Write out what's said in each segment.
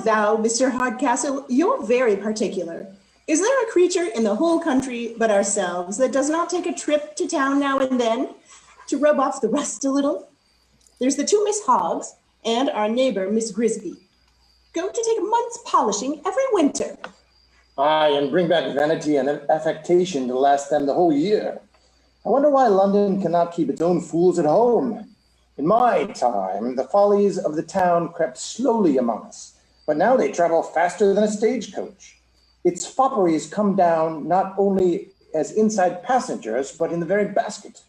vow, Mr. Hardcastle, you're very particular. Is there a creature in the whole country but ourselves that does not take a trip to town now and then to rub off the rust a little? There's the two Miss Hoggs and our neighbor, Miss Grisby. Go to take a month's polishing every winter. Aye, and bring back vanity and affectation to last them the whole year. I wonder why London cannot keep its own fools at home. In my time, the follies of the town crept slowly among us, but now they travel faster than a stagecoach. Its fopperies come down not only as inside passengers, but in the very basket.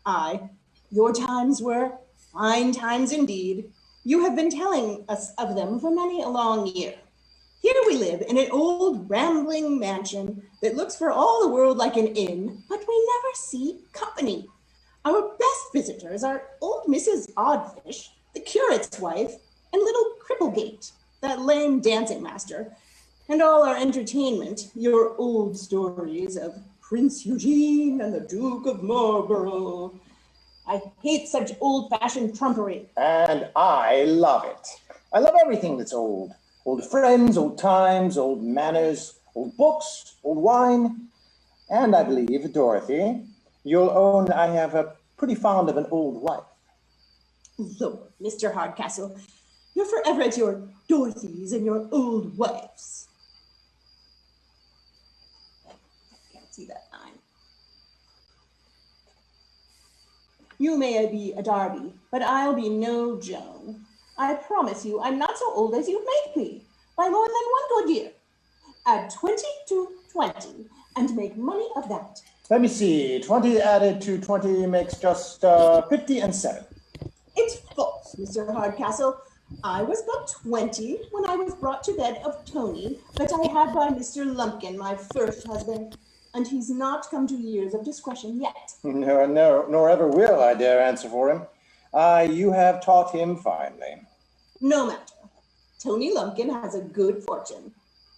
Aye, your times were fine times indeed. You have been telling us of them for many a long year. Here we live in an old rambling mansion that looks for all the world like an inn, but we never see company. Our best visitors are old Mrs. Oddfish, the curate's wife, and little Cripplegate, that lame dancing master, and all our entertainment, your old stories of Prince Eugene and the Duke of Marlborough. I hate such old-fashioned trumpery. And I love it. I love everything that's old. Old friends, old times, old manners, old books, old wine. And I believe, Dorothy, you'll own I have a pretty fond of an old wife. Lord, Mr. Hardcastle, you're forever at your Dorothys and your old wives. Can't see that line. You may be a Darby, but I'll be no Joan. I promise you I'm not so old as you make me, by more than one good year. Add 20 to 20 and make money of that. Let me see, 20 added to 20 makes just 50 and 7. It's false, Mr. Hardcastle. I was but 20 when I was brought to bed of Tony that I had by Mr. Lumpkin, my first husband, and he's not come to years of discretion yet. No, nor ever will, I dare answer for him. You have taught him finely. No matter. Tony Lumpkin has a good fortune.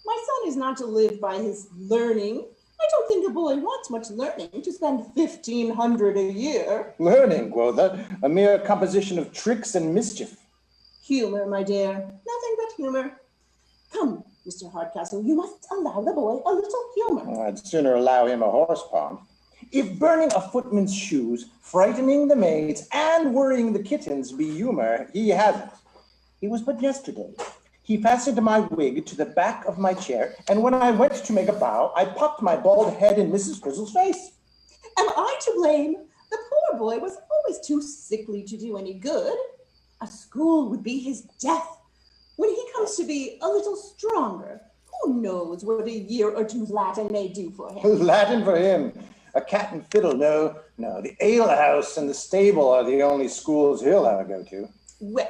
My son is not to live by his learning. I don't think a boy wants much learning to spend 1,500 a year. Learning, quotha, a mere composition of tricks and mischief. Humor, my dear, nothing but humor. Come, Mr. Hardcastle, you must allow the boy a little humor. I'd sooner allow him a horse pond. If burning a footman's shoes, frightening the maids, and worrying the kittens be humor, he hasn't. It was but yesterday. He fastened my wig to the back of my chair, and when I went to make a bow, I popped my bald head in Mrs. Grizzle's face. Am I to blame? The poor boy was always too sickly to do any good. A school would be his death. When he comes to be a little stronger, who knows what a year or two's Latin may do for him? Latin for him? A cat and fiddle? No. The alehouse and the stable are the only schools he'll ever go to. Well,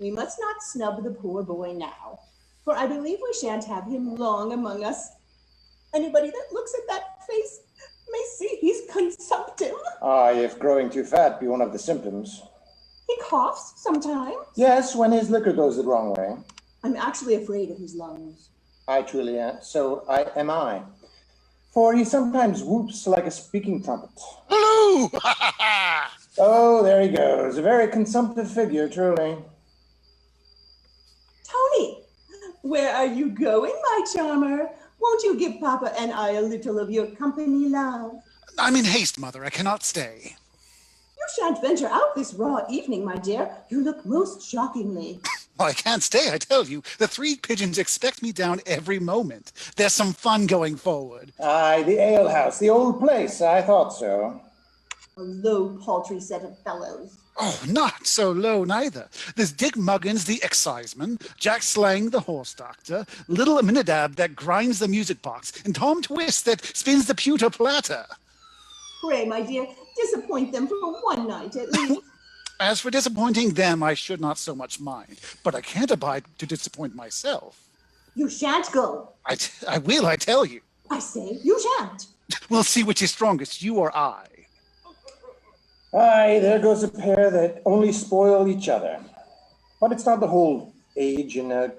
we must not snub the poor boy now, for I believe we shan't have him long among us. Anybody that looks at that face may see he's consumptive. If growing too fat be one of the symptoms. He coughs sometimes. Yes, when his liquor goes the wrong way. I'm actually afraid of his lungs. I truly am. So am I. For he sometimes whoops like a speaking trumpet. Hello! Oh, there he goes. A very consumptive figure, truly. Tony, where are you going, my charmer? Won't you give Papa and I a little of your company, love? I'm in haste, Mother. I cannot stay. You shan't venture out this raw evening, my dear. You look most shockingly. Well, I can't stay, I tell you. The three pigeons expect me down every moment. There's some fun going forward. Aye, the alehouse, the old place. I thought so. A low, paltry set of fellows. Oh, not so low, neither. There's Dick Muggins, the exciseman, Jack Slang, the horse doctor, Little Aminadab that grinds the music box, and Tom Twist that spins the pewter platter. Pray, my dear, disappoint them for one night at least. As for disappointing them, I should not so much mind, but I can't abide to disappoint myself. You shan't go. I will, I tell you. I say you shan't. We'll see which is strongest, you or I. Aye, there goes a pair that only spoil each other. But it's not the whole age in a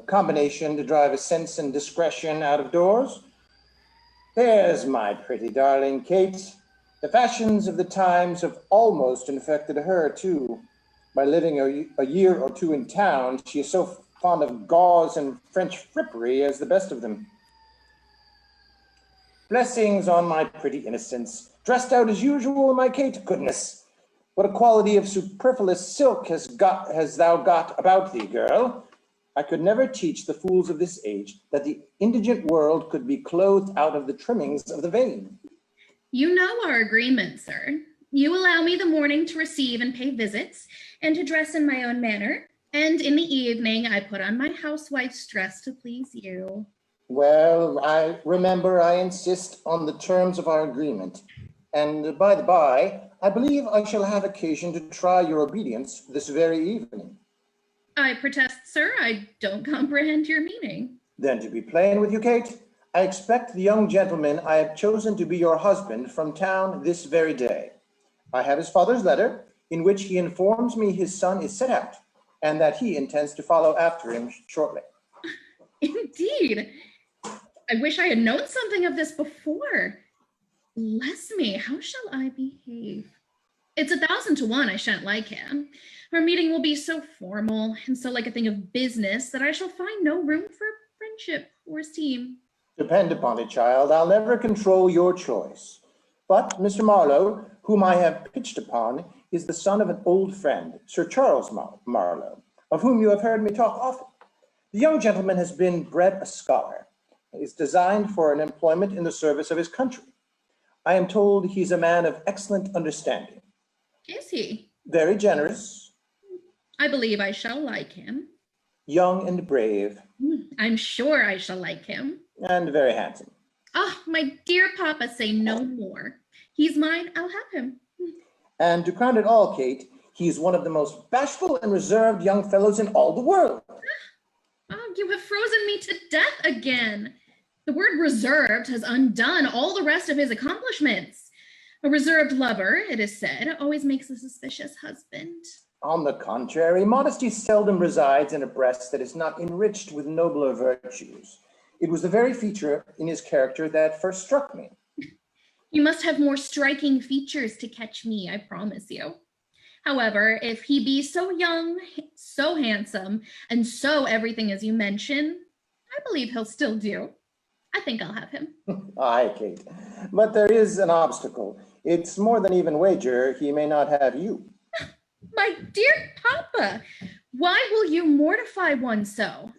combination to drive a sense and discretion out of doors. There's my pretty darling Kate. The fashions of the times have almost infected her, too. By living a year or two in town, she is so fond of gauze and French frippery as the best of them. Blessings on my pretty innocence, dressed out as usual, my Kate. Goodness, what a quality of superfluous silk hast thou got about thee, girl. I could never teach the fools of this age that the indigent world could be clothed out of the trimmings of the vain. You know our agreement, sir. You allow me the morning to receive and pay visits, and to dress in my own manner, and in the evening I put on my housewife's dress to please you. Well, I insist on the terms of our agreement. And by the by, I believe I shall have occasion to try your obedience this very evening. I protest, sir, I don't comprehend your meaning. Then, to be plain with you, Kate, I expect the young gentleman I have chosen to be your husband from town this very day. I have his father's letter, in which he informs me his son is set out, and that he intends to follow after him shortly. Indeed. I wish I had known something of this before. Bless me, how shall I behave? It's 1,000 to 1 I shan't like him. Our meeting will be so formal and so like a thing of business that I shall find no room for friendship or esteem. Depend upon it, child, I'll never control your choice. But Mr. Marlowe, whom I have pitched upon, is the son of an old friend, Sir Charles Marlowe, of whom you have heard me talk often. The young gentleman has been bred a scholar, is designed for an employment in the service of his country. I am told he's a man of excellent understanding. Is he? Very generous. I believe I shall like him. Young and brave. I'm sure I shall like him. And very handsome. Oh, my dear papa, say no more. He's mine, I'll have him. And to crown it all, Kate, he's one of the most bashful and reserved young fellows in all the world. Oh, you have frozen me to death again. The word reserved has undone all the rest of his accomplishments. A reserved lover, it is said, always makes a suspicious husband. On the contrary, modesty seldom resides in a breast that is not enriched with nobler virtues. It was the very feature in his character that first struck me. You must have more striking features to catch me, I promise you. However, if he be so young, so handsome, and so everything as you mention, I believe he'll still do. I think I'll have him. Aye, Kate. But there is an obstacle. It's more than even wager he may not have you. My dear papa, why will you mortify one so?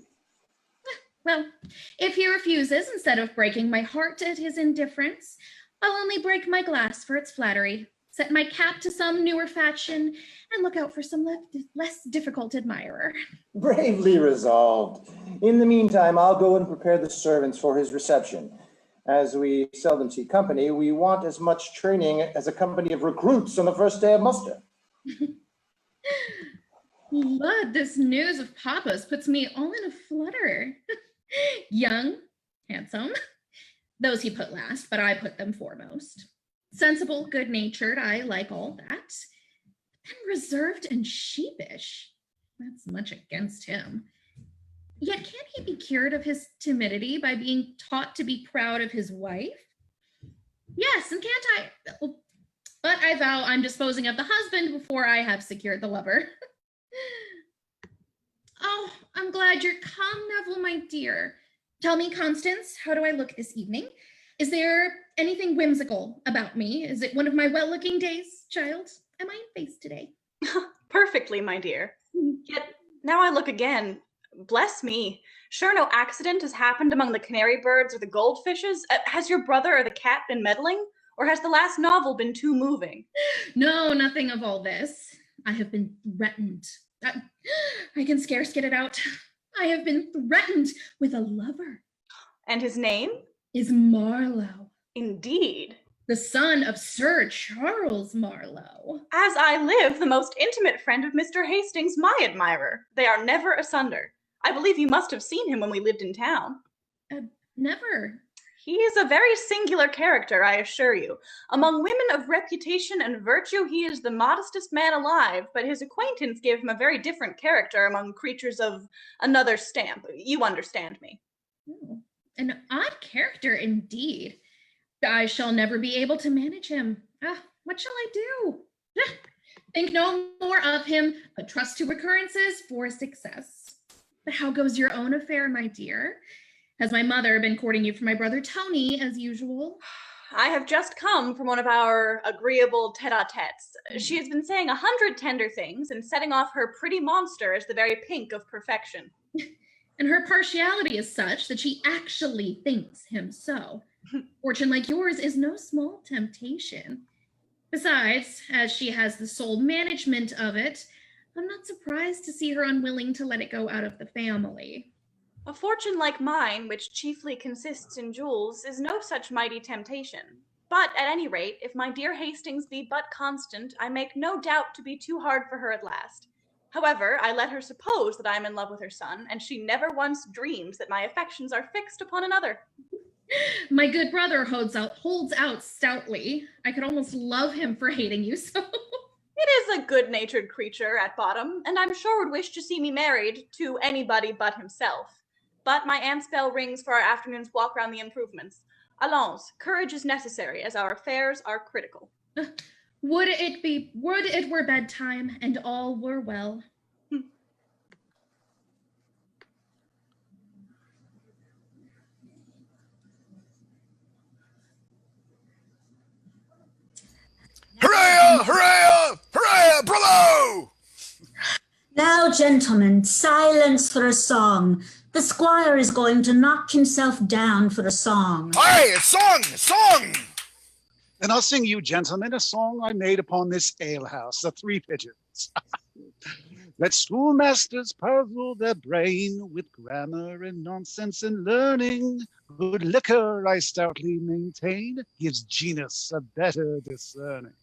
Well, if he refuses, instead of breaking my heart at his indifference, I'll only break my glass for its flattery, set my cap to some newer fashion, and look out for some less difficult admirer. Bravely resolved. In the meantime, I'll go and prepare the servants for his reception. As we seldom see company, we want as much training as a company of recruits on the first day of muster. Lud, this news of papa's puts me all in a flutter. Young, handsome, those he put last, but I put them foremost. Sensible, good-natured, I like all that. Then reserved and sheepish, that's much against him. Yet can't he be cured of his timidity by being taught to be proud of his wife? Yes, and can't I? But I vow I'm disposing of the husband before I have secured the lover. Oh, I'm glad you're come, Neville, my dear. Tell me, Constance, how do I look this evening? Is there anything whimsical about me? Is it one of my well-looking days, child? Am I in face today? Perfectly, my dear. Yet now I look again. Bless me. Sure no accident has happened among the canary birds or the goldfishes? Has your brother or the cat been meddling? Or has the last novel been too moving? No, nothing of all this. I have been threatened. I can scarce get it out. I have been threatened with a lover. And his name? Is Marlowe. Indeed. The son of Sir Charles Marlowe. As I live, the most intimate friend of Mr. Hastings, my admirer. They are never asunder. I believe you must have seen him when we lived in town. Never. He is a very singular character, I assure you. Among women of reputation and virtue, he is the modestest man alive, but his acquaintance gave him a very different character among creatures of another stamp. You understand me. Oh, an odd character indeed. I shall never be able to manage him. What shall I do? Think no more of him, but trust to recurrences for success. But how goes your own affair, my dear? Has my mother been courting you for my brother Tony, as usual? I have just come from one of our agreeable tete-a-tetes. She has been saying 100 tender things and setting off her pretty monster as the very pink of perfection. And her partiality is such that she actually thinks him so. Fortune like yours is no small temptation. Besides, as she has the sole management of it, I'm not surprised to see her unwilling to let it go out of the family. A fortune like mine, which chiefly consists in jewels, is no such mighty temptation. But at any rate, if my dear Hastings be but constant, I make no doubt to be too hard for her at last. However, I let her suppose that I am in love with her son, and she never once dreams that my affections are fixed upon another. My good brother holds out stoutly. I could almost love him for hating you so. It is a good-natured creature at bottom, and I'm sure would wish to see me married to anybody but himself. But my aunt's bell rings for our afternoon's walk round the improvements. Allons, courage is necessary, as our affairs are critical. Would it were bedtime, and all were well. Hurrah! Hurrah! Hurrah! Bravo! Now, gentlemen, silence for a song. The squire is going to knock himself down for a song. Hey, a song! A song! Then I'll sing you, gentlemen, a song I made upon this alehouse, the Three Pigeons. Let schoolmasters puzzle their brain with grammar and nonsense and learning. Good liquor, I stoutly maintain, gives genus a better discerning.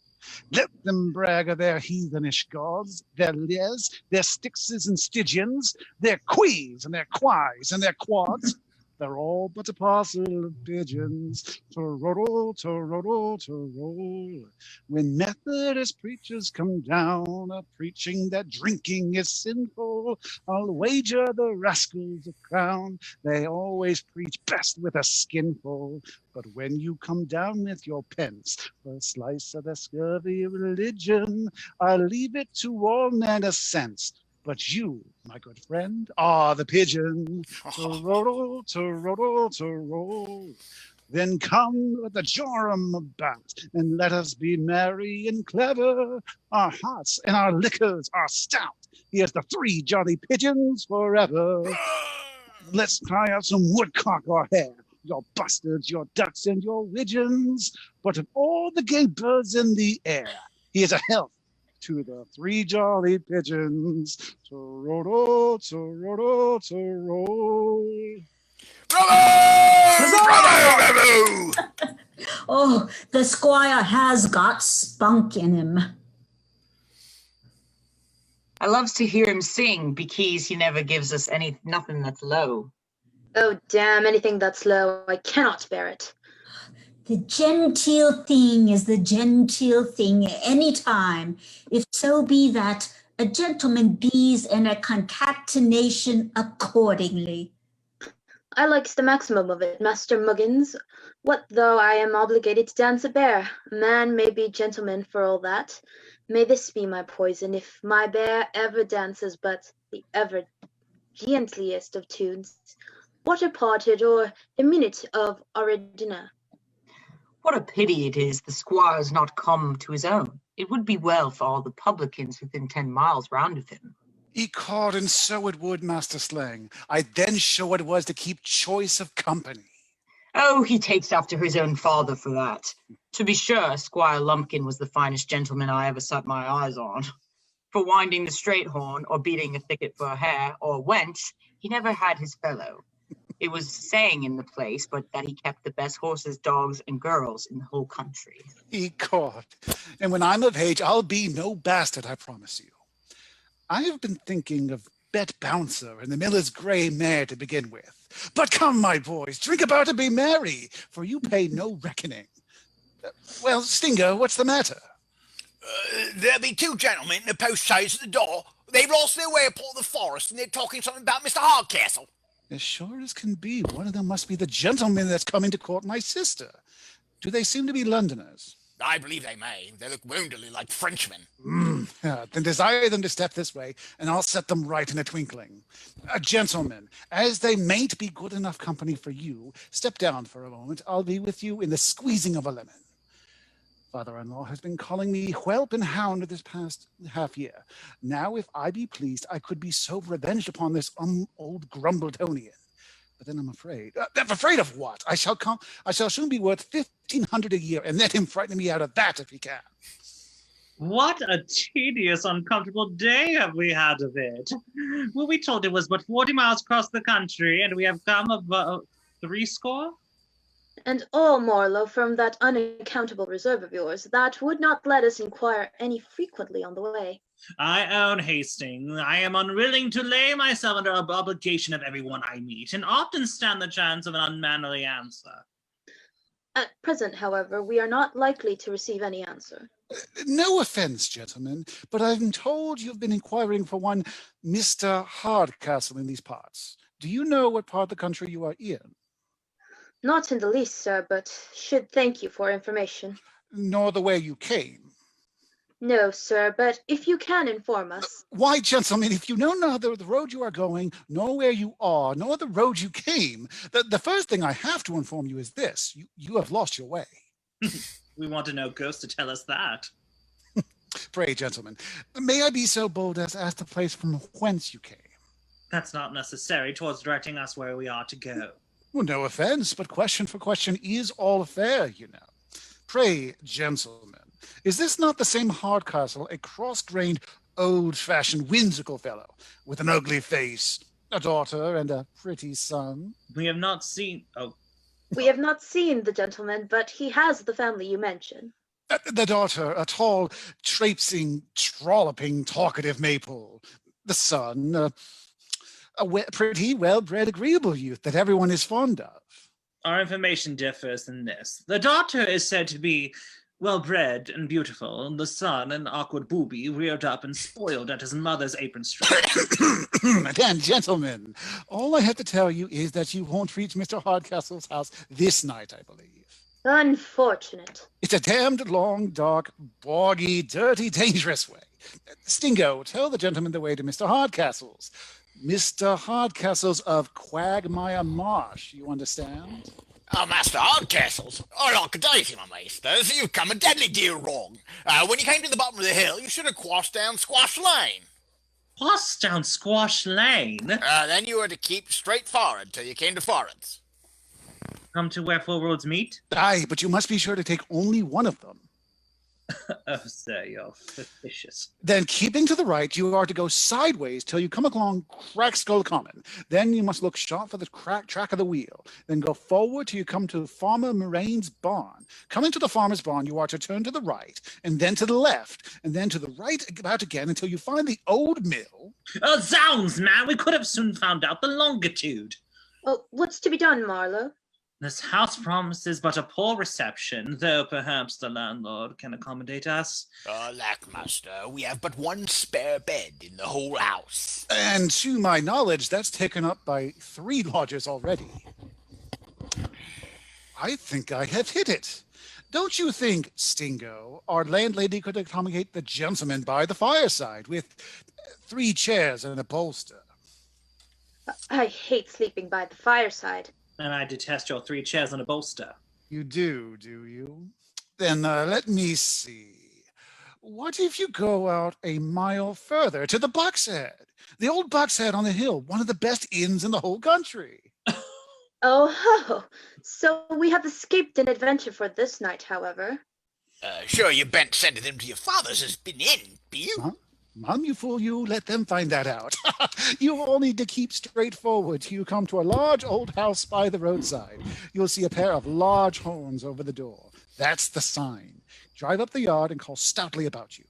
Let them brag of their heathenish gods, their les, their Styxes and Stygians, their quees and their quis and their quads. They're all but a parcel of pigeons, to-roddle, to-roddle, to-roll. When Methodist preachers come down, preaching that drinking is sinful, I'll wager the rascals a crown. They always preach best with a skinful. But when you come down with your pence for a slice of their scurvy religion, I'll leave it to all men of sense. But you, my good friend, are the pigeon. To-roddle, to-roddle, to-roll. Then come with the jorum about, and let us be merry and clever. Our hearts and our liquors are stout. Here's the three jolly pigeons forever. Let's cry out some woodcock or hare, your bustards, your ducks, and your widgeons. But of all the gay birds in the air, here's a health to the three jolly pigeons. To-roddle, to-roddle, to-roll. Bravo! Bravo! Bravo! Oh, the squire has got spunk in him. I loves to hear him sing because he never gives us nothing that's low. Oh, damn, anything that's low, I cannot bear it. The genteel thing is the genteel thing any time, if so be that a gentleman bees in a concatenation accordingly. I likes the maximum of it, Master Muggins. What though I am obligated to dance a bear? A man may be gentleman for all that. May this be my poison, if my bear ever dances but the ever gentliest of tunes, water-parted or a minute of Oridina. What a pity it is the squire's not come to his own. It would be well for all the publicans within 10 miles round of him. Ecod, and so it would, Master Slang. I'd then show what it was to keep choice of company. Oh, he takes after his own father for that. To be sure, Squire Lumpkin was the finest gentleman I ever set my eyes on. For winding the straight horn, or beating a thicket for a hare, or a wench, he never had his fellow. It was saying in the place, but that he kept the best horses, dogs, and girls in the whole country. Ecod. And when I'm of age, I'll be no bastard, I promise you. I have been thinking of Bet Bouncer and the miller's grey mare to begin with. But come, my boys, drink about and be merry, for you pay no reckoning. Well, Stinger, what's the matter? There be two gentlemen in the post-chaise at the door. They've lost their way upon the forest, and they're talking something about Mr. Hardcastle. As sure as can be, one of them must be the gentleman that's coming to court my sister. Do they seem to be Londoners? I believe they may. They look woundily like Frenchmen. Then desire them to step this way, and I'll set them right in a twinkling. Gentlemen, as they mayn't be good enough company for you, step down for a moment. I'll be with you in the squeezing of a lemon. Father-in-law has been calling me whelp and hound this past half year. Now, if I be pleased, I could be so revenged upon this old Grumbletonian. But then I'm afraid. Afraid of what? I shall soon be worth 1,500 a year, and let him frighten me out of that if he can. What a tedious, uncomfortable day have we had of it. Well, we told it was but 40 miles across the country, and we have come about 60. And all, Marlowe, from that unaccountable reserve of yours, that would not let us inquire any frequently on the way. I own Hastings. I am unwilling to lay myself under obligation of everyone I meet, and often stand the chance of an unmannerly answer. At present, however, we are not likely to receive any answer. No offense, gentlemen, but I'm told you've been inquiring for one Mr. Hardcastle in these parts. Do you know what part of the country you are in? Not in the least, sir, but should thank you for information. Nor the way you came? No, sir, but if you can inform us. Why, gentlemen, if you know neither the road you are going, nor where you are, nor the road you came, the first thing I have to inform you is this. You have lost your way. We want to know ghosts to tell us that. Pray, gentlemen, may I be so bold as to ask the place from whence you came? That's not necessary towards directing us where we are to go. Well, no offense, but question for question is all fair, you know. Pray, gentlemen, is this not the same Hardcastle, a cross-grained, old-fashioned, whimsical fellow, with an ugly face, a daughter, and a pretty son? We have not seen... We have not seen the gentleman, but he has the family you mention. The daughter, a tall, traipsing, trolloping, talkative maypole. The son, a pretty, well-bred, agreeable youth that everyone is fond of. Our information differs in this. The daughter is said to be well-bred and beautiful, and the son an awkward booby reared up and spoiled at his mother's apron string. And gentlemen, all I have to tell you is that you won't reach Mr. Hardcastle's house this night, I believe. Unfortunate. It's a damned long, dark, boggy, dirty, dangerous way. Stingo, tell the gentleman the way to Mr. Hardcastle's. Mr. Hardcastle's of Quagmire Marsh, you understand? Oh, Master Hardcastles. Oh, like a daisy, my maesters. You've come a deadly deal wrong. When you came to the bottom of the hill, you should have crossed down Squash Lane. Crossed down Squash Lane? Then you were to keep straight forward till you came to Florence. Come to where four roads meet? Aye, but you must be sure to take only one of them. Oh, sir, you're suspicious. Then keeping to the right, you are to go sideways till you come along Crackskull Common. Then you must look sharp for the track of the wheel. Then go forward till you come to Farmer Moraine's barn. Coming to the farmer's barn, you are to turn to the right, and then to the left, and then to the right about again until you find the old mill. Oh, zounds, man! We could have soon found out the longitude. Oh, what's to be done, Marlowe? This house promises but a poor reception, though perhaps the landlord can accommodate us. Alack, master, we have but one spare bed in the whole house. And to my knowledge, that's taken up by 3 lodgers already. I think I have hit it. Don't you think, Stingo, our landlady could accommodate the gentleman by the fireside with 3 chairs and a bolster? I hate sleeping by the fireside. And I detest your 3 chairs and a bolster. You do you? Then let me see. What if you go out a mile further to the Buck's Head? The old Buck's Head on the hill, one of the best inns in the whole country. Oh ho! So we have escaped an adventure for this night, however. Sure you bent sending them to your father's has been in, be you? Huh? Mom, you fool you, let them find that out. You all need to keep straight forward till you come to a large old house by the roadside. You'll see a pair of large horns over the door. That's the sign. Drive up the yard and call stoutly about you.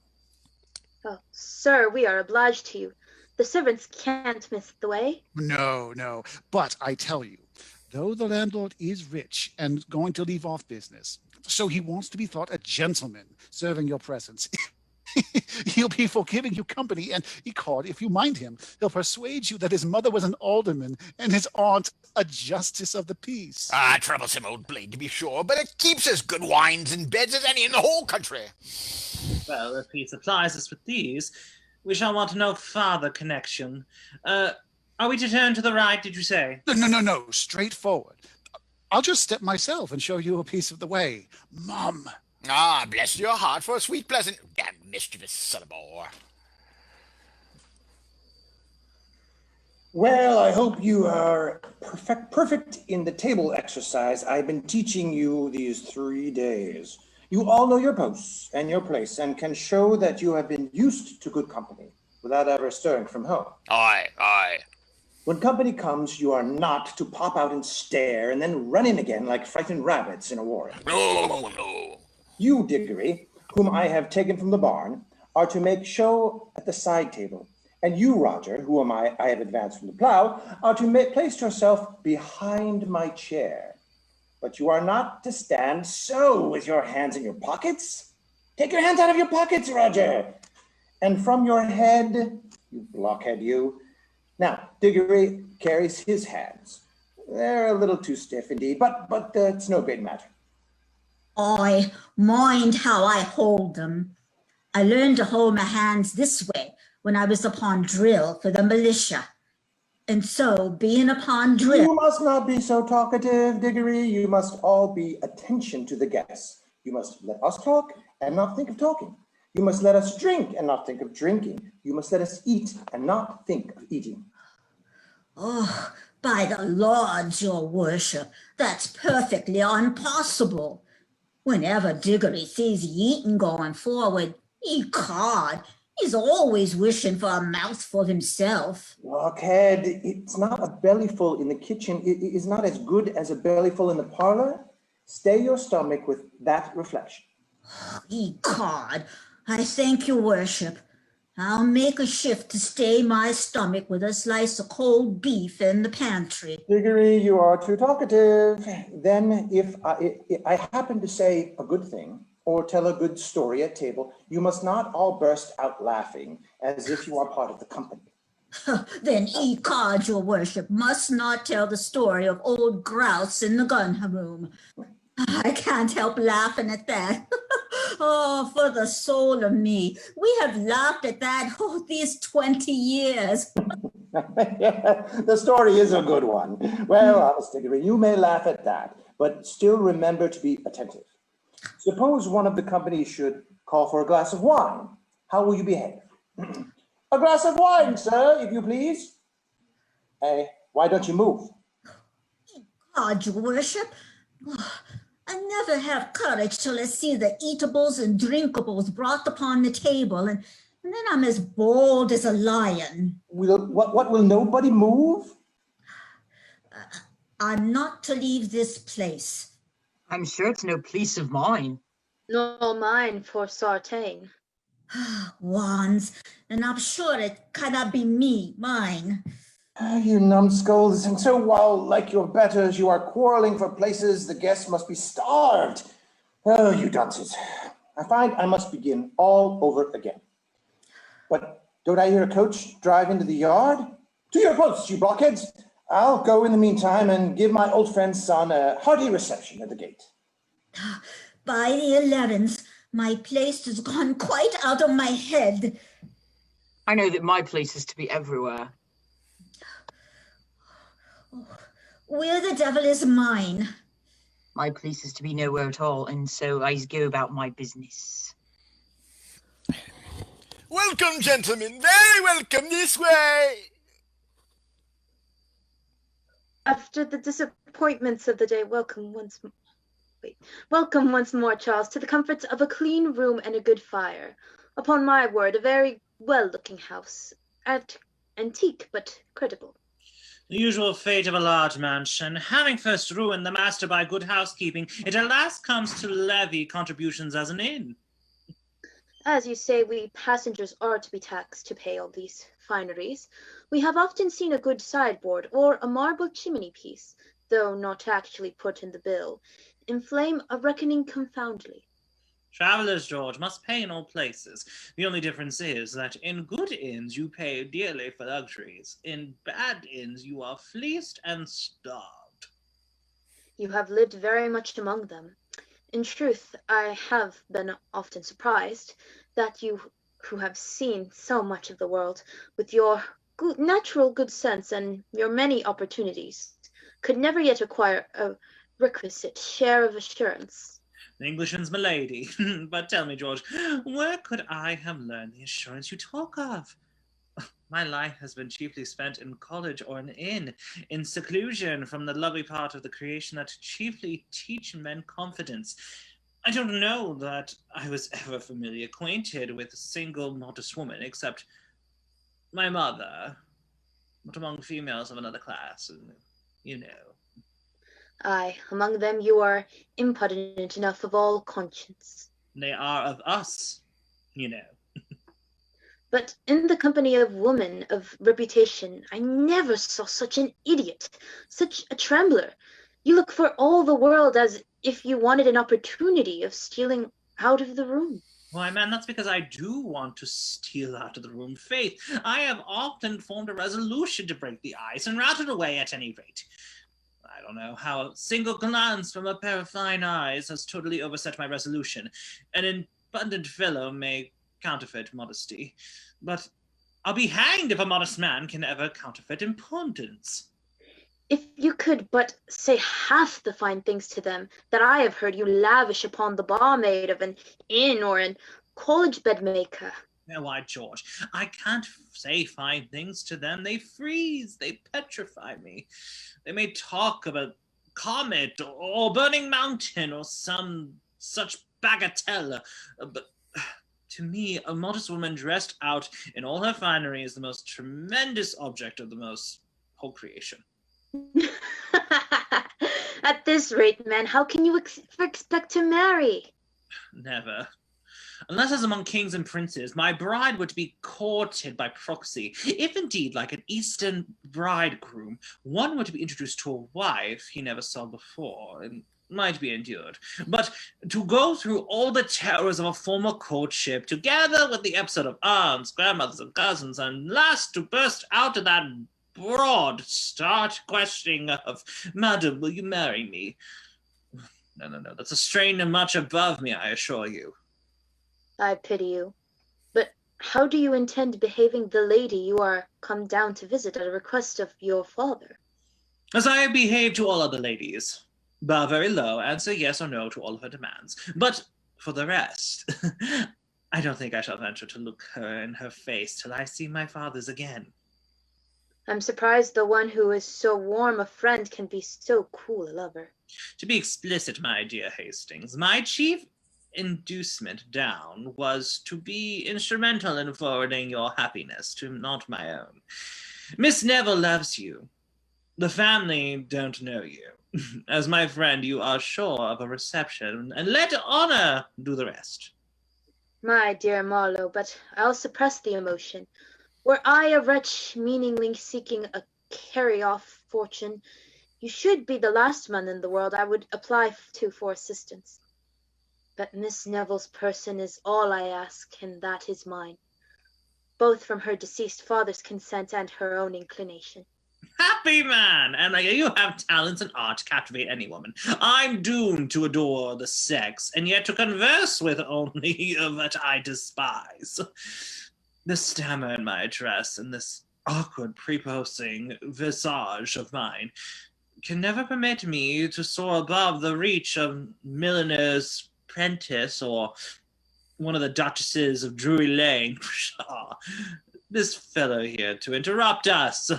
Oh, sir, we are obliged to you. The servants can't miss the way. No. But I tell you, though the landlord is rich and going to leave off business, so he wants to be thought a gentleman serving your presence. He'll be for giving you company, and ecod, if you mind him, he'll persuade you that his mother was an alderman and his aunt a justice of the peace. Ah, troublesome old blade, to be sure, but it keeps as good wines and beds as any in the whole country. Well, if he supplies us with these, we shall want no farther connection. Are we to turn to the right, did you say? No, straight forward. I'll just step myself and show you a piece of the way. Mum. Ah, bless your heart for a sweet, pleasant, damn mischievous son of a whore. Well, I hope you are perfect in the table exercise I've been teaching you these 3 days. You all know your posts and your place and can show that you have been used to good company without ever stirring from home. Aye. When company comes, you are not to pop out and stare and then run in again like frightened rabbits in a warren. No. You, Diggory, whom I have taken from the barn, are to make show at the side table. And you, Roger, whom I have advanced from the plow, are to place yourself behind my chair. But you are not to stand so with your hands in your pockets. Take your hands out of your pockets, Roger. And from your head, you blockhead, you. Now, Diggory carries his hands. They're a little too stiff indeed, but it's no great matter. I mind how I hold them. I learned to hold my hands this way when I was upon drill for the militia. And so, being upon drill... You must not be so talkative, Diggory. You must all be attention to the guests. You must let us talk and not think of talking. You must let us drink and not think of drinking. You must let us eat and not think of eating. Oh, by the Lord, your worship, that's perfectly impossible. Whenever Diggory sees eating going forward, ecod, he's always wishing for a mouthful himself. Blockhead, it's not a bellyful in the kitchen. It is not as good as a bellyful in the parlor. Stay your stomach with that reflection. Ecod, I thank your worship. I'll make a shift to stay my stomach with a slice of cold beef in the pantry. Diggory, you are too talkative. Then if I happen to say a good thing or tell a good story at table, you must not all burst out laughing as if you are part of the company. Then ecod, your worship, must not tell the story of old grouse in the gun room. I can't help laughing at that. Oh, for the soul of me. We have laughed at that these 20 years. The story is a good one. Well, honest Diggory, you may laugh at that, but still remember to be attentive. Suppose one of the company should call for a glass of wine. How will you behave? A glass of wine, sir, if you please. Why don't you move? God, your worship. I never have courage till I see the eatables and drinkables brought upon the table, and then I'm as bold as a lion. What will nobody move? I'm not to leave this place. I'm sure it's no place of mine. Nor mine for Sartain. Wands, and I'm sure it cannot be mine. You numbskulls, and so while, like your betters, you are quarreling for places, the guests must be starved. Oh, you dunces. I find I must begin all over again. But don't I hear a coach drive into the yard? To your posts, you blockheads. I'll go in the meantime and give my old friend's son a hearty reception at the gate. By the 11th, my place has gone quite out of my head. I know that my place is to be everywhere. Where the devil is mine? My place is to be nowhere at all, and so I go about my business. Welcome, gentlemen. Very welcome this way. After the disappointments of the day, welcome once more, Charles, to the comforts of a clean room and a good fire. Upon my word, a very well-looking house. Antique, but credible. The usual fate of a large mansion. Having first ruined the master by good housekeeping, it at last comes to levy contributions as an inn. As you say, we passengers are to be taxed to pay all these fineries. We have often seen a good sideboard or a marble chimney piece, though not actually put in the bill, inflame a reckoning confoundedly. Travelers, George, must pay in all places. The only difference is that in good inns you pay dearly for luxuries. In bad inns you are fleeced and starved. You have lived very much among them. In truth, I have been often surprised that you, who have seen so much of the world, with your natural good sense and your many opportunities, could never yet acquire a requisite share of assurance. The Englishman's my lady. But tell me, George, where could I have learned the assurance you talk of? My life has been chiefly spent in college or an inn, in seclusion from the lovely part of the creation that chiefly teach men confidence. I don't know that I was ever familiarly acquainted with a single modest woman, except my mother, but among females of another class, you know. Aye, among them you are impudent enough of all conscience. They are of us, you know. But in the company of women of reputation, I never saw such an idiot, such a trembler. You look for all the world as if you wanted an opportunity of stealing out of the room. Why, man, that's because I do want to steal out of the room. Faith, I have often formed a resolution to break the ice and rout it away at any rate. I don't know how a single glance from a pair of fine eyes has totally overset my resolution. An abundant fellow may counterfeit modesty, but I'll be hanged if a modest man can ever counterfeit impudence. If you could but say half the fine things to them that I have heard you lavish upon the barmaid of an inn or an college bedmaker. Why, George, I can't say fine things to them. They freeze, they petrify me. They may talk of a comet or burning mountain or some such bagatelle, but to me, a modest woman dressed out in all her finery is the most tremendous object of the most whole creation. At this rate, man, how can you expect to marry? Never. Unless as among kings and princes, my bride were to be courted by proxy. If indeed, like an Eastern bridegroom, one were to be introduced to a wife he never saw before, it might be endured. But to go through all the terrors of a formal courtship, together with the episode of aunts, grandmothers, and cousins, and last to burst out of that broad start questioning of, "Madam, will you marry me?" No, that's a strain much above me, I assure you. I pity you. But how do you intend behaving the lady you are come down to visit at a request of your father? As I have behaved to all other ladies. Bow very low, answer yes or no to all of her demands. But for the rest, I don't think I shall venture to look her in her face till I see my father's again. I'm surprised the one who is so warm a friend can be so cool a lover. To be explicit, my dear Hastings, my chief inducement down was to be instrumental in forwarding your happiness to not my own. Miss Neville loves you. The family don't know you. As my friend, you are sure of a reception, and let honor do the rest. My dear Marlowe, but I'll suppress the emotion. Were I a wretch meaningly seeking a carry-off fortune, you should be the last man in the world I would apply to for assistance. But Miss Neville's person is all I ask, and that is mine, both from her deceased father's consent and her own inclination. Happy man! And you have talents and art to captivate any woman. I'm doomed to adore the sex, and yet to converse with only that I despise. The stammer in my address and this awkward preposing visage of mine can never permit me to soar above the reach of Milliner's Prentice or one of the Duchesses of Drury Lane. This fellow here to interrupt us.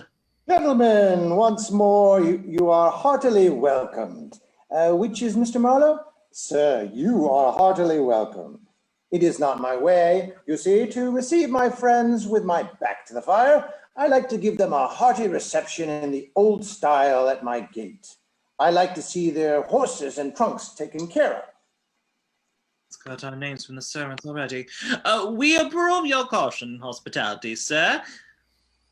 Gentlemen, once more, you are heartily welcomed. Which is Mr. Marlowe? Sir, you are heartily welcome. It is not my way, you see, to receive my friends with my back to the fire. I like to give them a hearty reception in the old style at my gate. I like to see their horses and trunks taken care of. It's got our names from the servants already. We approve your caution and hospitality, sir.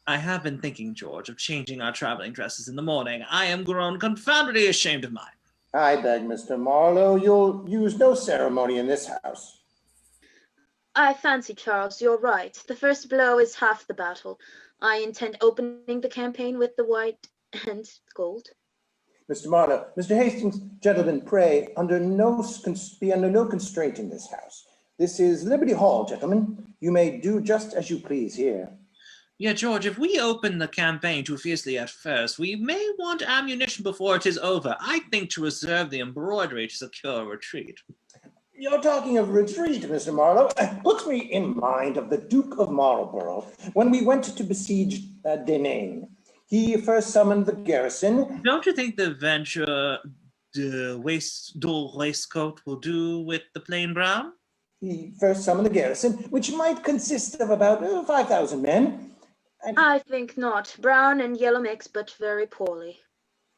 I have been thinking, George, of changing our traveling dresses in the morning. I am grown confoundedly ashamed of mine. I beg, Mr. Marlowe, you'll use no ceremony in this house. I fancy, Charles, you're right. The first blow is half the battle. I intend opening the campaign with the white and gold. Mr. Marlowe, Mr. Hastings, gentlemen, pray, be under no constraint in this house. This is Liberty Hall, gentlemen. You may do just as you please here. Yeah, George, if we open the campaign too fiercely at first, we may want ammunition before it is over. I think to reserve the embroidery to secure a retreat. You're talking of retreat, Mr. Marlowe. Puts me in mind of the Duke of Marlborough when we went to besiege Denane. He first summoned the garrison. Don't you think the venture dual waistcoat will do with the plain brown? He first summoned the garrison, which might consist of about 5,000 men. I think not. Brown and yellow mix, but very poorly.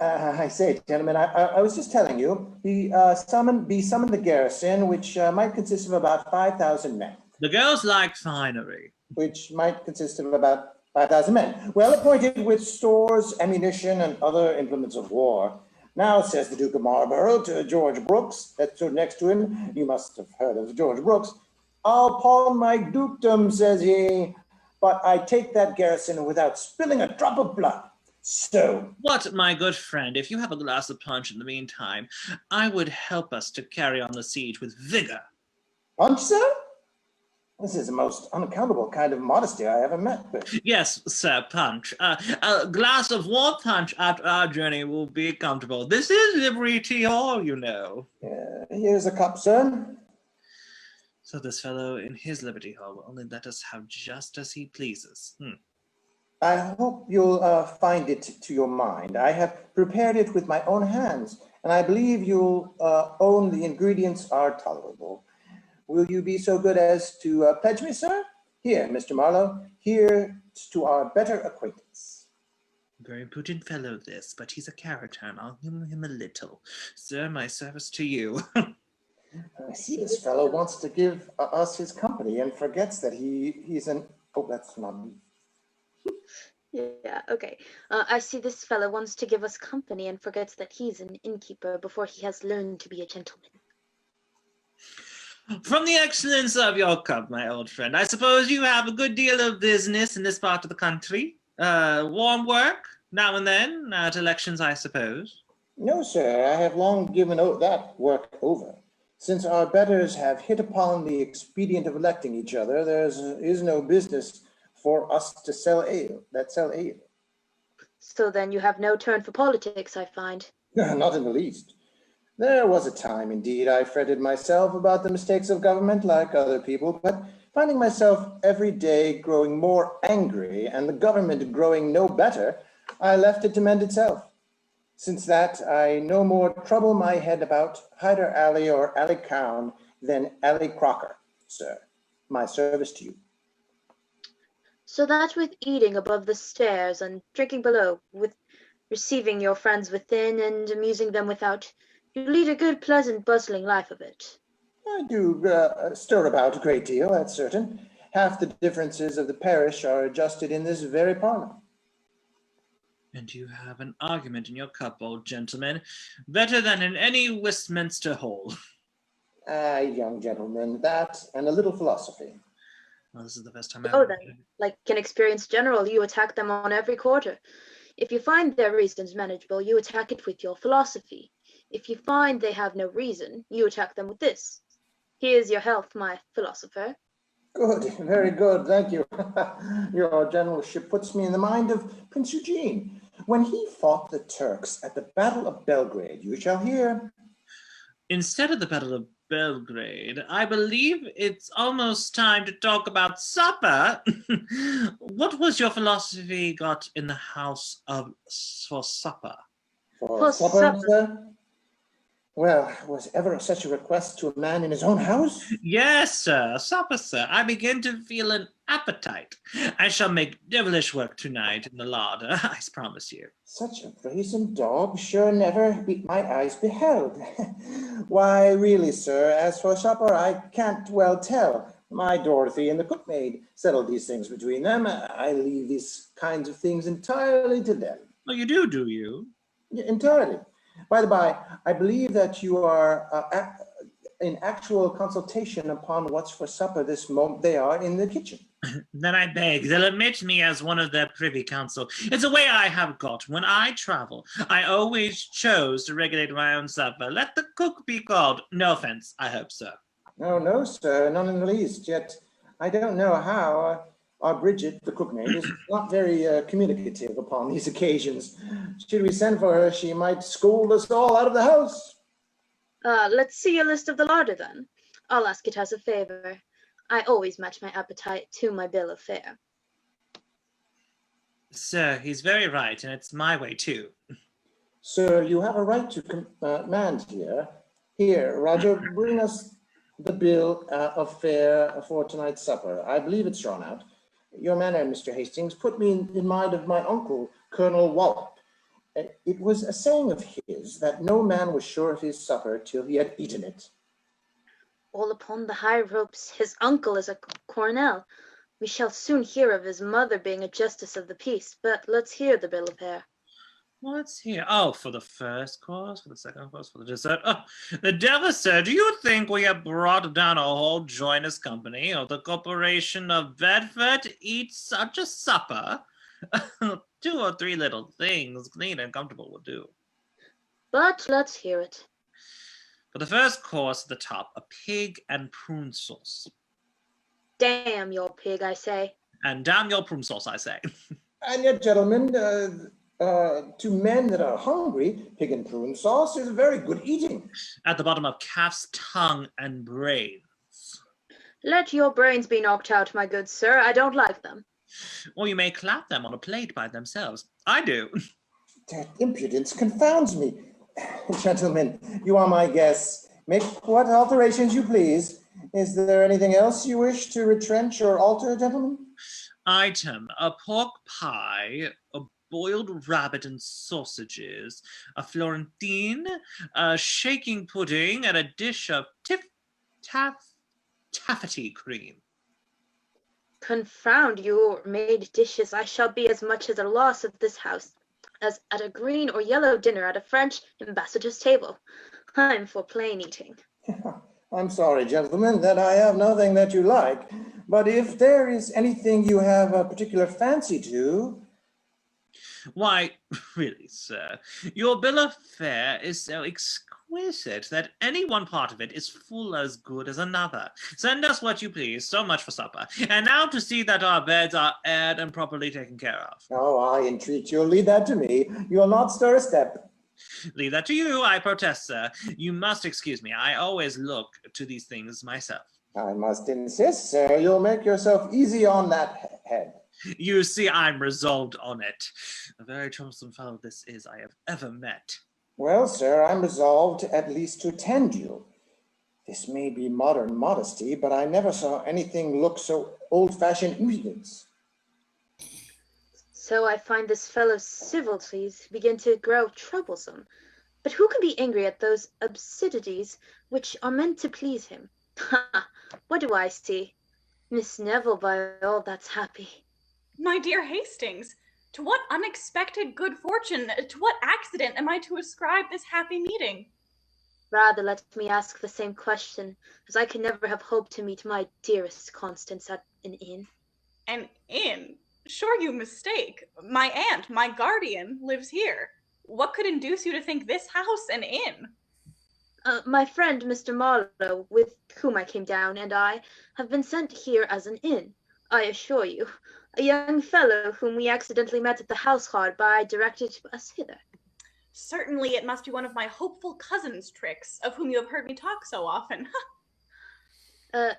I say, gentlemen, I was just telling you, he summoned the garrison, which might consist of about 5,000 men. The girls like finery. Which might consist of about 5,000 men, well appointed with stores, ammunition, and other implements of war. Now, says the Duke of Marlborough to George Brooks, that stood next to him, you must have heard of George Brooks, "I'll pawn my dukedom," says he, "but I take that garrison without spilling a drop of blood." So, what, my good friend, if you have a glass of punch in the meantime, I would help us to carry on the siege with vigor. Punch, sir? This is the most unaccountable kind of modesty I ever met with. Yes, sir, punch. A glass of warm punch after our journey will be comfortable. This is Liberty Hall, you know. Here's a cup, sir. So this fellow in his Liberty Hall will only let us have just as he pleases. I hope you'll find it to your mind. I have prepared it with my own hands, and I believe you'll own the ingredients are tolerable. Will you be so good as to pledge me, sir? Here, Mr. Marlowe, here's to our better acquaintance. Very prudent fellow this, but he's a character, and I'll humor him a little. Sir, my service to you. I see this fellow wants to give us his company and forgets that he's an... Oh, that's not me. Yeah, okay. I see this fellow wants to give us company and forgets that he's an innkeeper before he has learned to be a gentleman. From the excellence of your cup, my old friend, I suppose you have a good deal of business in this part of the country. Warm work, now and then, at elections, I suppose. No, sir, I have long given that work over. Since our betters have hit upon the expedient of electing each other, there is no business for us to sell ale. So then you have no turn for politics, I find. Not in the least. There was a time, indeed, I fretted myself about the mistakes of government like other people, but finding myself every day growing more angry and the government growing no better, I left it to mend itself. Since that, I no more trouble my head about Hyder Alley or Alley Cowan than Alley Crocker, sir. My service to you. So that with eating above the stairs and drinking below, with receiving your friends within and amusing them without, you lead a good, pleasant, bustling life of it. I do stir about a great deal, that's certain. Half the differences of the parish are adjusted in this very parlour. And you have an argument in your cup, old gentleman, better than in any Westminster hall. Young gentleman, that and a little philosophy. Well, this is the first time I've... Oh, then, like an experienced general, you attack them on every quarter. If you find their reasons manageable, you attack it with your philosophy. If you find they have no reason, you attack them with this. Here's your health, my philosopher. Good, very good, thank you. Your generalship puts me in the mind of Prince Eugene. When he fought the Turks at the Battle of Belgrade, you shall hear. Instead of the Battle of Belgrade, I believe it's almost time to talk about supper. What was your philosophy got in the house for supper? For supper, sir? Well, was ever such a request to a man in his own house? Yes, sir. Supper, sir. I begin to feel an appetite. I shall make devilish work tonight in the larder, I promise you. Such a brazen dog sure never my eyes beheld. Why, really, sir, as for supper, I can't well tell. My Dorothy and the cookmaid settle these things between them. I leave these kinds of things entirely to them. Oh, you do you? Yeah, entirely. By the by, I believe that you are in actual consultation upon what's for supper this moment. They are in the kitchen. Then I beg they'll admit me as one of their privy council. It's a way I have got. When I travel, I always chose to regulate my own supper. Let the cook be called. No offense, I hope, sir. Oh, no, sir, none in the least. Yet I don't know how our Bridget, the cookmaid, is not very communicative upon these occasions. Should we send for her, she might scold us all out of the house. Let's see a list of the larder then. I'll ask it as a favor. I always match my appetite to my bill of fare. Sir, he's very right, and it's my way too. Sir, you have a right to command here. Here, Roger, bring us the bill of fare for tonight's supper. I believe it's drawn out. Your manner, Mr. Hastings, put me in mind of my uncle, Colonel Wallop. It was a saying of his that no man was sure of his supper till he had eaten it. All upon the high ropes. His uncle is a colonel. We shall soon hear of his mother being a justice of the peace, but let's hear the bill of fare. What's here? Oh, for the first course, for the second course, for the dessert. Oh, the devil, sir, do you think we have brought down a whole joiners company of the Corporation of Bedford to eat such a supper? 2 or 3 little things, clean and comfortable, will do. But let's hear it. For the first course at the top, a pig and prune sauce. Damn your pig, I say. And damn your prune sauce, I say. And yet, gentlemen, to men that are hungry, pig and prune sauce is very good eating. At the bottom of calf's tongue and brains. Let your brains be knocked out, my good sir. I don't like them. Or you may clap them on a plate by themselves. I do. That impudence confounds me. Gentlemen, you are my guests. Make what alterations you please. Is there anything else you wish to retrench or alter, gentlemen? Item, a pork pie, a boiled rabbit and sausages, a Florentine, a shaking pudding, and a dish of taffety cream. Confound your made dishes. I shall be as much at a loss of this house as at a green or yellow dinner at a French ambassador's table. I'm for plain eating. I'm sorry, gentlemen, that I have nothing that you like, but if there is anything you have a particular fancy to... Why, really, sir, your bill of fare is so exquisite that any one part of it is full as good as another. Send us what you please, so much for supper. And now to see that our beds are aired and properly taken care of. Oh, I entreat you'll leave that to me. You'll not stir a step. Leave that to you, I protest, sir. You must excuse me. I always look to these things myself. I must insist, sir. You'll make yourself easy on that head. You see, I'm resolved on it. A very troublesome fellow this is I have ever met. Well, sir, I'm resolved at least to attend you. This may be modern modesty, but I never saw anything look so old-fashioned impudence. So I find this fellow's civilities begin to grow troublesome. But who can be angry at those absurdities which are meant to please him? Ha! What do I see? Miss Neville, by all that's happy. My dear Hastings, to what unexpected good fortune, to what accident am I to ascribe this happy meeting? Rather let me ask the same question, as I could never have hoped to meet my dearest Constance at an inn. An inn? Sure you mistake. My aunt, my guardian, lives here. What could induce you to think this house an inn? My friend, Mr. Marlowe, with whom I came down, and I have been sent here as an inn, I assure you. A young fellow whom we accidentally met at the house hard by directed us hither. Certainly it must be one of my hopeful cousin's tricks, of whom you have heard me talk so often.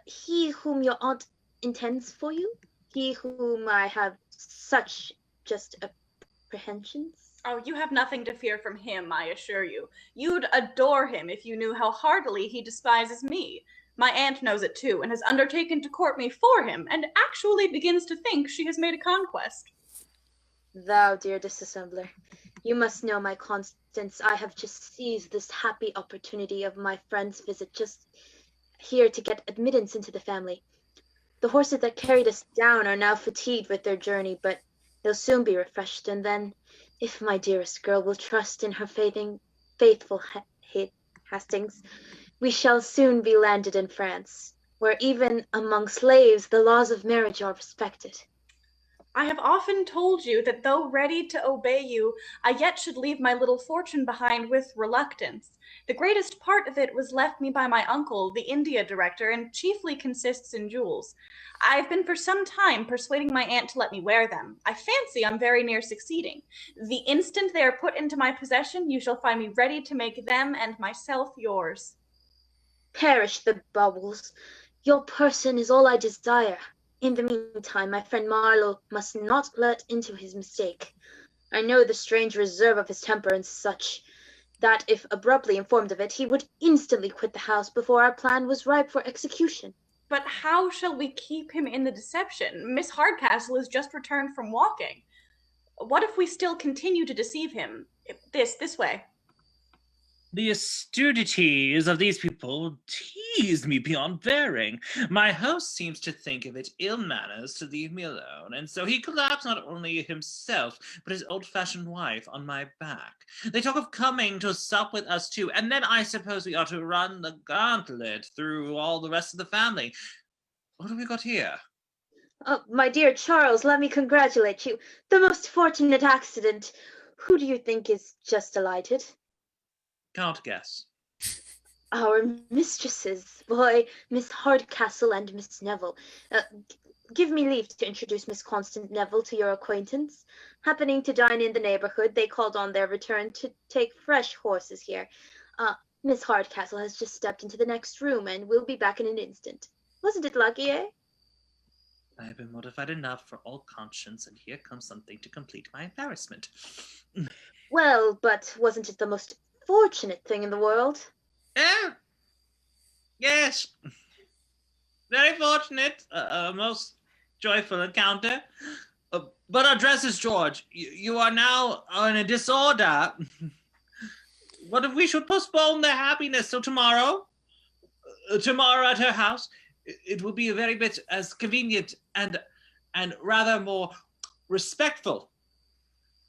He whom your aunt intends for you? He whom I have such just apprehensions? Oh, you have nothing to fear from him, I assure you. You'd adore him if you knew how heartily he despises me. My aunt knows it too, and has undertaken to court me for him, and actually begins to think she has made a conquest. Thou, dear disassembler, you must know, my Constance, I have just seized this happy opportunity of my friend's visit just here to get admittance into the family. The horses that carried us down are now fatigued with their journey, but they'll soon be refreshed, and then, if my dearest girl will trust in her faithful Hastings, we shall soon be landed in France, where even among slaves the laws of marriage are respected. I have often told you that though ready to obey you, I yet should leave my little fortune behind with reluctance. The greatest part of it was left me by my uncle, the India director, and chiefly consists in jewels. I've been for some time persuading my aunt to let me wear them. I fancy I'm very near succeeding. The instant they are put into my possession, you shall find me ready to make them and myself yours. Perish the baubles. Your person is all I desire. In the meantime, my friend Marlowe must not let into his mistake. I know the strange reserve of his temper and such, that if abruptly informed of it, he would instantly quit the house before our plan was ripe for execution. But how shall we keep him in the deception? Miss Hardcastle has just returned from walking. What if we still continue to deceive him? This way. The astudities of these people tease me beyond bearing. My host seems to think of it ill manners to leave me alone, and so he collapsed not only himself, but his old-fashioned wife on my back. They talk of coming to sup with us too, and then I suppose we ought to run the gauntlet through all the rest of the family. What have we got here? Oh, my dear Charles, let me congratulate you. The most fortunate accident. Who do you think is just alighted? Can't guess. Our mistresses, boy, Miss Hardcastle and Miss Neville. Give me leave to introduce Miss Constance Neville to your acquaintance. Happening to dine in the neighborhood, they called on their return to take fresh horses here. Miss Hardcastle has just stepped into the next room and will be back in an instant. Wasn't it lucky, eh? I have been mortified enough for all conscience, and here comes something to complete my embarrassment. Well, but wasn't it the most fortunate thing in the world? Yes. Very fortunate. A most joyful encounter. But our dresses, George. You are now in a disorder. What if we should postpone their happiness till tomorrow? Tomorrow at her house. It will be a very bit as convenient and rather more respectful.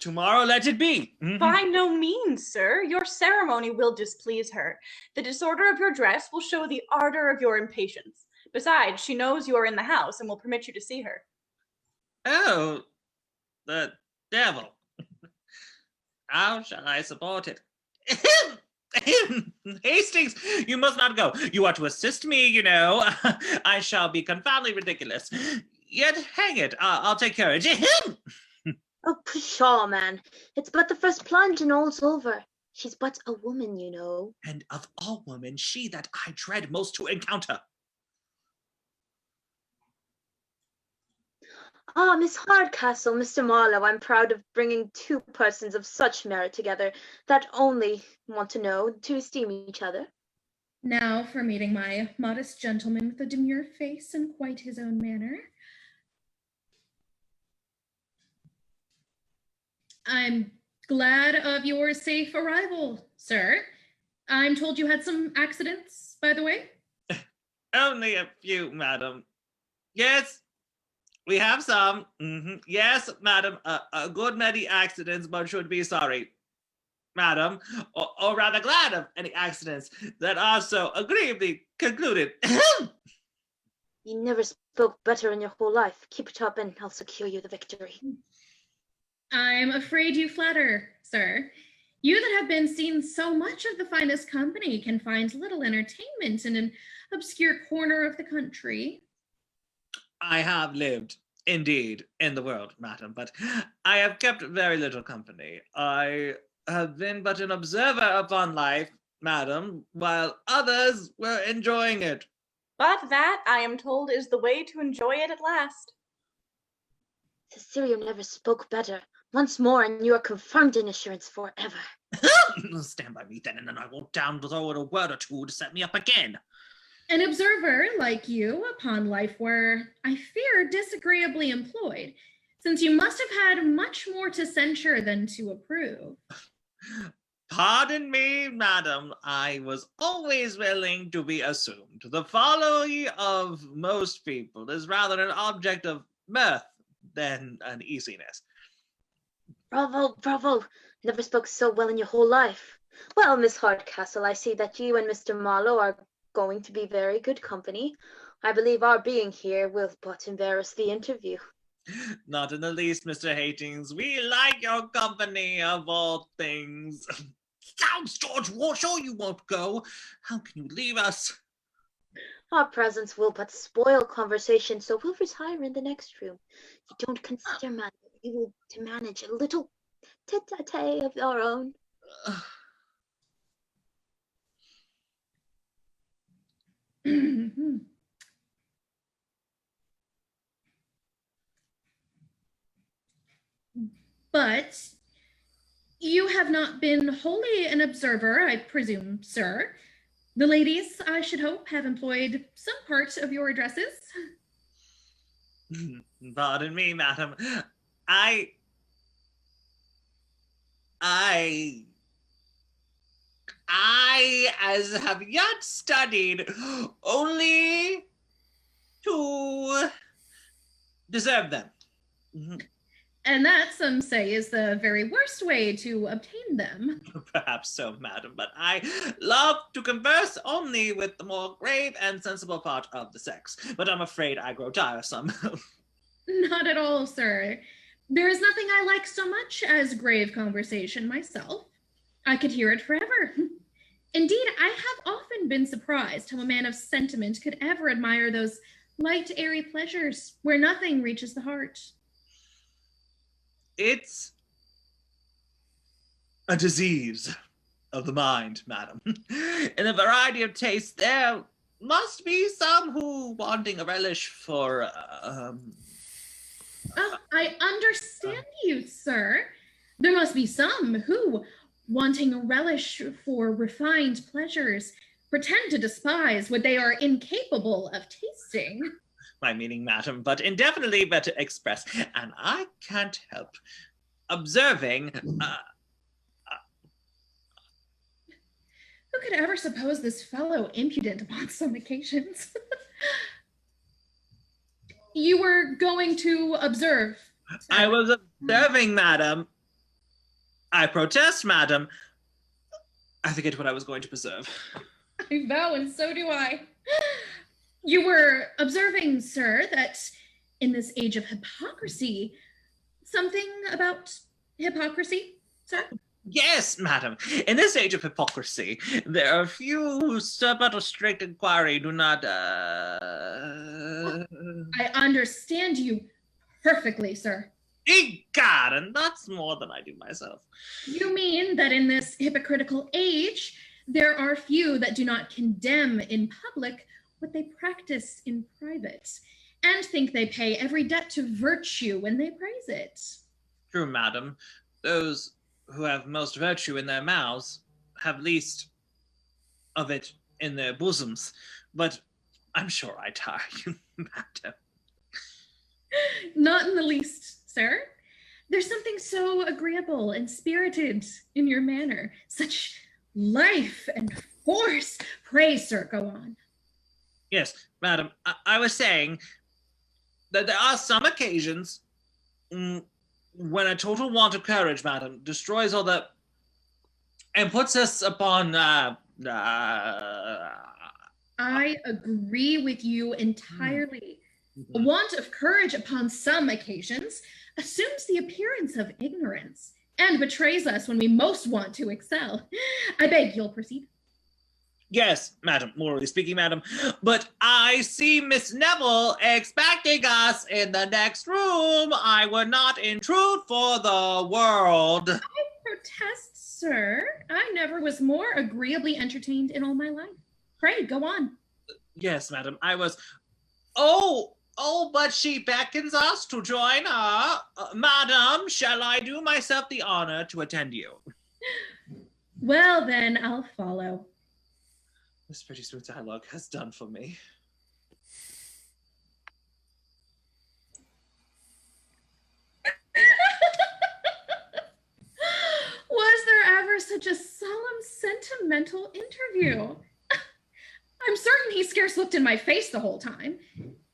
Tomorrow let it be. By no means, sir. Your ceremony will displease her. The disorder of your dress will show the ardor of your impatience. Besides, she knows you are in the house and will permit you to see her. Oh, the devil. How shall I support it? Hastings, you must not go. You are to assist me, you know. I shall be confoundedly ridiculous. Yet, hang it, I'll take courage. Oh, pshaw, man. It's but the first plunge and all's over. She's but a woman, you know. And of all women, she that I dread most to encounter. Ah, Miss Hardcastle, Mr. Marlowe, I'm proud of bringing two persons of such merit together that only want to know to esteem each other. Now for meeting my modest gentleman with a demure face and quite his own manner. I'm glad of your safe arrival, sir. I'm told you had some accidents, by the way. Only a few, madam. Yes, we have some. Yes, madam, a good many accidents, but should be sorry, madam, or rather glad of any accidents that are so agreeably concluded. You never spoke better in your whole life. Keep it up and I'll secure you the victory. I'm afraid you flatter, sir. You that have been seen so much of the finest company can find little entertainment in an obscure corner of the country. I have lived, indeed, in the world, madam, but I have kept very little company. I have been but an observer upon life, madam, while others were enjoying it. But that, I am told, is the way to enjoy it at last. Cecilia never spoke better. Once more, and you are confirmed in assurance forever. Stand by me then, and then I will down throw it a word or two to set me up again. An observer like you upon life were, I fear, disagreeably employed, since you must have had much more to censure than to approve. Pardon me, madam, I was always willing to be assumed. The folly of most people is rather an object of mirth than an easiness. Bravo, bravo. Never spoke so well in your whole life. Well, Miss Hardcastle, I see that you and Mr. Marlowe are going to be very good company. I believe our being here will but embarrass the interview. Not in the least, Mr. Hastings. We like your company of all things. Sounds, George, sure you won't go. How can you leave us? Our presence will but spoil conversation, so we'll retire in the next room. You don't consider, madam, you will to manage a little tete-a-tete of our own. But you have not been wholly an observer, I presume, sir. The ladies, I should hope, have employed some part of your addresses. Pardon me, madam. I as have yet studied only to deserve them. And that, some say, is the very worst way to obtain them. Perhaps so, madam, but I love to converse only with the more grave and sensible part of the sex. But I'm afraid I grow tiresome. Not at all, sir. There is nothing I like so much as grave conversation myself. I could hear it forever. Indeed, I have often been surprised how a man of sentiment could ever admire those light, airy pleasures where nothing reaches the heart. It's a disease of the mind, madam. In a variety of tastes, there must be some who, wanting a relish for, I understand you, sir. There must be some who, wanting a relish for refined pleasures, pretend to despise what they are incapable of tasting. My meaning, madam, but indefinitely better expressed, and I can't help observing. Who could ever suppose this fellow impudent upon some occasions? You were going to observe. I was observing, madam. I protest, madam. I forget what I was going to preserve. I vow, and so do I. You were observing, sir, that in this age of hypocrisy, something about hypocrisy, sir? Yes, madam. In this age of hypocrisy, there are few who but a strict inquiry do not, I understand you perfectly, sir. Egad, and that's more than I do myself. You mean that in this hypocritical age, there are few that do not condemn in public what they practice in private, and think they pay every debt to virtue when they praise it. True, madam. Those who have most virtue in their mouths have least of it in their bosoms. But I'm sure I tire you, madam. Not in the least, sir. There's something so agreeable and spirited in your manner. Such life and force. Pray, sir, go on. Yes, madam, I was saying that there are some occasions when a total want of courage, madam, destroys all the... and puts us upon... I agree with you entirely. A want of courage upon some occasions assumes the appearance of ignorance and betrays us when we most want to excel. I beg you'll proceed. Yes, madam, morally speaking, madam, but I see Miss Neville expecting us in the next room. I would not intrude for the world. I protest, sir. I never was more agreeably entertained in all my life. Pray, go on. Yes, madam, I was... Oh, but she beckons us to join her. Madam, shall I do myself the honor to attend you? Well, then, I'll follow. This pretty smooth dialogue has done for me. Was there ever such a solemn, sentimental interview? I'm certain he scarce looked in my face the whole time.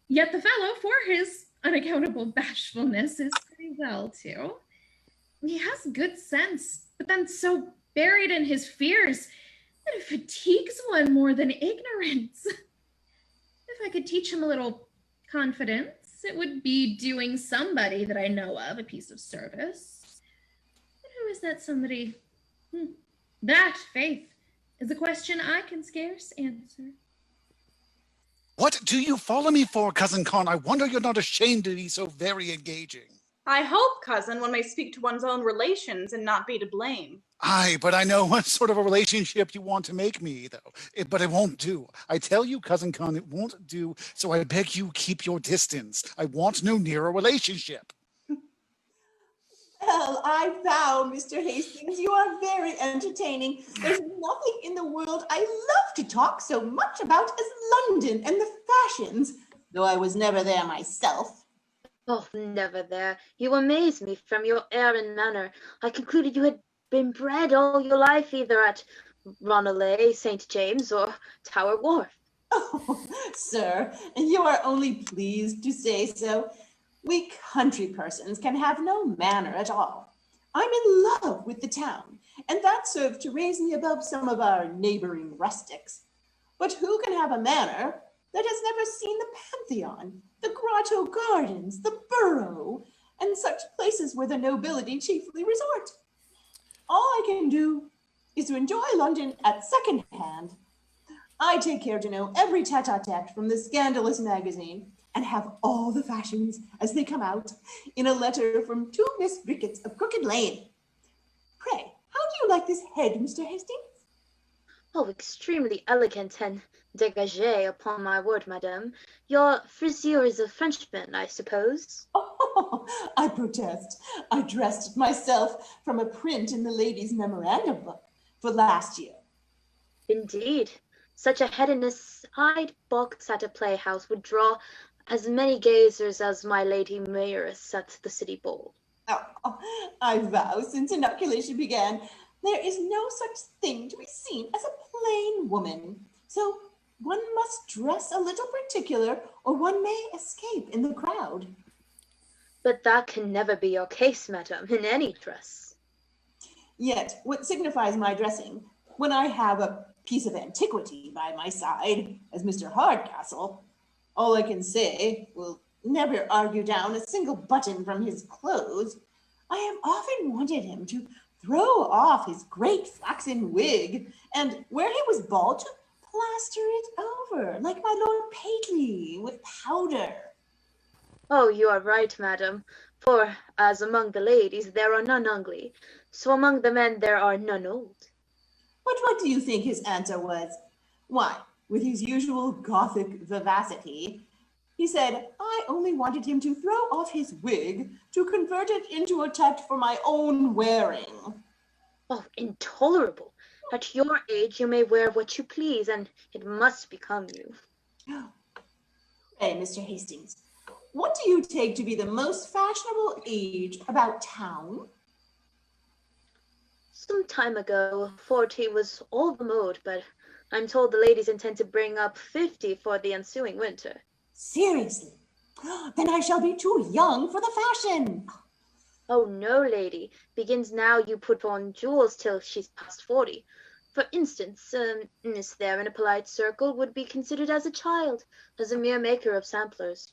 Yet the fellow, for his unaccountable bashfulness, is pretty well, too. He has good sense, but then so buried in his fears that it fatigues one more than ignorance. If I could teach him a little confidence, it would be doing somebody that I know of a piece of service. But who is that somebody? That, Faith, is a question I can scarce answer. What do you follow me for, Cousin Con? I wonder you're not ashamed to be so very engaging. I hope, cousin, one may speak to one's own relations and not be to blame. Aye, but I know what sort of a relationship you want to make me, though. But it won't do. I tell you, Cousin Con, it won't do, so I beg you keep your distance. I want no nearer relationship. Well, I vow, Mr. Hastings, you are very entertaining. There's nothing in the world I love to talk so much about as London and the fashions, though I was never there myself. Oh, never there. You amaze me from your air and manner. I concluded you had been bred all your life either at Ranelagh, St. James, or Tower Wharf. Oh, sir, you are only pleased to say so. We country persons can have no manner at all. I'm in love with the town, and that served to raise me above some of our neighboring rustics. But who can have a manner that has never seen the Pantheon, the Grotto Gardens, the Borough, and such places where the nobility chiefly resort? All I can do is to enjoy London at second hand. I take care to know every tete-a-tete from the scandalous magazine and have all the fashions as they come out in a letter from 2 Miss Ricketts of Crooked Lane. Pray, how do you like this head, Mr. Hastings? Oh, extremely elegant and dégagé, upon my word, madame. Your frisure is a Frenchman, I suppose. Oh, I protest. I dressed it myself from a print in the ladies' memorandum book for last year. Indeed. Such a head in a side box at a playhouse would draw as many gazers as my lady mayoress at the city ball. Oh, I vow, since inoculation began, there is no such thing to be seen as a plain woman. So one must dress a little particular, or one may escape in the crowd. But that can never be your case, madam, in any dress. Yet, what signifies my dressing when I have a piece of antiquity by my side, as Mr. Hardcastle? All I can say will never argue down a single button from his clothes. I have often wanted him to throw off his great flaxen wig, and where he was bald, to plaster it over, like my Lord Pateley, with powder. Oh, you are right, madam. For, as among the ladies there are none ugly, so among the men there are none old. But what do you think his answer was? Why, with his usual Gothic vivacity, he said, I only wanted him to throw off his wig to convert it into a tuft for my own wearing. Oh, intolerable. At your age you may wear what you please, and it must become you. Pray, Mr. Hastings, what do you take to be the most fashionable age about town? Some time ago, 40 was all the mode, but I'm told the ladies intend to bring up 50 for the ensuing winter. Seriously? Then I shall be too young for the fashion. Oh, no, lady. Begins now you put on jewels till she's past 40. For instance, Miss there in a polite circle would be considered as a child, as a mere maker of samplers.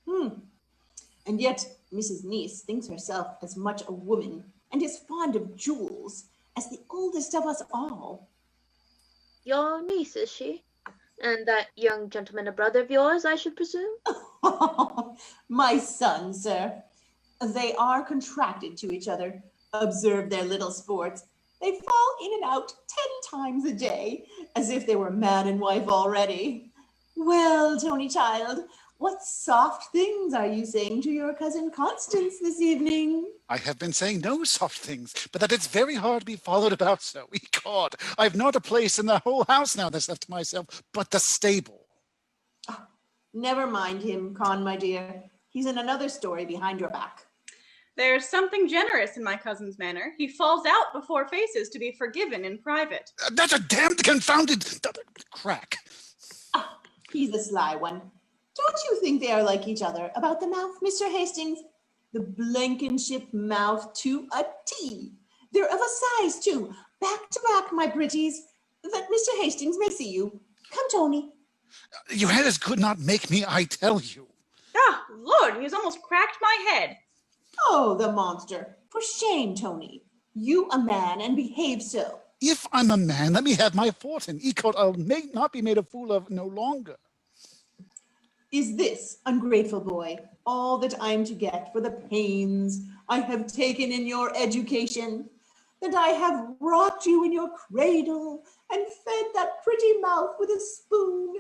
And yet Mrs. Niece thinks herself as much a woman and is fond of jewels as the oldest of us all. Your niece, is she? And that young gentleman a brother of yours, I should presume? My son, sir. They are contracted to each other. Observe their little sports. They fall in and out 10 times a day, as if they were man and wife already. Well, Tony child, what soft things are you saying to your cousin Constance this evening? I have been saying no soft things, but that it's very hard to be followed about so. God, I've not a place in the whole house now that's left to myself but the stable. Oh, never mind him, Con, my dear. He's in another story behind your back. There's something generous in my cousin's manner. He falls out before faces to be forgiven in private. That's a damned confounded crack. Ah, he's a sly one. Don't you think they are like each other about the mouth, Mr. Hastings? The Blankenship mouth to a T. They're of a size, too. Back to back, my pretties, that Mr. Hastings may see you. Come, Tony. Your head is good not make me, I tell you. Ah, Lord, he's almost cracked my head. Oh, the monster. For shame, Tony. You a man and behave so. If I'm a man, let me have my fortune. Ecod, I'll not be made a fool of no longer. Is this, ungrateful boy, all that I'm to get for the pains I have taken in your education? That I have rocked you in your cradle and fed that pretty mouth with a spoon?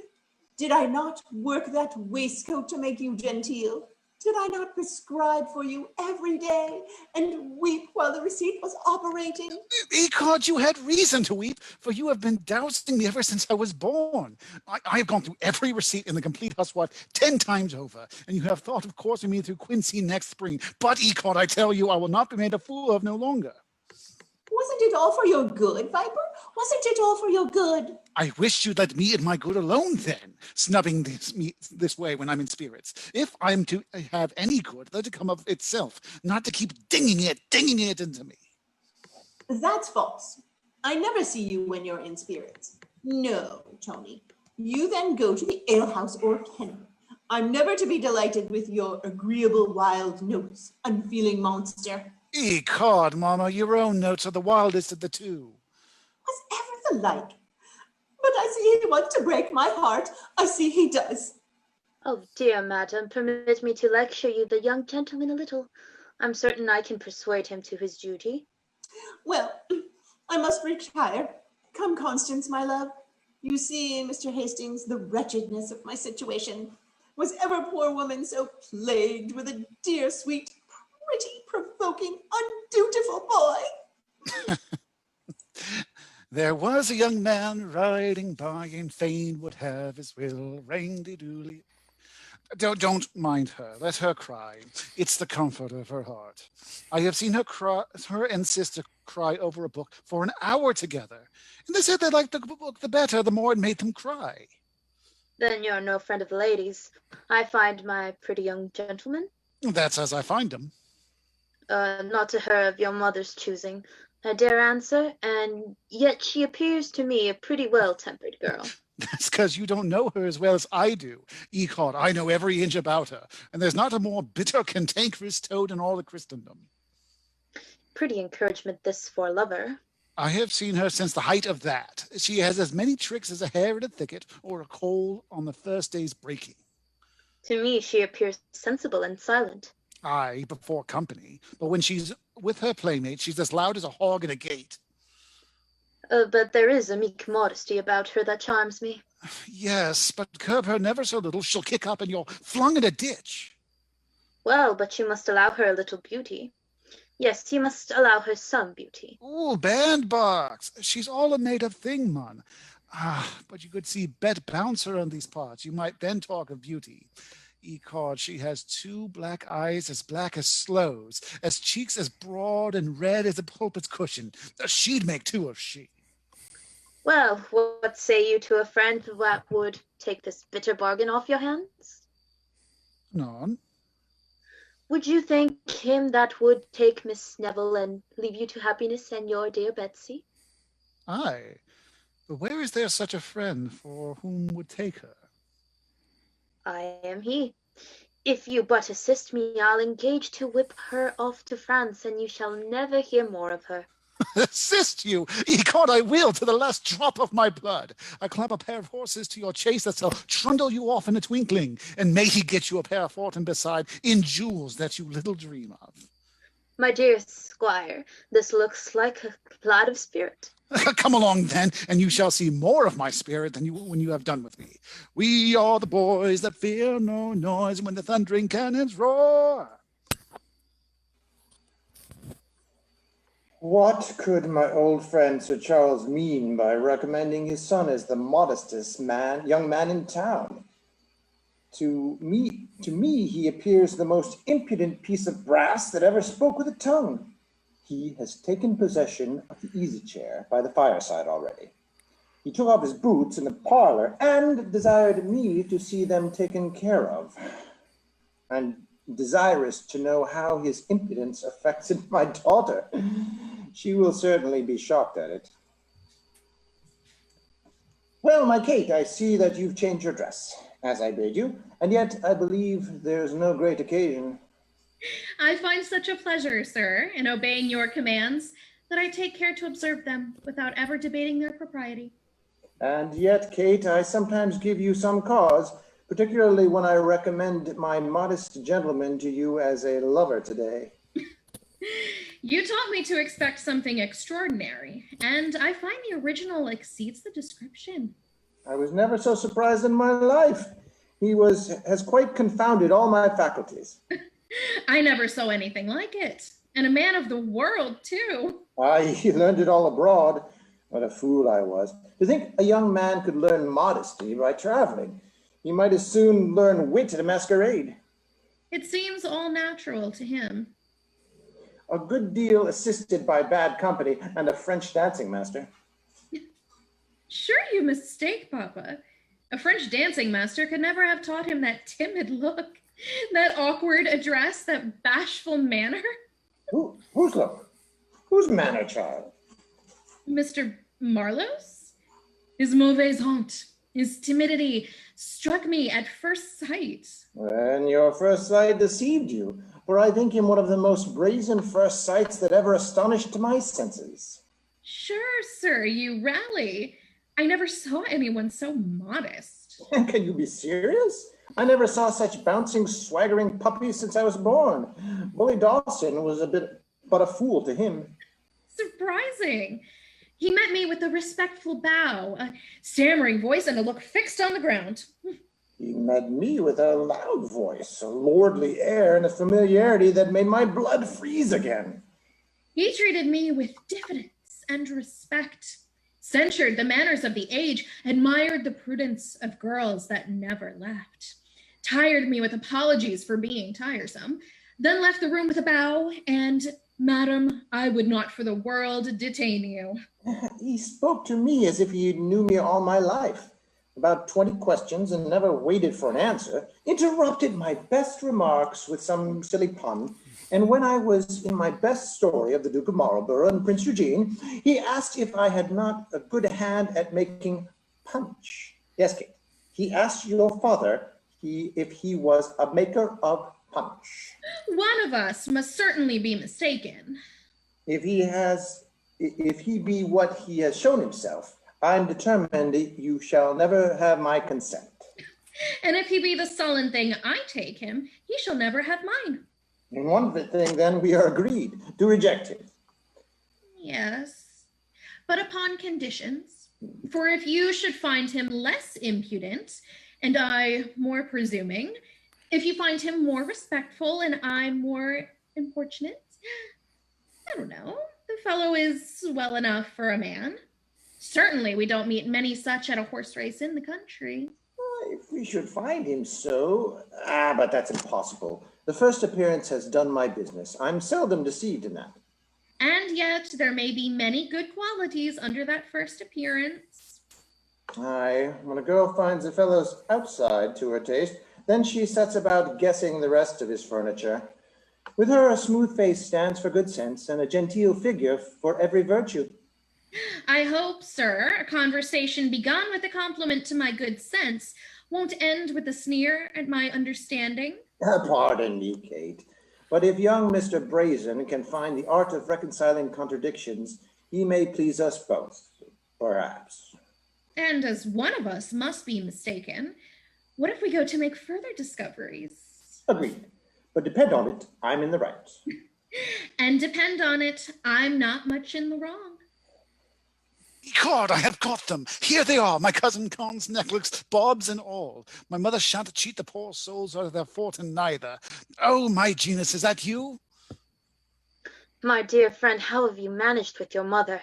Did I not work that waistcoat to make you genteel? Did I not prescribe for you every day and weep while the receipt was operating? Ecod, you had reason to weep, for you have been dousing me ever since I was born. I have gone through every receipt in the complete housewife 10 times over, and you have thought of coursing me through Quincy next spring. But, Ecod, I tell you, I will not be made a fool of no longer. Wasn't it all for your good, Viper? Wasn't it all for your good? I wish you'd let me and my good alone then, snubbing this way when I'm in spirits. If I'm to have any good, let it come of itself, not to keep dinging it into me. That's false. I never see you when you're in spirits. No, Tony. You then go to the alehouse or kennel. I'm never to be delighted with your agreeable wild notes, unfeeling monster. Ecod, Mama, your own notes are the wildest of the two. Was ever the like? But I see he wants to break my heart. I see he does. Oh, dear madam, permit me to lecture you the young gentleman a little. I'm certain I can persuade him to his duty. Well, I must retire. Come, Constance, my love. You see, Mr. Hastings, the wretchedness of my situation. Was ever poor woman so plagued with a dear, sweet, pretty, provoking, undutiful boy? There was a young man riding by and fain would have his will. Ring-de-dooley. Don't mind her. Let her cry. It's the comfort of her heart. I have seen her and sister cry over a book for an hour together. And they said they liked the book the better, the more it made them cry. Then you're no friend of the ladies. I find my pretty young gentleman. That's as I find him. Not to her of your mother's choosing, I dare answer, and yet she appears to me a pretty well-tempered girl. That's because you don't know her as well as I do. Ecod, I know every inch about her, and there's not a more bitter, cantankerous toad in all of Christendom. Pretty encouragement this for a lover. I have seen her since the height of that. She has as many tricks as a hare in a thicket or a coal on the first day's breaking. To me, she appears sensible and silent. Aye, before company, but when she's with her playmates, she's as loud as a hog in a gate. But there is a meek modesty about her that charms me. Yes, but curb her never so little, she'll kick up and you're flung in a ditch. Well, but you must allow her a little beauty. Yes, you must allow her some beauty. Ooh, bandbox. She's all a made-up thing, man. But you could see Bet Bouncer on these parts. You might then talk of beauty. Ecod, she has 2 black eyes as black as sloes, as cheeks as broad and red as a pulpit's cushion. She'd make 2 of she. Well, what say you to a friend that would take this bitter bargain off your hands? None. Would you thank him that would take Miss Neville and leave you to happiness and your dear Betsy? Aye, but where is there such a friend for whom would take her? I am he. If you but assist me, I'll engage to whip her off to France, and you shall never hear more of her. Assist you? Ecod, I will, to the last drop of my blood. I clap a pair of horses to your chase that shall trundle you off in a twinkling, and may he get you a pair of fortin beside, in jewels that you little dream of. My dear squire, this looks like a plot of spirit. Come along then, and you shall see more of my spirit than you when you have done with me. We are the boys that fear no noise when the thundering cannons roar. What could my old friend Sir Charles mean by recommending his son as the modestest young man in town? To me, he appears the most impudent piece of brass that ever spoke with a tongue. He has taken possession of the easy chair by the fireside already. He took off his boots in the parlor and desired me to see them taken care of. I'm desirous to know how his impudence affected my daughter. She will certainly be shocked at it. Well, my Kate, I see that you've changed your dress, as I bade you, and yet I believe there's no great occasion. I find such a pleasure, sir, in obeying your commands that I take care to observe them without ever debating their propriety. And yet, Kate, I sometimes give you some cause, particularly when I recommend my modest gentleman to you as a lover today. You taught me to expect something extraordinary, and I find the original exceeds the description. I was never so surprised in my life. He has quite confounded all my faculties. I never saw anything like it, and a man of the world, too. He learned it all abroad. What a fool I was. To think a young man could learn modesty by traveling. He might as soon learn wit at a masquerade. It seems all natural to him. A good deal assisted by bad company and a French dancing master. Sure you mistake, Papa. A French dancing master could never have taught him that timid look, that awkward address, that bashful manner. Whose look? Whose manner, child? Mr. Marlowe's? His mauvaise honte, his timidity struck me at first sight. And your first sight deceived you, for I think him one of the most brazen first sights that ever astonished my senses. Sure, sir, you rally. I never saw anyone so modest. Can you be serious? I never saw such bouncing, swaggering puppies since I was born. Bully Dawson was but a fool to him. Surprising. He met me with a respectful bow, a stammering voice, and a look fixed on the ground. He met me with a loud voice, a lordly air, and a familiarity that made my blood freeze again. He treated me with diffidence and respect, censured the manners of the age, admired the prudence of girls that never left, tired me with apologies for being tiresome, then left the room with a bow and, "Madam, I would not for the world detain you." He spoke to me as if he knew me all my life. About 20 questions and never waited for an answer, interrupted my best remarks with some silly pun, and when I was in my best story of the Duke of Marlborough and Prince Eugene, he asked if I had not a good hand at making punch. Yes, Kate, he asked your father if he was a maker of punch. One of us must certainly be mistaken. If he be what he has shown himself, I'm determined you shall never have my consent. And if he be the sullen thing I take him, he shall never have mine. In one thing, then, we are agreed to reject him. Yes, but upon conditions. For if you should find him less impudent, and I more presuming, if you find him more respectful and I more importunate, I don't know, the fellow is well enough for a man. Certainly we don't meet many such at a horse race in the country. If we should find him so, but that's impossible. The first appearance has done my business. I'm seldom deceived in that. And yet there may be many good qualities under that first appearance. Aye, when a girl finds a fellow's outside to her taste, then she sets about guessing the rest of his furniture. With her, a smooth face stands for good sense, and a genteel figure for every virtue. I hope, sir, a conversation begun with a compliment to my good sense won't end with a sneer at my understanding. Pardon me, Kate, but if young Mr. Brazen can find the art of reconciling contradictions, he may please us both, perhaps. And as one of us must be mistaken, what if we go to make further discoveries? Agreed. But depend on it, I'm in the right. And depend on it, I'm not much in the wrong. Ecod, I have caught them. Here they are, my cousin Con's necklace, bobs and all. My mother shan't cheat the poor souls out of their fortune neither. Oh, my Genus, is that you? My dear friend, how have you managed with your mother?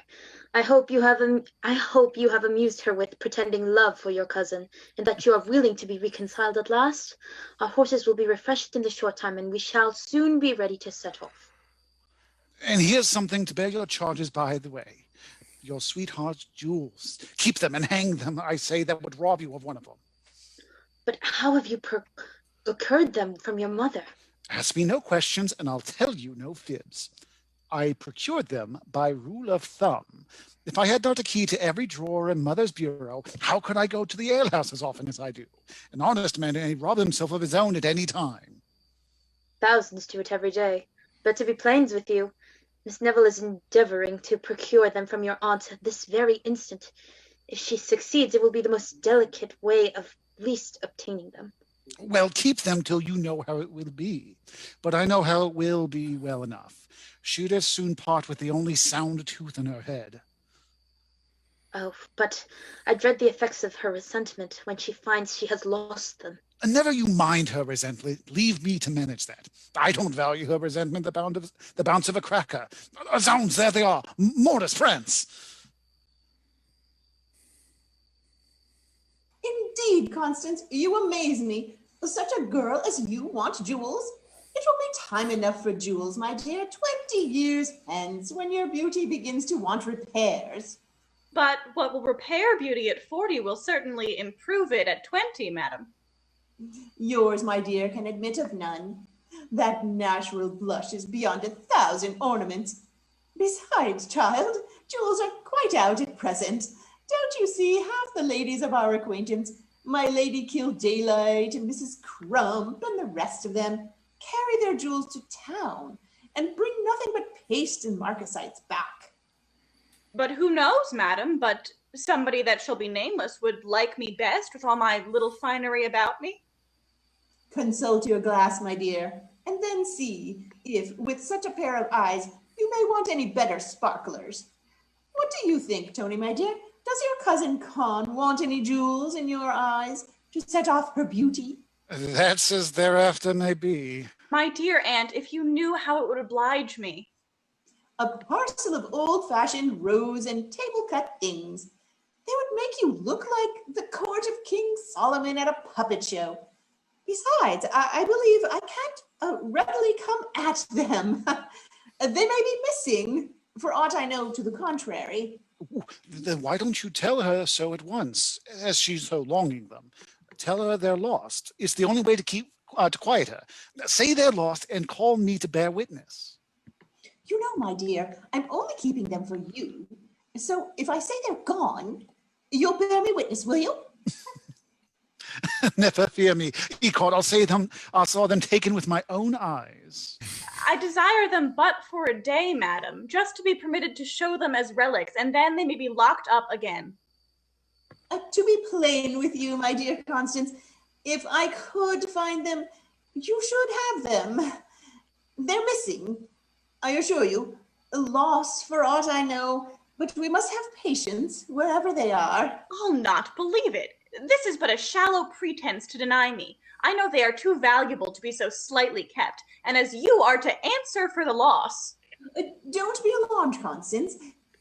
I hope you have amused her with pretending love for your cousin, and that you are willing to be reconciled at last. Our horses will be refreshed in the short time, and we shall soon be ready to set off. And here's something to bear your charges by the way. Your sweetheart's jewels. Keep them and hang them, I say, that would rob you of one of them. But how have you procured them from your mother? Ask me no questions, and I'll tell you no fibs. I procured them by rule of thumb. If I had not a key to every drawer in Mother's bureau, how could I go to the alehouse as often as I do? An honest man may rob himself of his own at any time. Thousands do it every day. But to be plain with you, Miss Neville is endeavoring to procure them from your aunt this very instant. If she succeeds, it will be the most delicate way of least obtaining them. Well, keep them till you know how it will be. But I know how it will be well enough. She'd as soon part with the only sound tooth in her head. Oh, but I dread the effects of her resentment when she finds she has lost them. And never you mind her resentment. Leave me to manage that. I don't value her resentment the bounce of a cracker. Zounds, there they are. Mortis Prince. Indeed, Constance, you amaze me. Such a girl as you want jewels? It will be time enough for jewels, my dear, 20 years hence, when your beauty begins to want repairs. But what will repair beauty at 40 will certainly improve it at 20, madam. Yours, my dear, can admit of none. That natural blush is beyond 1,000 ornaments. Besides, child, jewels are quite out at present. Don't you see half the ladies of our acquaintance, my Lady Kildaylight and Mrs. Crump and the rest of them, carry their jewels to town and bring nothing but paste and marcasites back. But who knows, madam, but somebody that shall be nameless would like me best with all my little finery about me? Consult your glass, my dear, and then see if, with such a pair of eyes, you may want any better sparklers. What do you think, Tony, my dear? Does your cousin Con want any jewels in your eyes to set off her beauty? That's as thereafter may be. My dear aunt, if you knew how it would oblige me. A parcel of old-fashioned rose and table-cut things. They would make you look like the court of King Solomon at a puppet show. Besides, I believe I can't readily come at them. They may be missing, for aught I know to the contrary. Ooh, then why don't you tell her so at once, as she's so longing them? Tell her they're lost. It's the only way to quiet her. Say they're lost and call me to bear witness. You know, my dear, I'm only keeping them for you. So if I say they're gone, you'll bear me witness, will you? Never fear me, Ecod. I saw them taken with my own eyes. I desire them but for a day, madam, just to be permitted to show them as relics, and then they may be locked up again. To be plain with you, my dear Constance, if I could find them, you should have them. They're missing, I assure you. Lost for aught I know, but we must have patience wherever they are. I'll not believe it. This is but a shallow pretense to deny me. I know they are too valuable to be so slightly kept, and as you are to answer for the loss. Don't be alarmed, Constance.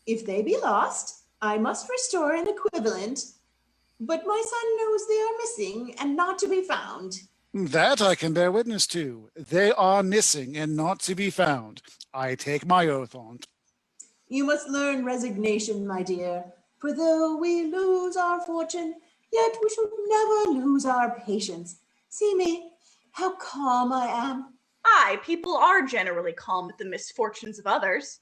If they be lost, I must restore an equivalent. But my son knows they are missing and not to be found. That I can bear witness to. They are missing and not to be found. I take my oath on't. You must learn resignation, my dear. For though we lose our fortune, yet we should never lose our patience. See me, how calm I am. Aye, people are generally calm at the misfortunes of others.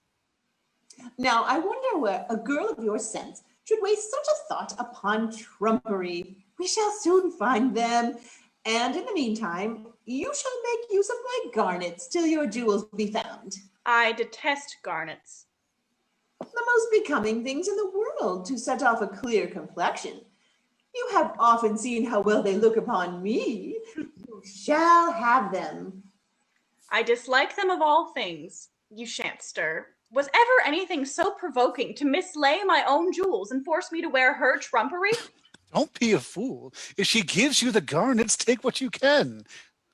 Now, I wonder where a girl of your sense should waste such a thought upon trumpery. We shall soon find them. And in the meantime, you shall make use of my garnets till your jewels be found. I detest garnets. The most becoming things in the world to set off a clear complexion. You have often seen how well they look upon me. You shall have them. I dislike them of all things. You shan't stir. Was ever anything so provoking to mislay my own jewels and force me to wear her trumpery? Don't be a fool. If she gives you the garnets, take what you can.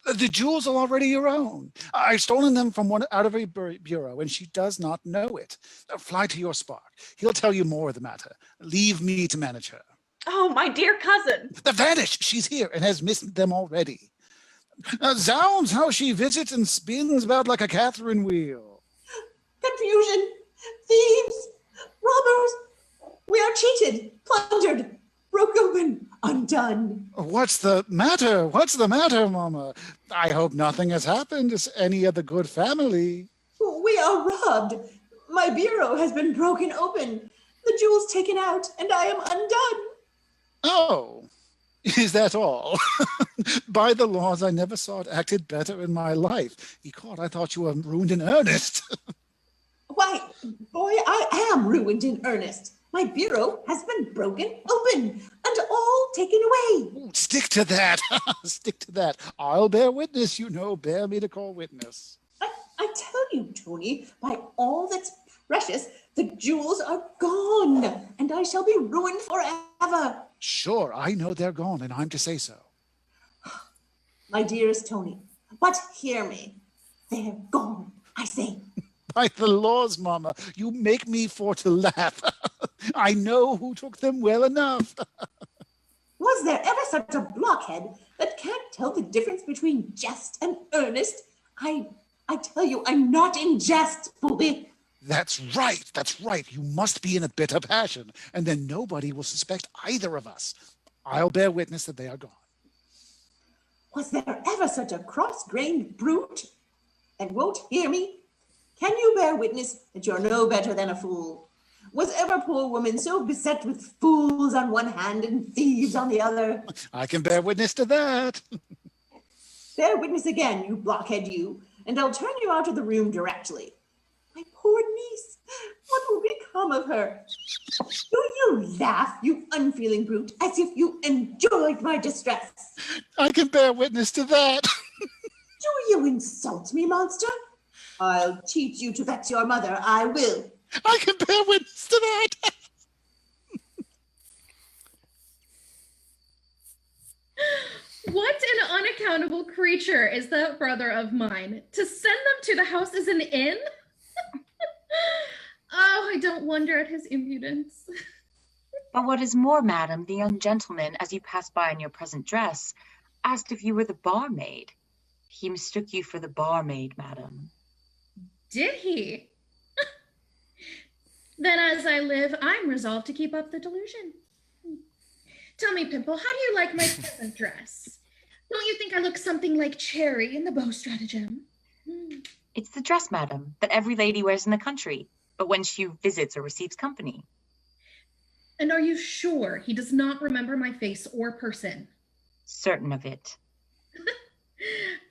The jewels are already your own. I've stolen them from one out of a bureau, and she does not know it. Fly to your spark. He'll tell you more of the matter. Leave me to manage her. Oh, my dear cousin. They've vanished. She's here and has missed them already. Zounds, how she visits and spins about like a Catherine wheel. Confusion, thieves, robbers. We are cheated, plundered, broke open, undone. What's the matter? What's the matter, Mama? I hope nothing has happened to any of the good family. We We are robbed. My bureau has been broken open, the jewels taken out, and I am undone. Oh, is that all? By the laws, I never saw it acted better in my life. Ecod, I thought you were ruined in earnest. Why, boy, I am ruined in earnest. My bureau has been broken open and all taken away. Ooh, stick to that. Stick to that. I'll bear witness, you know. Bear me to call witness. I tell you, Tony, by all that's precious, the jewels are gone, and I shall be ruined forever. Sure, I know they're gone, and I'm to say so. My dearest Tony, but hear me. They're gone, I say. By the laws, Mama, you make me for to laugh. I know who took them well enough. Was there ever such a blockhead that can't tell the difference between jest and earnest? I tell you, I'm not in jest, bully. That's right. That's right. You must be in a bitter passion, and then nobody will suspect either of us. I'll bear witness that they are gone. Was there ever such a cross-grained brute? And won't hear me? Can you bear witness that you're no better than a fool? Was ever poor woman so beset with fools on one hand and thieves on the other? I can bear witness to that. Bear witness again, you blockhead you, and I'll turn you out of the room directly. My poor niece, what will become of her? Do you laugh, you unfeeling brute, as if you enjoyed my distress? I can bear witness to that. Do you insult me, monster? I'll teach you to vex your mother, I will. I can bear witness to that. What an unaccountable creature is that brother of mine. To send them to the house as an inn? Oh, I don't wonder at his impudence. But what is more, madam, the young gentleman, as you passed by in your present dress, asked if you were the barmaid. He mistook you for the barmaid, madam. Did he? Then as I live, I'm resolved to keep up the delusion. Tell me, Pimple, how do you like my present dress? Don't you think I look something like Cherry in the bow stratagem? It's the dress, madam, that every lady wears in the country, but when she visits or receives company. And are you sure he does not remember my face or person? Certain of it.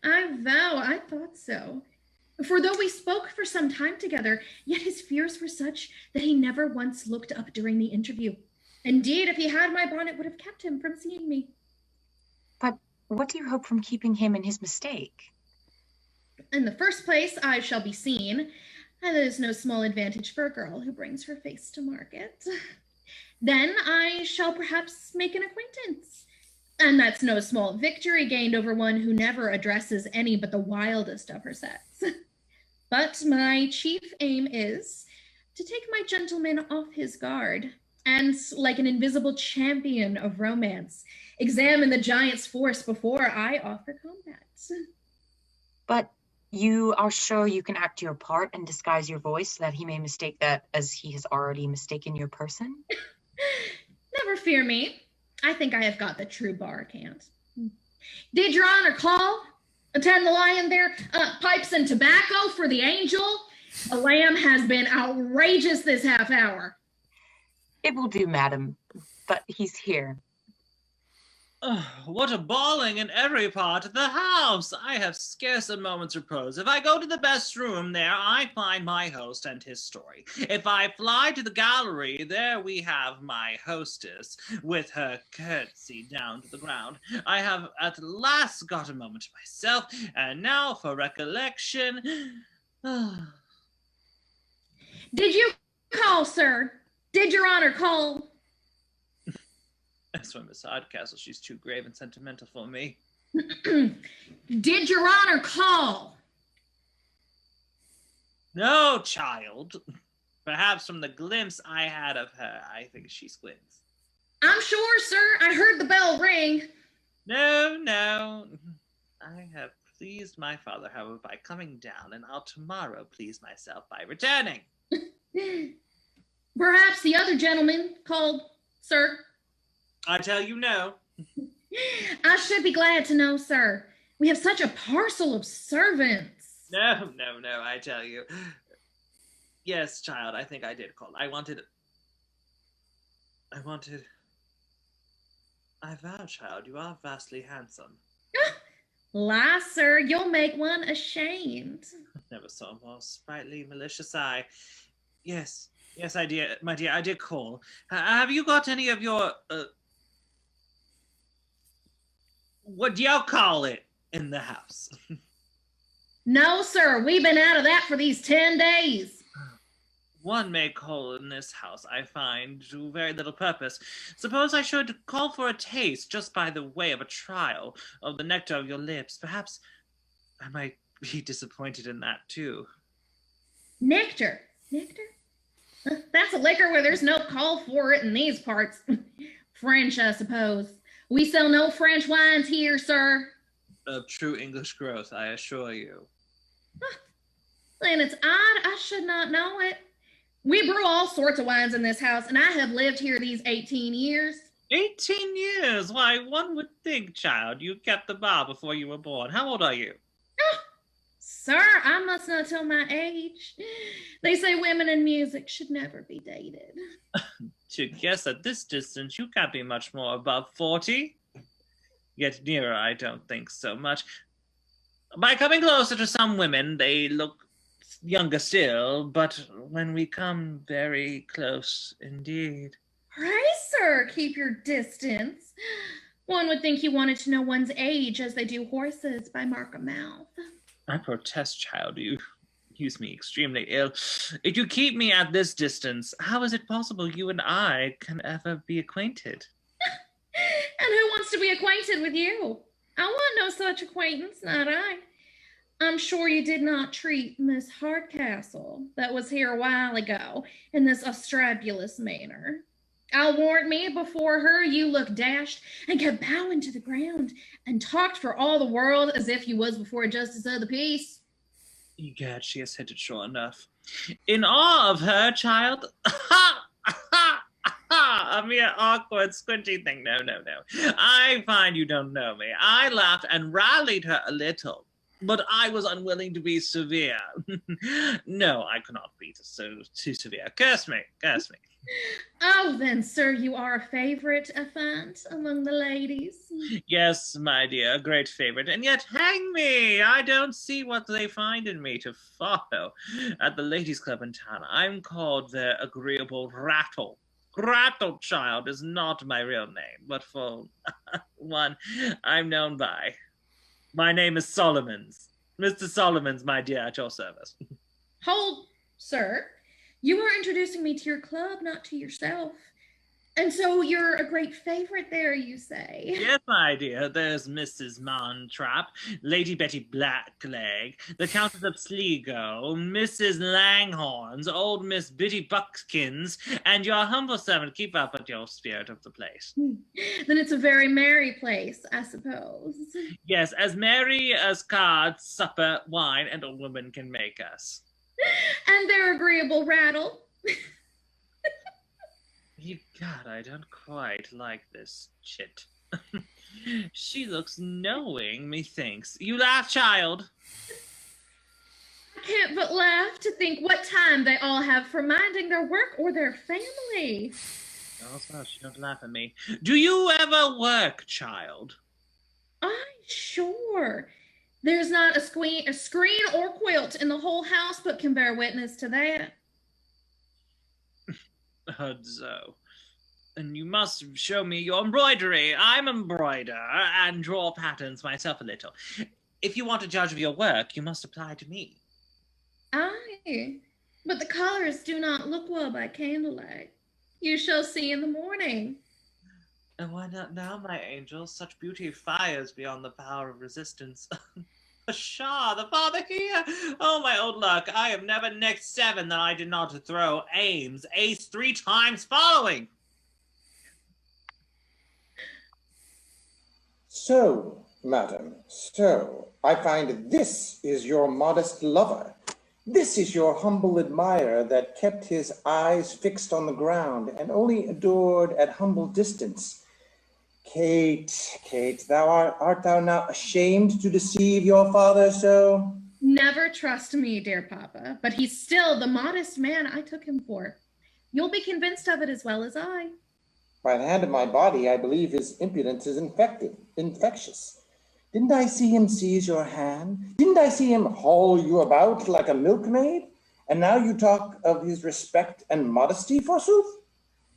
I vow I thought so. For though we spoke for some time together, yet his fears were such that he never once looked up during the interview. Indeed, if he had, my bonnet would have kept him from seeing me. But what do you hope from keeping him in his mistake? In the first place, I shall be seen, and that is no small advantage for a girl who brings her face to market. Then I shall perhaps make an acquaintance, and that's no small victory gained over one who never addresses any but the wildest of her sex. But my chief aim is to take my gentleman off his guard, and like an invisible champion of romance, examine the giant's force before I offer combat. But you are sure you can act your part and disguise your voice so that he may mistake that as he has already mistaken your person? Never fear me. I think I have got the true bar can't. Did your honor call? Attend the lion there? Pipes and tobacco for the angel? The lamb has been outrageous this half hour. It will do, madam, but he's here. What a bawling in every part of the house! I have scarce a moment's repose. If I go to the best room there, I find my host and his story. If I fly to the gallery, there we have my hostess, with her curtsy down to the ground. I have at last got a moment to myself, and now for recollection. Did you call, sir? Did your honor call? As for Miss Hardcastle, she's too grave and sentimental for me. Did your honor call? No, child. Perhaps from the glimpse I had of her, I think she squints. I'm sure, sir. I heard the bell ring. No. I have pleased my father, however, by coming down, and I'll tomorrow please myself by returning. Perhaps the other gentleman called, sir. I tell you no. I should be glad to know, sir. We have such a parcel of servants. No, I tell you. Yes, child, I think I did call. I vow, child, you are vastly handsome. Lie, sir, you'll make one ashamed. Never saw a more sprightly, malicious eye. Yes, my dear, I did call. Have you got any of your, what do y'all call it in the house? No, sir, we've been out of that for these 10 days. One may call in this house, I find, to very little purpose. Suppose I should call for a taste, just by the way of a trial, of the nectar of your lips. Perhaps I might be disappointed in that, too. Nectar? Nectar? That's a liquor where there's no call for it in these parts. French, I suppose. We sell no French wines here, sir. Of true English growth, I assure you. Then it's odd I should not know it. We brew all sorts of wines in this house, and I have lived here these 18 years. 18 years? Why, one would think, child, you kept the bar before you were born. How old are you? Sir, I must not tell my age. They say women in music should never be dated. To guess at this distance, you can't be much more above 40. Yet nearer, I don't think so much. By coming closer to some women, they look younger still, but when we come very close indeed. Pray, sir, keep your distance. One would think you wanted to know one's age as they do horses by mark of mouth. I protest, child, you use me extremely ill. If you keep me at this distance, how is it possible you and I can ever be acquainted? And who wants to be acquainted with you? I want no such acquaintance, not I. I'm sure you did not treat Miss Hardcastle, that was here a while ago, in this ostrabulous manner. I'll warrant me, before her you looked dashed and kept bowing to the ground and talked for all the world as if you was before a justice of the peace. Egad, she has hit it sure enough. In awe of her, child? Ha! Ha! Ha! A mere awkward, squinty thing. No. I find you don't know me. I laughed and rallied her a little, but I was unwilling to be severe. No, I could not be too severe. Curse me. Oh, then, sir, you are a favorite, I find, among the ladies. Yes, my dear, a great favorite. And yet, hang me, I don't see what they find in me to follow. At the ladies' club in town, I'm called their agreeable rattle. Rattle, child, is not my real name, but for one I'm known by. My name is Solomons. Mr. Solomons, my dear, at your service. Hold, sir. You are introducing me to your club, not to yourself. And so you're a great favorite there, you say? Yes, my dear. There's Mrs. Montrap, Lady Betty Blackleg, the Countess of Sligo, Mrs. Langhorns, old Miss Biddy Buckskins, and your humble servant. Keep up at your spirit of the place. Then it's a very merry place, I suppose. Yes, as merry as cards, supper, wine, and old women can make us. And their agreeable rattle. God, I don't quite like this chit. She looks knowing, methinks. You laugh, child. I can't but laugh to think what time they all have for minding their work or their family. Oh, gosh, don't laugh at me. Do you ever work, child? I'm sure. There's not a screen or quilt in the whole house but can bear witness to that. So. And you must show me your embroidery. I'm embroider and draw patterns myself a little. If you want to judge of your work, you must apply to me. Aye, but the colors do not look well by candlelight. You shall see in the morning. And why not now, my angel? Such beauty fires beyond the power of resistance. Pshaw, the father here! Oh, my old luck. I have never next 7 that I did not throw ace 3 times following. So, madam, I find this is your modest lover. This is your humble admirer that kept his eyes fixed on the ground and only adored at humble distance. Kate, art thou not ashamed to deceive your father so? Never trust me, dear Papa, but he's still the modest man I took him for. You'll be convinced of it as well as I. By the hand of my body, I believe his impudence is infectious. Didn't I see him seize your hand? Didn't I see him haul you about like a milkmaid? And now you talk of his respect and modesty, forsooth?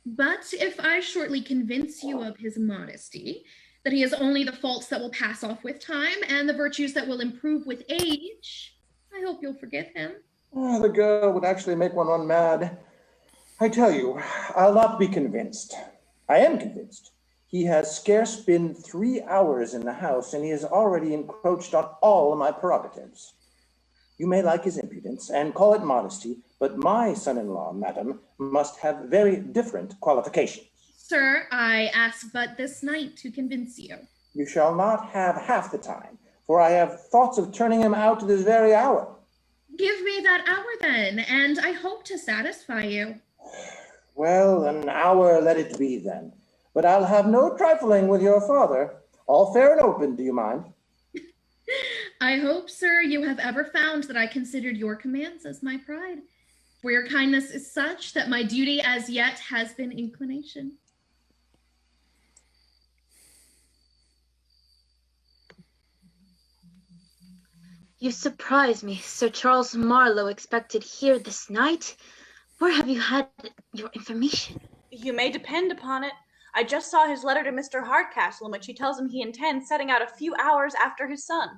But if I shortly convince you of his modesty, that he has only the faults that will pass off with time and the virtues that will improve with age, I hope you'll forgive him. Oh, the girl would actually make one run mad. I tell you, I'll not be convinced. I am convinced. He has scarce been 3 hours in the house, and he has already encroached on all my prerogatives. You may like his impudence and call it modesty, but my son-in-law, madam, must have very different qualifications. Sir, I ask but this night to convince you. You shall not have half the time, for I have thoughts of turning him out this very hour. Give me that hour then, and I hope to satisfy you. Well, an hour let it be then. But I'll have no trifling with your father. All fair and open, do you mind? I hope, sir, you have ever found that I considered your commands as my pride. For your kindness is such that my duty as yet has been inclination. You surprise me. Sir Charles Marlowe expected here this night? Where have you had your information? You may depend upon it. I just saw his letter to Mr. Hardcastle in which he tells him he intends setting out a few hours after his son.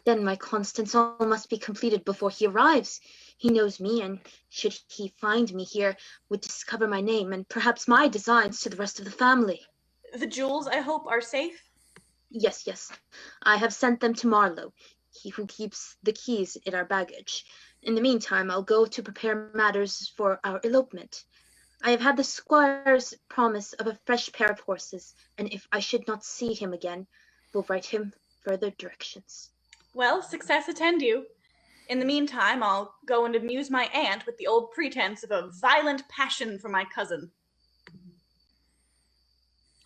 Then my Constance all must be completed before he arrives. He knows me, and should he find me here, would discover my name and perhaps my designs to the rest of the family. The jewels, I hope, are safe? Yes, yes. I have sent them to Marlowe, he who keeps the keys in our baggage. In the meantime, I'll go to prepare matters for our elopement. I have had the squire's promise of a fresh pair of horses, and if I should not see him again, will write him further directions. Well, success attend you. In the meantime, I'll go and amuse my aunt with the old pretense of a violent passion for my cousin.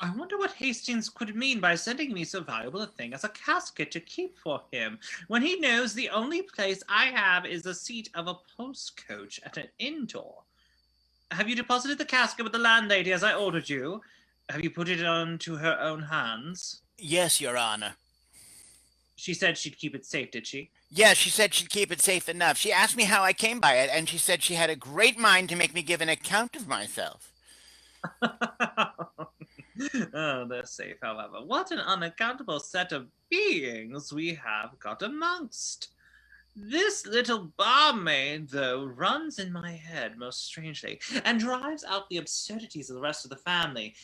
I wonder what Hastings could mean by sending me so valuable a thing as a casket to keep for him, when he knows the only place I have is the seat of a post-coach at an inn door. Have you deposited the casket with the landlady as I ordered you? Have you put it onto her own hands? Yes, Your Honor. She said she'd keep it safe, did she? Yes, she said she'd keep it safe enough. She asked me how I came by it, and she said she had a great mind to make me give an account of myself. Oh, they're safe, however. What an unaccountable set of beings we have got amongst. This little barmaid, though, runs in my head most strangely, and drives out the absurdities of the rest of the family.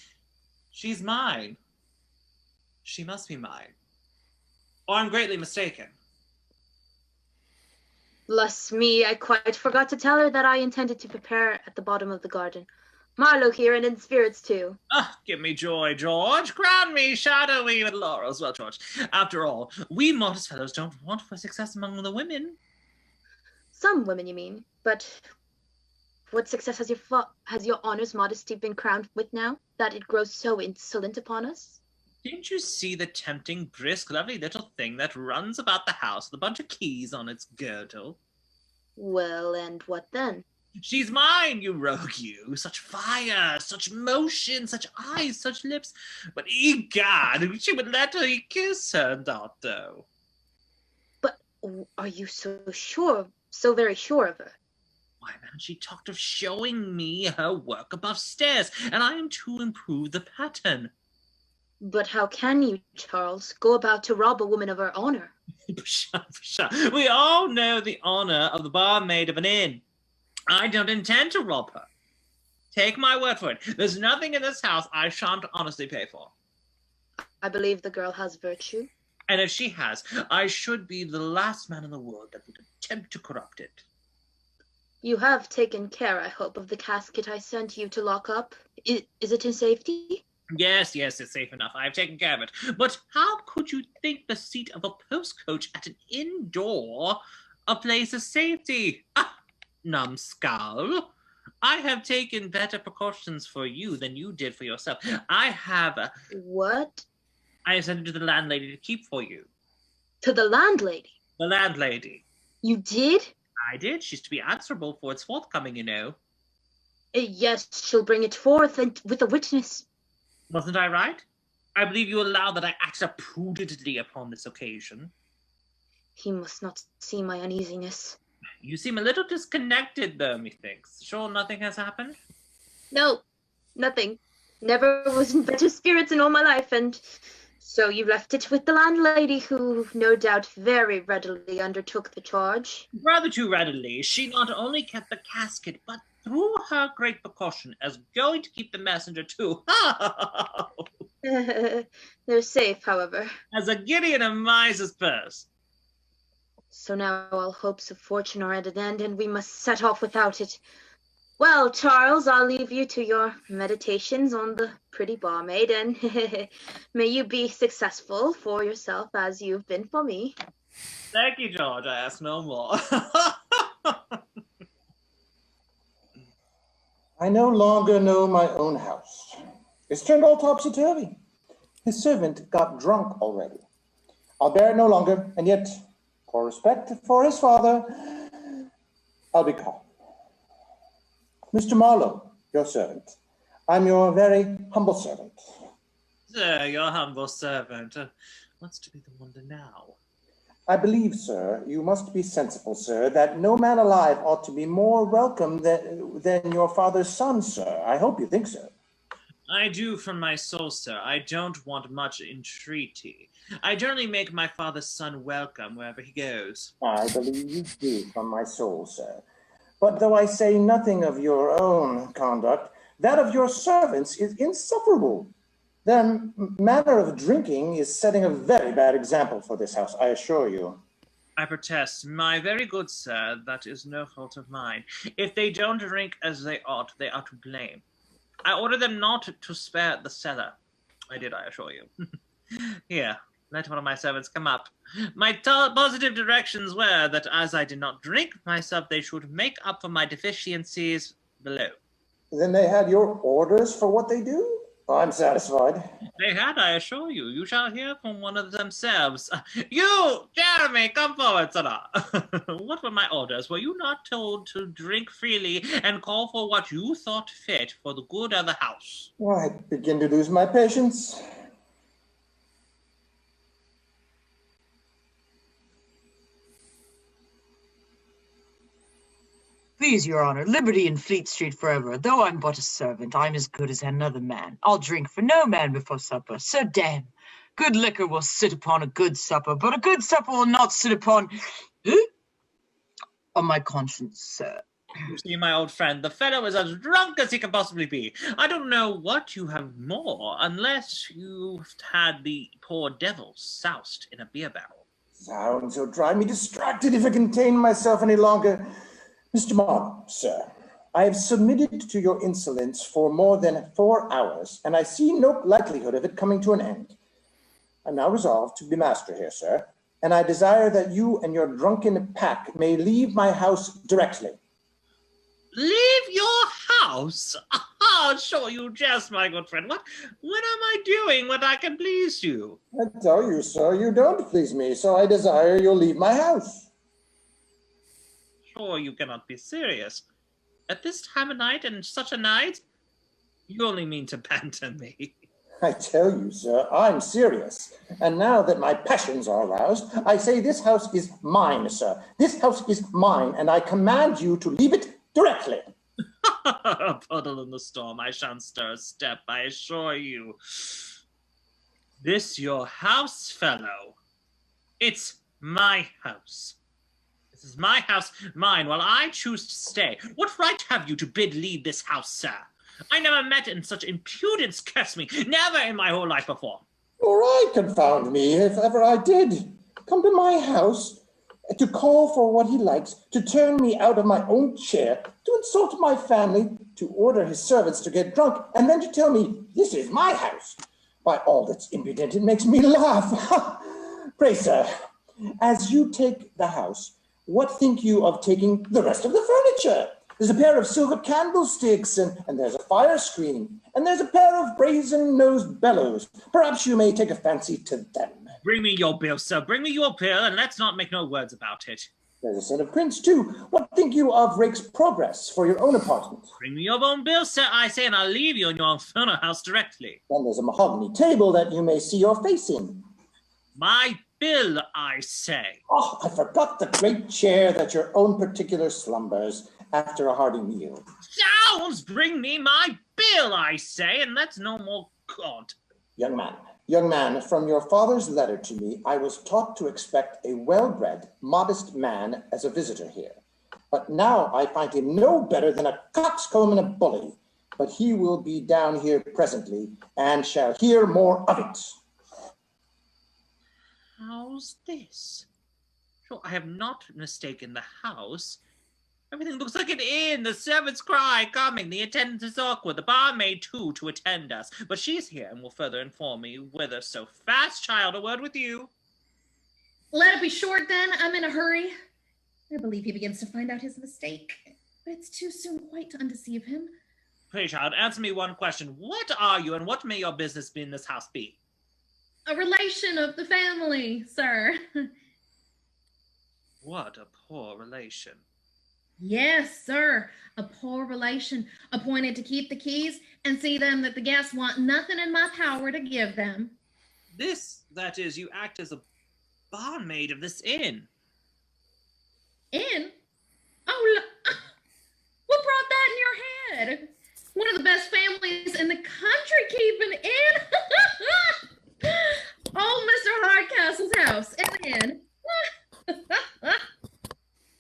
She's mine. She must be mine. Or I'm greatly mistaken. Bless me, I quite forgot to tell her that I intended to prepare at the bottom of the garden. Marlowe here and in spirits too. Ah, give me joy, George. Crown me, shadow me with laurels. Well, George, after all, we modest fellows don't want for success among the women. Some women, you mean? But what success has your honor's modesty been crowned with now, that it grows so insolent upon us? Didn't you see the tempting, brisk, lovely little thing that runs about the house with a bunch of keys on its girdle? Well, and what then? She's mine, you rogue, you. Such fire, such motion, such eyes, such lips. But egad, she would let me kiss her, not though. But are you so sure, so very sure of her? Why, man, she talked of showing me her work above stairs, and I am to improve the pattern. But how can you, Charles, go about to rob a woman of her honor? Pshaw, pshaw. We all know the honor of the barmaid of an inn. I don't intend to rob her. Take my word for it. There's nothing in this house I shan't honestly pay for. I believe the girl has virtue. And if she has, I should be the last man in the world that would attempt to corrupt it. You have taken care, I hope, of the casket I sent you to lock up. Is it in safety? Yes, it's safe enough. I've taken care of it. But how could you think the seat of a post-coach at an inn door a place of safety? Ah, numbskull. I have taken better precautions for you than you did for yourself. I have... What? I have sent it to the landlady to keep for you. To the landlady? The landlady. You did? I did. She's to be answerable for its forthcoming, you know. Yes, she'll bring it forth and with a witness. Wasn't I right? I believe you allow that I acted prudently upon this occasion. He must not see my uneasiness. You seem a little disconnected, though, methinks. Sure nothing has happened? No, nothing. Never was in better spirits in all my life, and so you left it with the landlady, who no doubt very readily undertook the charge. Rather too readily. She not only kept the casket, but through her great precaution, as going to keep the messenger too. They're safe, however. As a guinea in a miser's purse. So now all hopes of fortune are at an end, and we must set off without it. Well, Charles, I'll leave you to your meditations on the pretty barmaid, and may you be successful for yourself as you've been for me. Thank you, George. I ask no more. I no longer know my own house. It's turned all topsy-turvy. His servant got drunk already. I'll bear it no longer, and yet, for respect for his father, I'll be calm. Mr. Marlowe, your servant. I'm your very humble servant. Sir, your humble servant. What's to be the wonder now? I believe, sir, you must be sensible, sir, that no man alive ought to be more welcome than your father's son, sir. I hope you think so. I do from my soul, sir. I don't want much entreaty. I generally make my father's son welcome wherever he goes. I believe you do from my soul, sir. But though I say nothing of your own conduct, that of your servants is insufferable. Their manner of drinking is setting a very bad example for this house, I assure you. I protest, my very good sir, that is no fault of mine. If they don't drink as they are to blame. I order them not to spare the cellar. I did, I assure you. Here, let one of my servants come up. My positive directions were that as I did not drink myself, they should make up for my deficiencies below. Then they had your orders for what they do? I'm satisfied. They had, I assure you. You shall hear from one of themselves. You, Jeremy, come forward, sir. What were my orders? Were you not told to drink freely and call for what you thought fit for the good of the house? Well, I begin to lose my patience. Please, your honor, liberty in Fleet Street forever. Though I'm but a servant, I'm as good as another man. I'll drink for no man before supper. So damn, good liquor will sit upon a good supper, but a good supper will not sit upon on my conscience, sir. You see, my old friend, the fellow is as drunk as he can possibly be. I don't know what you have more, unless you've had the poor devil soused in a beer barrel. Sounds will drive me distracted if I contain myself any longer. Mr. Marlowe, sir, I have submitted to your insolence for more than 4 hours, and I see no likelihood of it coming to an end. I'm now resolved to be master here, sir, and I desire that you and your drunken pack may leave my house directly. Leave your house? Ah, sure you jest, my good friend. What am I doing when I can please you? I tell you, sir, you don't please me, so I desire you'll leave my house. Sure you cannot be serious. At this time of night and such a night? You only mean to banter me. I tell you, sir, I'm serious. And now that my passions are aroused, I say this house is mine, sir. This house is mine, and I command you to leave it directly. A puddle in the storm. I shan't stir a step, I assure you. This your house, fellow? It's my house. This is my house, mine, while I choose to stay. What right have you to bid leave this house, sir? I never met in such impudence, curse me, never in my whole life before. All right, confound me, if ever I did. Come to my house to call for what he likes, to turn me out of my own chair, to insult my family, to order his servants to get drunk, and then to tell me this is my house. By all that's impudent, it makes me laugh. Pray, sir, as you take the house, what think you of taking the rest of the furniture? There's a pair of silver candlesticks, and there's a fire screen, and there's a pair of brazen-nosed bellows. Perhaps you may take a fancy to them. Bring me your bill, sir. Bring me your bill, and let's not make no words about it. There's a son of Prince, too. What think you of Rake's progress for your own apartment? Bring me your own bill, sir, I say, and I'll leave you in your infernal house directly. Then there's a mahogany table that you may see your face in. My bill, I say. Oh, I forgot the great chair that your own particular slumbers after a hearty meal. Sounds, bring me my bill, I say, and let's no more cod. Young man, from your father's letter to me, I was taught to expect a well-bred, modest man as a visitor here. But now I find him no better than a coxcomb and a bully. But he will be down here presently, and shall hear more of it. How's this? Sure, I have not mistaken the house. Everything looks like an inn. The servants cry, coming. The attendance is awkward. The barmaid, too, to attend us. But she's here and will further inform me whither so fast, child. A word with you. Let it be short, then. I'm in a hurry. I believe he begins to find out his mistake. But it's too soon quite to undeceive him. Pray, child, answer me one question. What are you, and what may your business in this house be? A relation of the family, sir. What a poor relation. Yes, sir. A poor relation, appointed to keep the keys and see them that the guests want nothing in my power to give them. This, that is, you act as a barmaid of this inn. Inn? Oh, what brought that in your head? One of the best families in the country keep an inn. Oh, Mr. Hardcastle's house, an inn.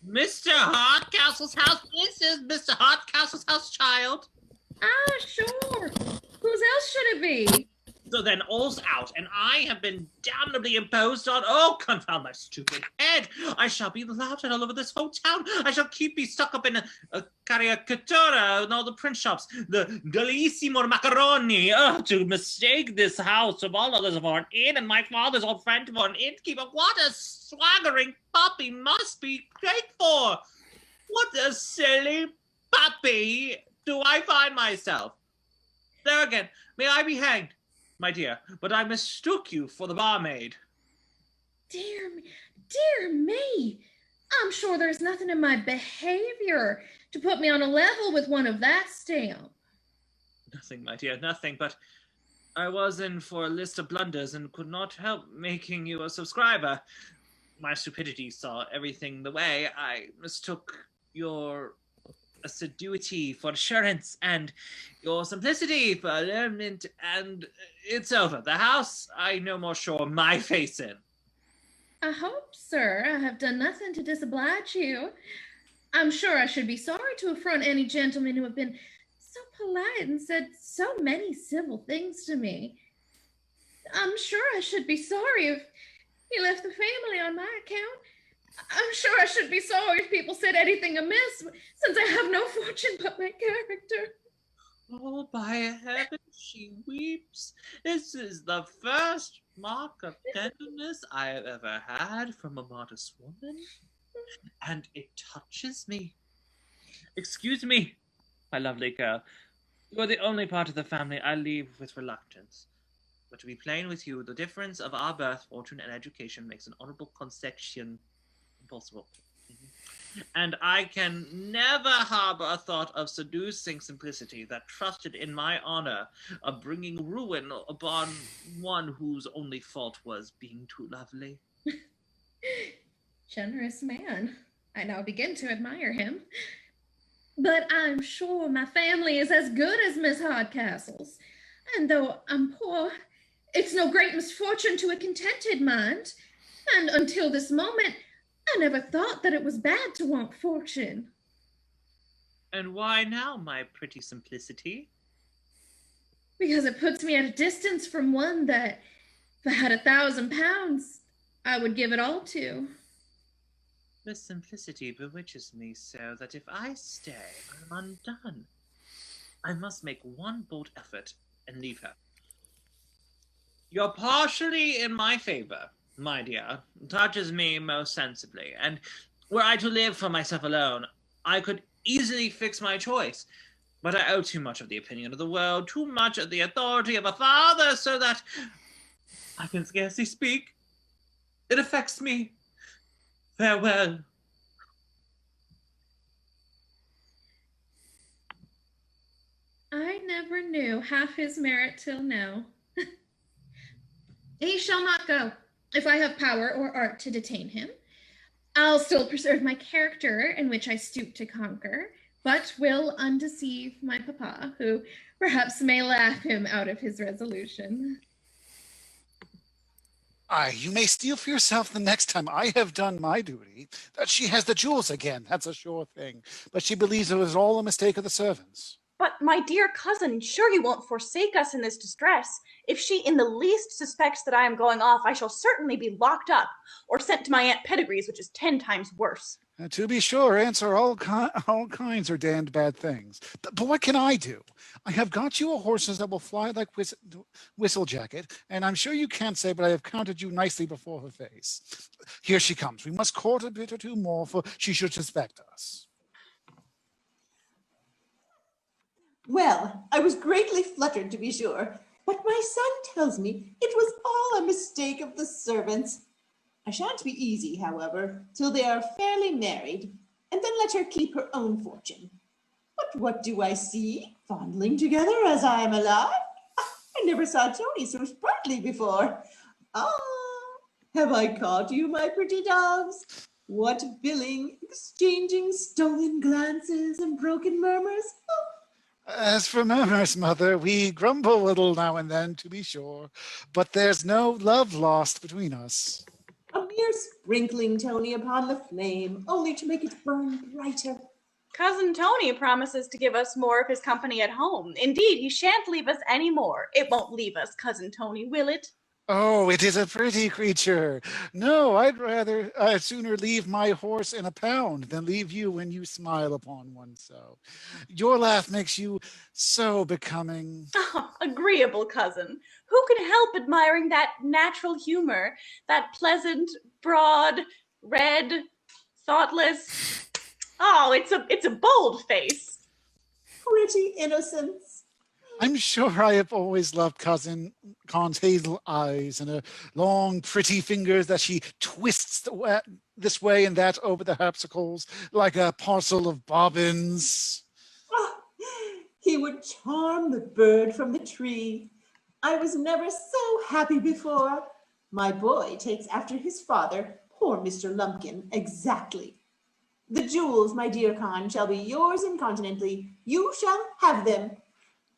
Mr. Hardcastle's house? This is Mr. Hardcastle's house, child. Ah, sure. Whose else should it be? So then all's out, and I have been damnably imposed on. Oh, confound my stupid head. I shall be laughed all over this whole town. I shall be stuck up in a caricatura in all the print shops. The Delissimo Macaroni. Oh, to mistake this house of all others for an inn, and my father's old friend for an innkeeper. What a swaggering puppy must be great for. What a silly puppy do I find myself. There again, may I be hanged, my dear, but I mistook you for the barmaid. Dear me. I'm sure there's nothing in my behavior to put me on a level with one of that stamp. Nothing, my dear, nothing, but I was in for a list of blunders and could not help making you a subscriber. My stupidity saw everything the way. I mistook your assiduity for assurance and your simplicity for allurement, and it's over. The house I no more show my face in. I hope, sir, I have done nothing to disoblige you. I'm sure I should be sorry to affront any gentlemen who have been so polite and said so many civil things to me. I'm sure I should be sorry if you left the family on my account. I'm sure I should be sorry if people said anything amiss, since I have no fortune but my character. Oh, by heaven, she weeps. This is the first mark of tenderness I have ever had from a modest woman, and it touches me. Excuse me, my lovely girl. You are the only part of the family I leave with reluctance. But to be plain with you, the difference of our birth, fortune, and education makes an honorable concession impossible. And I can never harbor a thought of seducing simplicity that trusted in my honor of bringing ruin upon one whose only fault was being too lovely. Generous man. I now begin to admire him. But I'm sure my family is as good as Miss Hardcastle's. And though I'm poor, it's no great misfortune to a contented mind. And until this moment, I never thought that it was bad to want fortune. And why now, my pretty simplicity? Because it puts me at a distance from one that, if I had £1,000, I would give it all to. The simplicity bewitches me so that if I stay, I'm undone. I must make one bold effort and leave her. You're partially in my favor, my dear, touches me most sensibly, and were I to live for myself alone, I could easily fix my choice. But I owe too much of the opinion of the world, too much of the authority of a father, so that I can scarcely speak. It affects me. Farewell, I never knew half his merit till now. He shall not go, if I have power or art to detain him. I'll still preserve my character, in which I stoop to conquer, but will undeceive my papa, who perhaps may laugh him out of his resolution. Aye, you may steal for yourself the next time I have done my duty. That she has the jewels again, that's a sure thing. But she believes it was all a mistake of the servants. But my dear cousin, sure you won't forsake us in this distress. If she in the least suspects that I am going off, I shall certainly be locked up or sent to my Aunt Pettigrew's, which is 10 times worse. To be sure, aunts are all kinds of damned bad things. But what can I do? I have got you a horses that will fly like Whistlejacket, and I'm sure you can't say, but I have counted you nicely before her face. Here she comes. We must court a bit or two more, for she should suspect us. Well, I was greatly fluttered, to be sure, but my son tells me it was all a mistake of the servants. I shan't be easy, however, till they are fairly married, and then let her keep her own fortune. But what do I see, fondling together as I am alive? I never saw Tony so sprightly before. Ah, have I caught you, my pretty doves? What billing, exchanging stolen glances and broken murmurs? Oh. As for murmurs, mother, we grumble a little now and then, to be sure, but there's no love lost between us. A mere sprinkling, Tony, upon the flame, only to make it burn brighter. Cousin Tony promises to give us more of his company at home. Indeed, he shan't leave us any more. It won't leave us, Cousin Tony, will it? Oh, it is a pretty creature. No, I'd sooner leave my horse in a pound than leave you when you smile upon one so. Your laugh makes you so becoming. Oh, agreeable cousin. Who can help admiring that natural humor, that pleasant, broad, red, thoughtless? Oh, it's a bold face. Pretty innocence. I'm sure I have always loved Cousin Con's hazel eyes and her long, pretty fingers that she twists this way and that over the harpsichords like a parcel of bobbins. Oh, he would charm the bird from the tree. I was never so happy before. My boy takes after his father, poor Mr. Lumpkin, exactly. The jewels, my dear Con, shall be yours incontinently. You shall have them.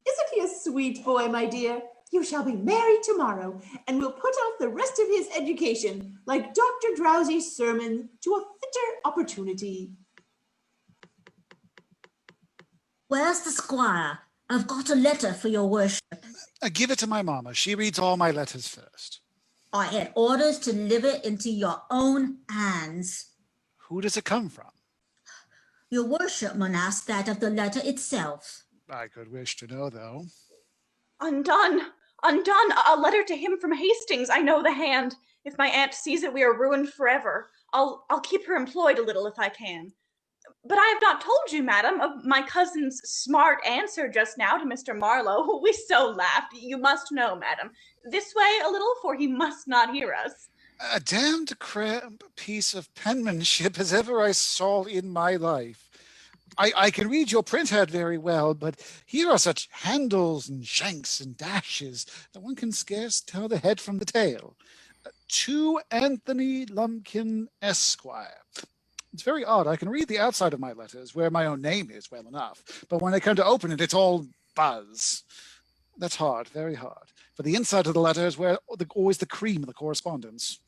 Isn't he a sweet boy, my dear? You shall be married tomorrow, and we'll put off the rest of his education, like Dr. Drowsy's sermon, to a fitter opportunity. Where's the squire? I've got a letter for your worship. Give it to my mama. She reads all my letters first. I had orders to deliver it into your own hands. Who does it come from? Your worship must ask that of the letter itself. I could wish to know, though. Undone! Undone! A letter to him from Hastings. I know the hand. If my aunt sees it, we are ruined forever. I'll keep her employed a little if I can. But I have not told you, madam, of my cousin's smart answer just now to Mr. Marlowe. We so laughed. You must know, madam. This way a little, for he must not hear us. A damned cramp piece of penmanship as ever I saw in my life. I can read your printhead very well, but here are such handles and shanks and dashes that one can scarce tell the head from the tail. To Anthony Lumpkin, Esquire. It's very odd. I can read the outside of my letters where my own name is well enough, but when I come to open it, it's all buzz. That's hard, very hard. For the inside of the letter is where always the cream of the correspondence.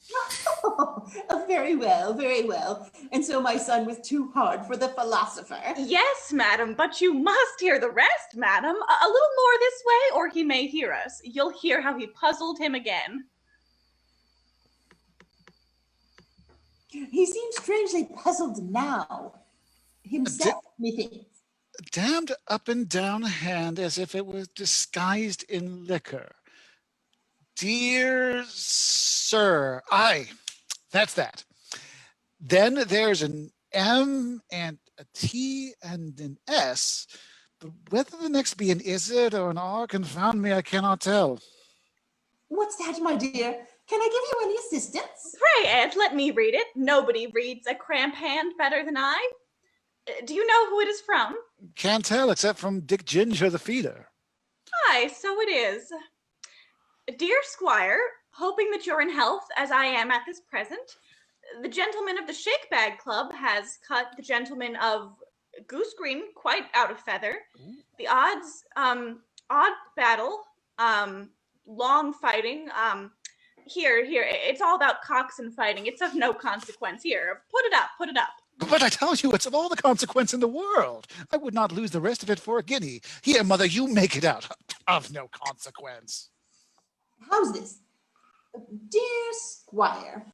Oh, very well, very well. And so my son was too hard for the philosopher. Yes, madam, but you must hear the rest, madam. A little more this way, or he may hear us. You'll hear how he puzzled him again. He seems strangely puzzled now. Himself, methinks. Damned up and down hand as if it was disguised in liquor. Dear sir, aye, that's that. Then there's an M and a T and an S, but whether the next be an izzard or an R, confound me, I cannot tell. What's that, my dear? Can I give you any assistance? Pray, aunt, let me read it. Nobody reads a cramp hand better than I. Do you know who it is from? Can't tell except from Dick Ginger the feeder. Aye, so it is. Dear Squire, hoping that you're in health as I am at this present, the gentleman of the Shake Bag Club has cut the gentleman of Goose Green quite out of feather. The odds, odd battle, long fighting, here, it's all about cocks and fighting. It's of no consequence. Here, put it up. But I tell you, it's of all the consequence in the world. I would not lose the rest of it for a guinea. Here, mother, you make it out. Of no consequence. How's this? Dear Squire,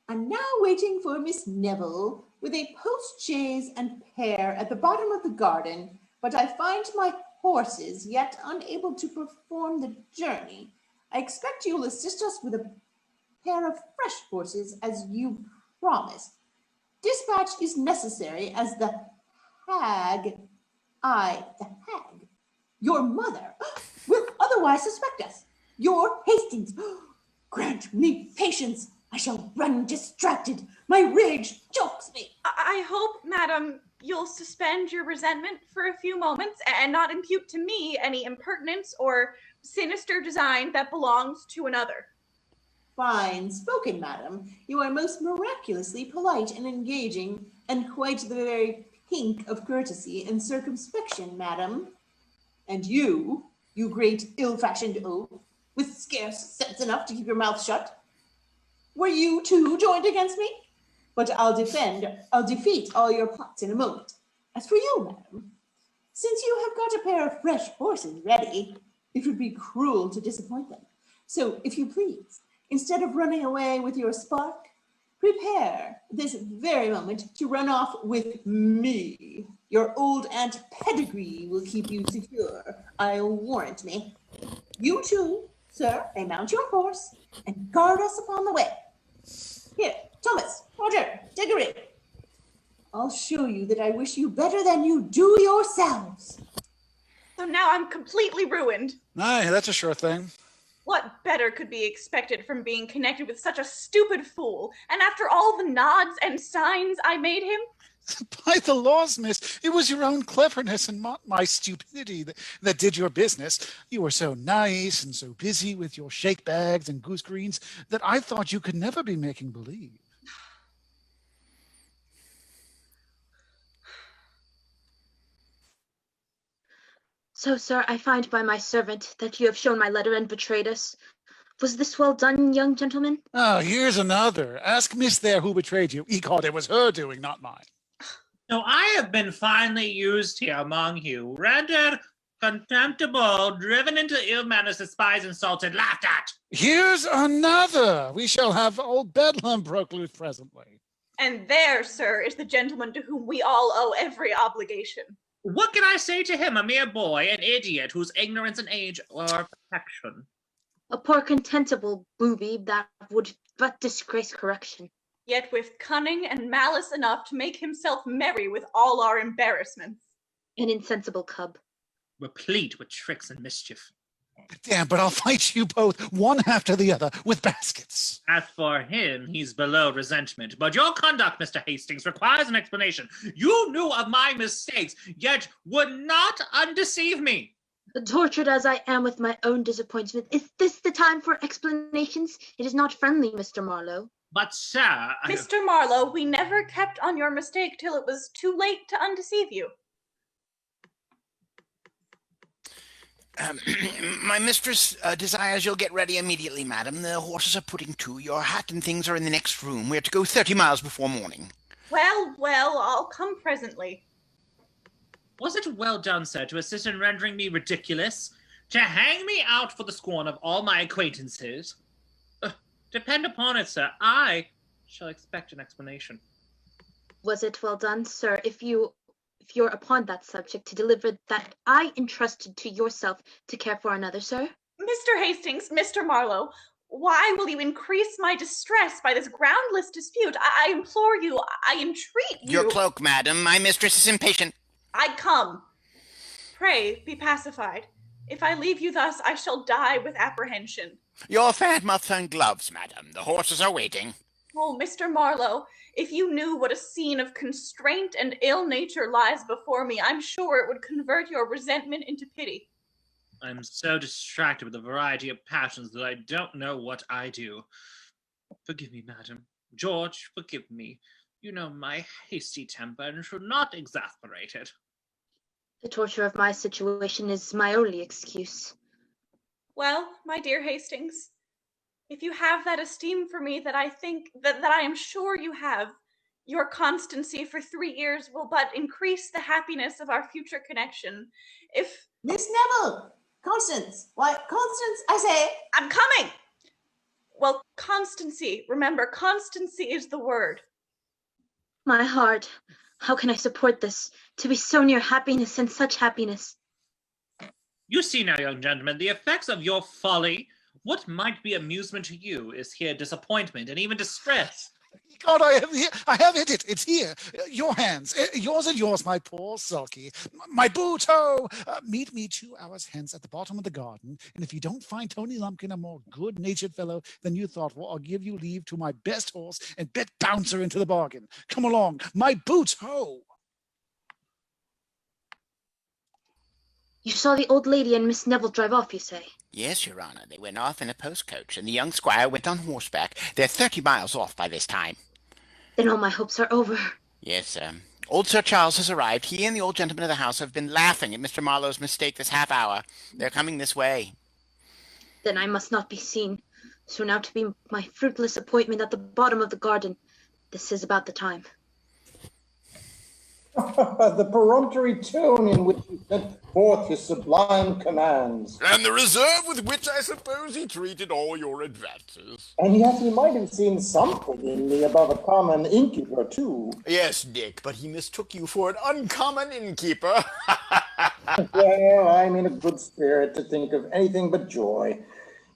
I'm now waiting for Miss Neville with a post-chaise and pair at the bottom of the garden, but I find my horses yet unable to perform the journey. I expect you'll assist us with a pair of fresh horses as you promised. Dispatch is necessary as the hag, your mother, will otherwise suspect us. Your Hastings, grant me patience. I shall run distracted. My rage chokes me. I hope, madam, you'll suspend your resentment for a few moments and not impute to me any impertinence or sinister design that belongs to another. Fine spoken, madam. You are most miraculously polite and engaging, and quite the very pink of courtesy and circumspection, madam. And you great ill-fashioned oaf, with scarce sense enough to keep your mouth shut. Were you too joined against me? But I'll defeat all your plots in a moment. As for you, madam, since you have got a pair of fresh horses ready, it would be cruel to disappoint them. So, if you please, instead of running away with your spark, prepare this very moment to run off with me. Your old Aunt Pedigree will keep you secure, I'll warrant me. You too, sir, may mount your horse and guard us upon the way. Here, Thomas, Roger, Diggory. I'll show you that I wish you better than you do yourselves. So now I'm completely ruined. Aye, that's a sure thing. What better could be expected from being connected with such a stupid fool? And after all the nods and signs I made him? By the laws, miss, it was your own cleverness and not my stupidity that did your business. You were so nice and so busy with your shake bags and goose greens that I thought you could never be making believe. So, sir, I find by my servant that you have shown my letter and betrayed us. Was this well done, young gentleman? Oh, here's another. Ask Miss there who betrayed you. Ecod, it was her doing, not mine. So I have been finely used here among you, rendered contemptible, driven into ill manners, despised, insulted, laughed at. Here's another. We shall have old Bedlam broke loose presently. And there, sir, is the gentleman to whom we all owe every obligation. What can I say to him, a mere boy, an idiot, whose ignorance and age are protection? A poor contemptible booby that would but disgrace correction. Yet with cunning and malice enough to make himself merry with all our embarrassments. An insensible cub. Replete with tricks and mischief. Damn, but I'll fight you both, one after the other, with baskets. As for him, he's below resentment. But your conduct, Mr. Hastings, requires an explanation. You knew of my mistakes, yet would not undeceive me. Tortured as I am with my own disappointment, is this the time for explanations? It is not friendly, Mr. Marlowe. But, sir... Mr. Marlowe, we never kept on your mistake till it was too late to undeceive you. My mistress desires you'll get ready immediately, madam. The horses are putting to. Your hat and things are in the next room. We're to go 30 miles before morning. Well, I'll come presently. Was it well done, sir, to assist in rendering me ridiculous? To hang me out for the scorn of all my acquaintances? Depend upon it, sir, I shall expect an explanation. Was it well done, sir, if you're upon that subject to deliver that I entrusted to yourself to care for another, sir? Mr. Hastings, Mr. Marlowe, why will you increase my distress by this groundless dispute? I implore you, I entreat you. Your cloak, madam. My mistress is impatient. I come. Pray, be pacified. If I leave you thus, I shall die with apprehension. Your fan muffs and gloves, madam. The horses are waiting. Oh, Mr. Marlowe, if you knew what a scene of constraint and ill nature lies before me, I'm sure it would convert your resentment into pity. I'm so distracted with a variety of passions that I don't know what I do. Forgive me, madam. George, forgive me. You know my hasty temper and should not exasperate it. The torture of my situation is my only excuse. Well, my dear Hastings, if you have that esteem for me that I think that I am sure you have, your constancy for 3 years will but increase the happiness of our future connection. If Miss Neville! Constance! Why, Constance, I say! I'm coming! Well, constancy, remember, constancy is the word. My heart, how can I support this? To be so near happiness and such happiness. You see now, young gentleman, the effects of your folly. What might be amusement to you is here disappointment and even distress. God, I have hit it. It's here. Your hands. Yours and yours, my poor sulky. My boot, meet me 2 hours hence at the bottom of the garden, and if you don't find Tony Lumpkin a more good-natured fellow than you thought, well, I'll give you leave to my best horse and bet Bouncer into the bargain. Come along. My boot, ho! You saw the old lady and Miss Neville drive off, you say? Yes, Your Honor. They went off in a post-coach, and the young squire went on horseback. They're 30 miles off by this time. Then all my hopes are over. Yes, sir. Old Sir Charles has arrived. He and the old gentleman of the house have been laughing at Mr. Marlowe's mistake this half hour. They're coming this way. Then I must not be seen. So now to be my fruitless appointment at the bottom of the garden. This is about the time. The peremptory tone in which he sent forth his sublime commands. And the reserve with which I suppose he treated all your advances. And yet he might have seen something in me above a common innkeeper, too. Yes, Dick, but he mistook you for an uncommon innkeeper. Well, I'm in a good spirit to think of anything but joy.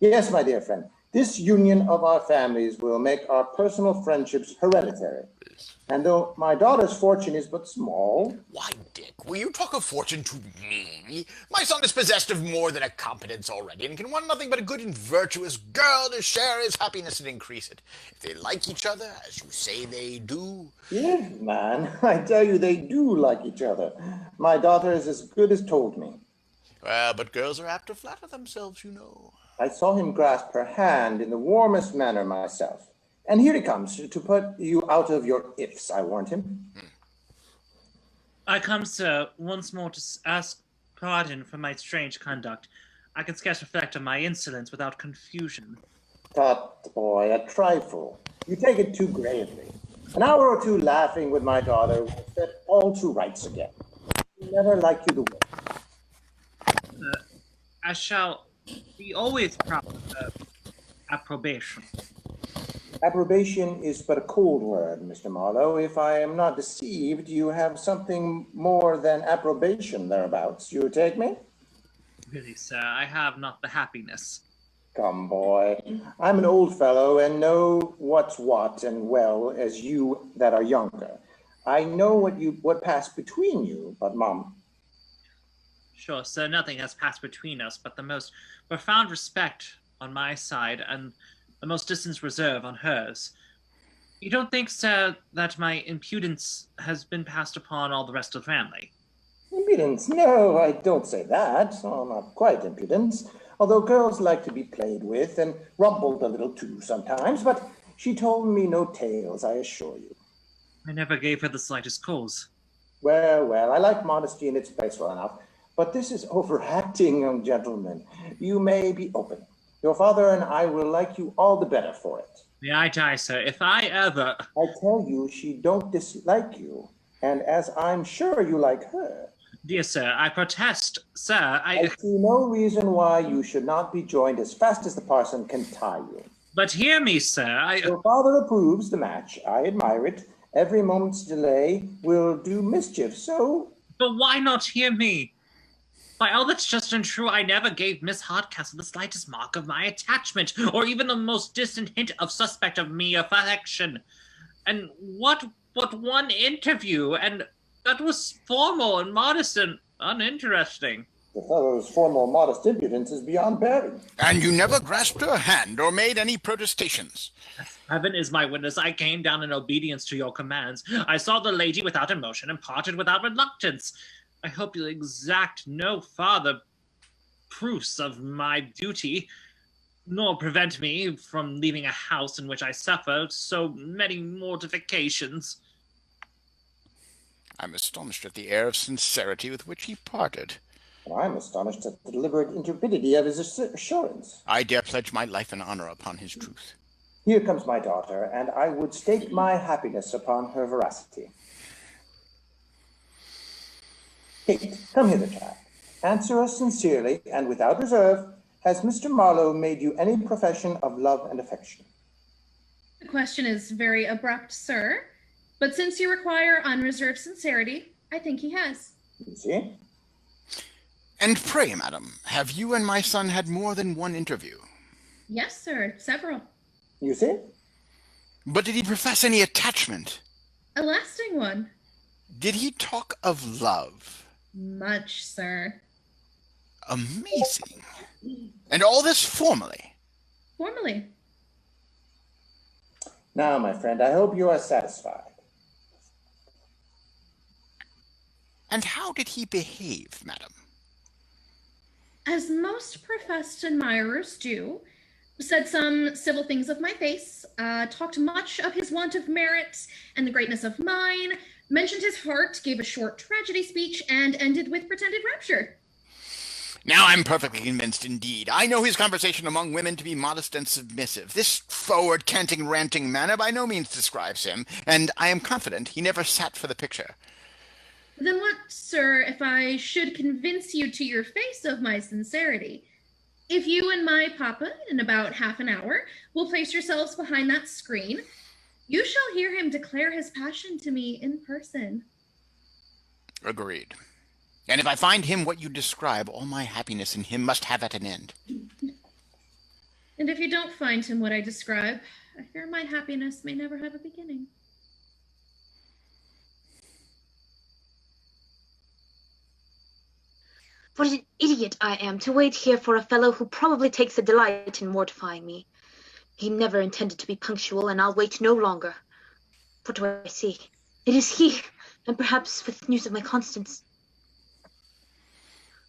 Yes, my dear friend, this union of our families will make our personal friendships hereditary. And though my daughter's fortune is but small... Why, Dick, will you talk of fortune to me? My son is possessed of more than a competence already, and can want nothing but a good and virtuous girl to share his happiness and increase it. If they like each other, as you say they do... Yes, man, I tell you, they do like each other. My daughter is as good as told me. Well, but girls are apt to flatter themselves, you know. I saw him grasp her hand in the warmest manner myself. And here he comes, to put you out of your ifs, I warned him. I come, sir, once more to ask pardon for my strange conduct. I can scarce reflect on my insolence without confusion. Tut, boy, a trifle. You take it too gravely. An hour or two laughing with my daughter will set all to rights again. She never liked you the way. I shall be always proud of approbation. Approbation is but a cold word, Mr. Marlowe. If I am not deceived, you have something more than approbation thereabouts. You take me? Really, sir, I have not the happiness. Come, boy. I'm an old fellow and know what's what and well as you that are younger. I know what passed between you, but Mum. Sure, sir, nothing has passed between us but the most profound respect on my side and the most distant reserve on hers. You don't think, sir, that my impudence has been passed upon all the rest of the family? Impudence? No, I don't say that. Oh, not quite impudence. Although girls like to be played with and rumpled a little too sometimes, but she told me no tales, I assure you. I never gave her the slightest cause. Well, I like modesty in its place well enough, but this is overacting, young gentleman. You may be open. Your father and I will like you all the better for it. May I die, sir, if I ever... I tell you, she don't dislike you, and as I'm sure you like her. Dear sir, I protest, sir, I see no reason why you should not be joined as fast as the parson can tie you. But hear me, sir, Your father approves the match. I admire it. Every moment's delay will do mischief, so... But why not hear me? By all that's just and true, I never gave Miss Hardcastle the slightest mark of my attachment, or even the most distant hint of suspect of me affection. And what one interview, and that was formal and modest and uninteresting. The fellow's former modest impudence is beyond bearing. And you never grasped her hand or made any protestations. Heaven is my witness. I came down in obedience to your commands. I saw the lady without emotion and parted without reluctance. I hope you'll exact no farther proofs of my duty, nor prevent me from leaving a house in which I suffer so many mortifications. I'm astonished at the air of sincerity with which he parted. I'm astonished at the deliberate intrepidity of his assurance. I dare pledge my life and honor upon his truth. Here comes my daughter, and I would stake my happiness upon her veracity. Kate, come hither, child. Answer us sincerely and without reserve. Has Mr. Marlowe made you any profession of love and affection? The question is very abrupt, sir. But since you require unreserved sincerity, I think he has. You see? And pray, madam, have you and my son had more than one interview? Yes, sir, several. You see? But did he profess any attachment? A lasting one. Did he talk of love? Much, sir. Amazing. And all this formally? Formally. Now, my friend, I hope you are satisfied. And how did he behave, madam? As most professed admirers do, said some civil things of my face, talked much of his want of merit and the greatness of mine, mentioned his heart, gave a short tragedy speech, and ended with pretended rapture. Now I'm perfectly convinced indeed. I know his conversation among women to be modest and submissive. This forward, canting, ranting manner by no means describes him, and I am confident he never sat for the picture. Then what, sir, if I should convince you to your face of my sincerity? If you and my papa, in about half an hour, will place yourselves behind that screen, you shall hear him declare his passion to me in person. Agreed. And if I find him what you describe, all my happiness in him must have at an end. And if you don't find him what I describe, I fear my happiness may never have a beginning. What an idiot I am to wait here for a fellow who probably takes a delight in mortifying me. He never intended to be punctual, and I'll wait no longer. What do I see? It is he, and perhaps with news of my Constance.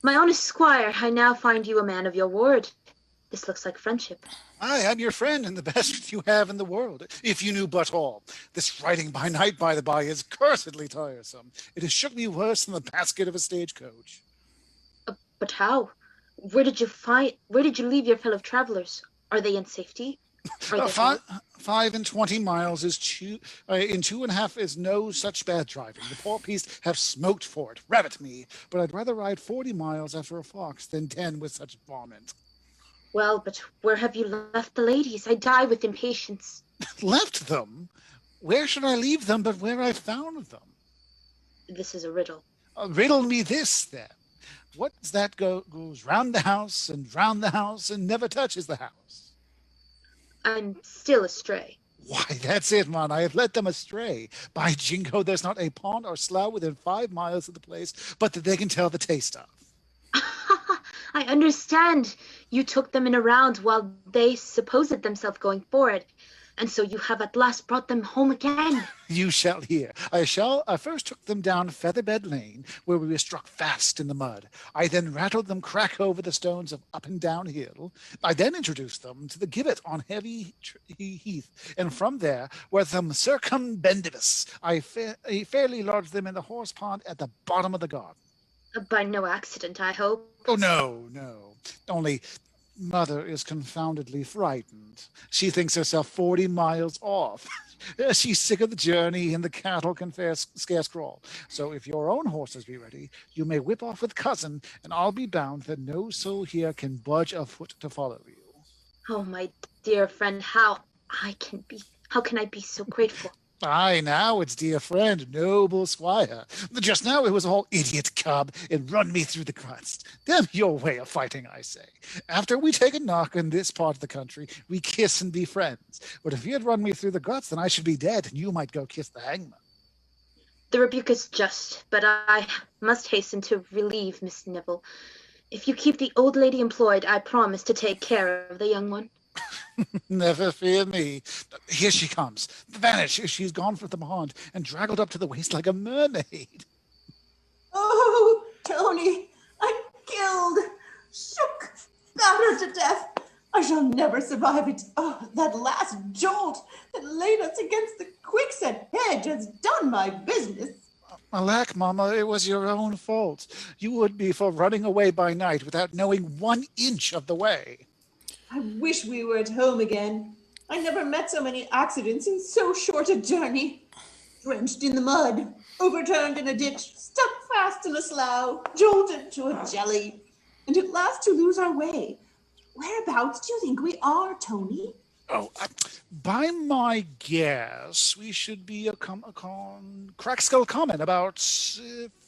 My honest squire, I now find you a man of your word. This looks like friendship. I am your friend and the best you have in the world, if you knew but all. This riding by night, by the by, is cursedly tiresome. It has shook me worse than the basket of a stagecoach. But how? Where did you leave your fellow travelers? Are they in safety? 5 and 20 miles is in 2.5 is no such bad driving. The poor beasts have smoked for it. Rabbit me, but I'd rather ride 40 miles after a fox than 10 with such vomit. Well, but where have you left the ladies? I die with impatience. Left them? Where should I leave them but where I found them? This is a riddle. Riddle me this, then. What's that goes round the house and never touches the house? I'm still astray. Why, that's it, man. I have led them astray. By jingo, there's not a pond or slough within 5 miles of the place, but that they can tell the taste of. I understand. You took them in a round while they supposed themselves going forward, and so you have at last brought them home again. You shall hear. I first took them down Featherbed Lane, where we were struck fast in the mud. I then rattled them crack over the stones of Up and Down Hill. I then introduced them to the gibbet on Heavy Heath, and from there, with them circumbendibus, I fairly lodged them in the horse pond at the bottom of the garden. By no accident, I hope. Oh, no. Only Mother is confoundedly frightened. She thinks herself 40 miles off. She's sick of the journey, and the cattle can scarce crawl. So if your own horses be ready, you may whip off with cousin, and I'll be bound that no soul here can budge a foot to follow you. Oh, my dear friend, how can I be so grateful? Aye, now it's dear friend, noble squire. Just now it was all idiot cub and run me through the crust. Damn your way of fighting, I say. After we take a knock in this part of the country, we kiss and be friends. But if you had run me through the guts, then I should be dead, and you might go kiss the hangman. The rebuke is just, but I must hasten to relieve Miss Nibble. If you keep the old lady employed, I promise to take care of the young one. Never fear me. Here she comes. Vanish. She's gone from the pond and draggled up to the waist like a mermaid. Oh, Tony, I'm killed, shook, battered to death. I shall never survive it. Oh, that last jolt that laid us against the quickset hedge has done my business. Alack, Mama, it was your own fault. You would be for running away by night without knowing 1 inch of the way. I wish we were at home again. I never met so many accidents in so short a journey. Drenched in the mud, overturned in a ditch, stuck fast in a slough, jolted to a jelly, and at last to lose our way. Whereabouts do you think we are, Tony? Oh, by my guess, we should be Crackskull Common, about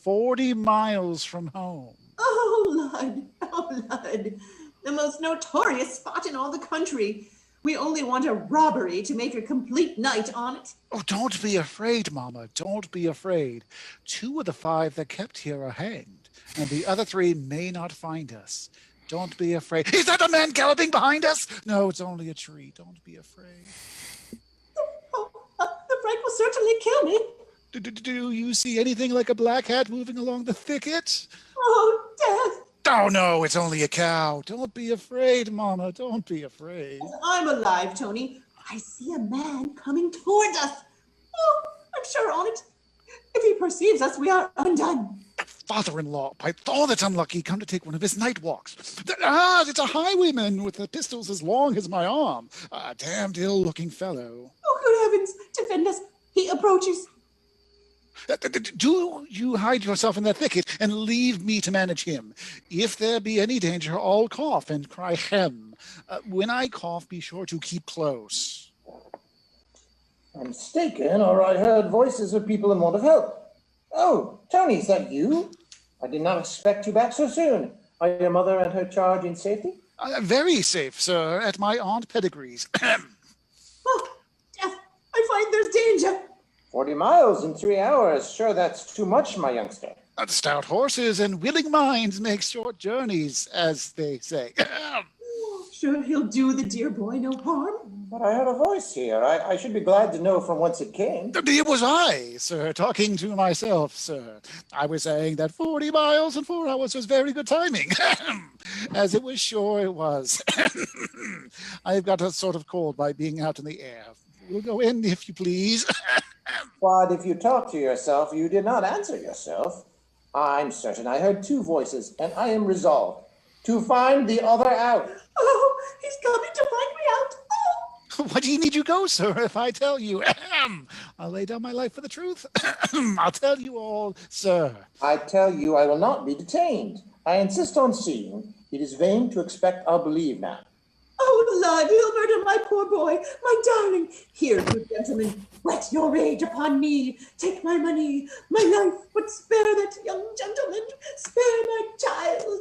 40 miles from home. Oh, Lud, the most notorious spot in all the country. We only want a robbery to make a complete night on it. Oh, don't be afraid, Mama, don't be afraid. 2 of the 5 that kept here are hanged, and the other 3 may not find us. Don't be afraid. Is that a man galloping behind us? No, it's only a tree. Don't be afraid. The fright will certainly kill me. Do you see anything like a black hat moving along the thicket? Oh, death. Oh, no, it's only a cow. Don't be afraid, Mama. Don't be afraid. I'm alive, Tony. I see a man coming towards us. Oh, I'm sure on it. If he perceives us, we are undone. Father-in-law, by all that's unlucky, come to take one of his night walks. It's a highwayman with the pistols as long as my arm. A damned ill-looking fellow. Oh, good heavens, defend us. He approaches. Do you hide yourself in the thicket and leave me to manage him. If there be any danger, I'll cough and cry hem. When I cough, be sure to keep close. I'm mistaken, or I heard voices of people in want of help. Oh, Tony, is that you? I did not expect you back so soon. Are your mother and her charge in safety? Very safe, sir, at my Aunt Pedigree's. Oh, death, I find there's danger. 40 miles in 3 hours. Sure, that's too much, my youngster. Stout horses and willing minds make short journeys, as they say. Sure he'll do the dear boy no harm. But I heard a voice here. I should be glad to know from whence it came. It was I, sir, talking to myself, sir. I was saying that 40 miles in 4 hours was very good timing, as it was sure it was. I've got a sort of cold by being out in the air. We'll go in, if you please. But if you talk to yourself, you did not answer yourself. I'm certain I heard 2 voices, and I am resolved to find the other out. Oh, he's coming to find me out. Oh. What do you need you go, sir, if I tell you? I'll lay down my life for the truth. I'll tell you all, sir. I tell you I will not be detained. I insist on seeing. It is vain to expect I'll believe now. Oh, Lord, he'll murder my poor boy, my darling. Here, good gentlemen, whet your rage upon me. Take my money, my life, but spare that young gentleman. Spare my child.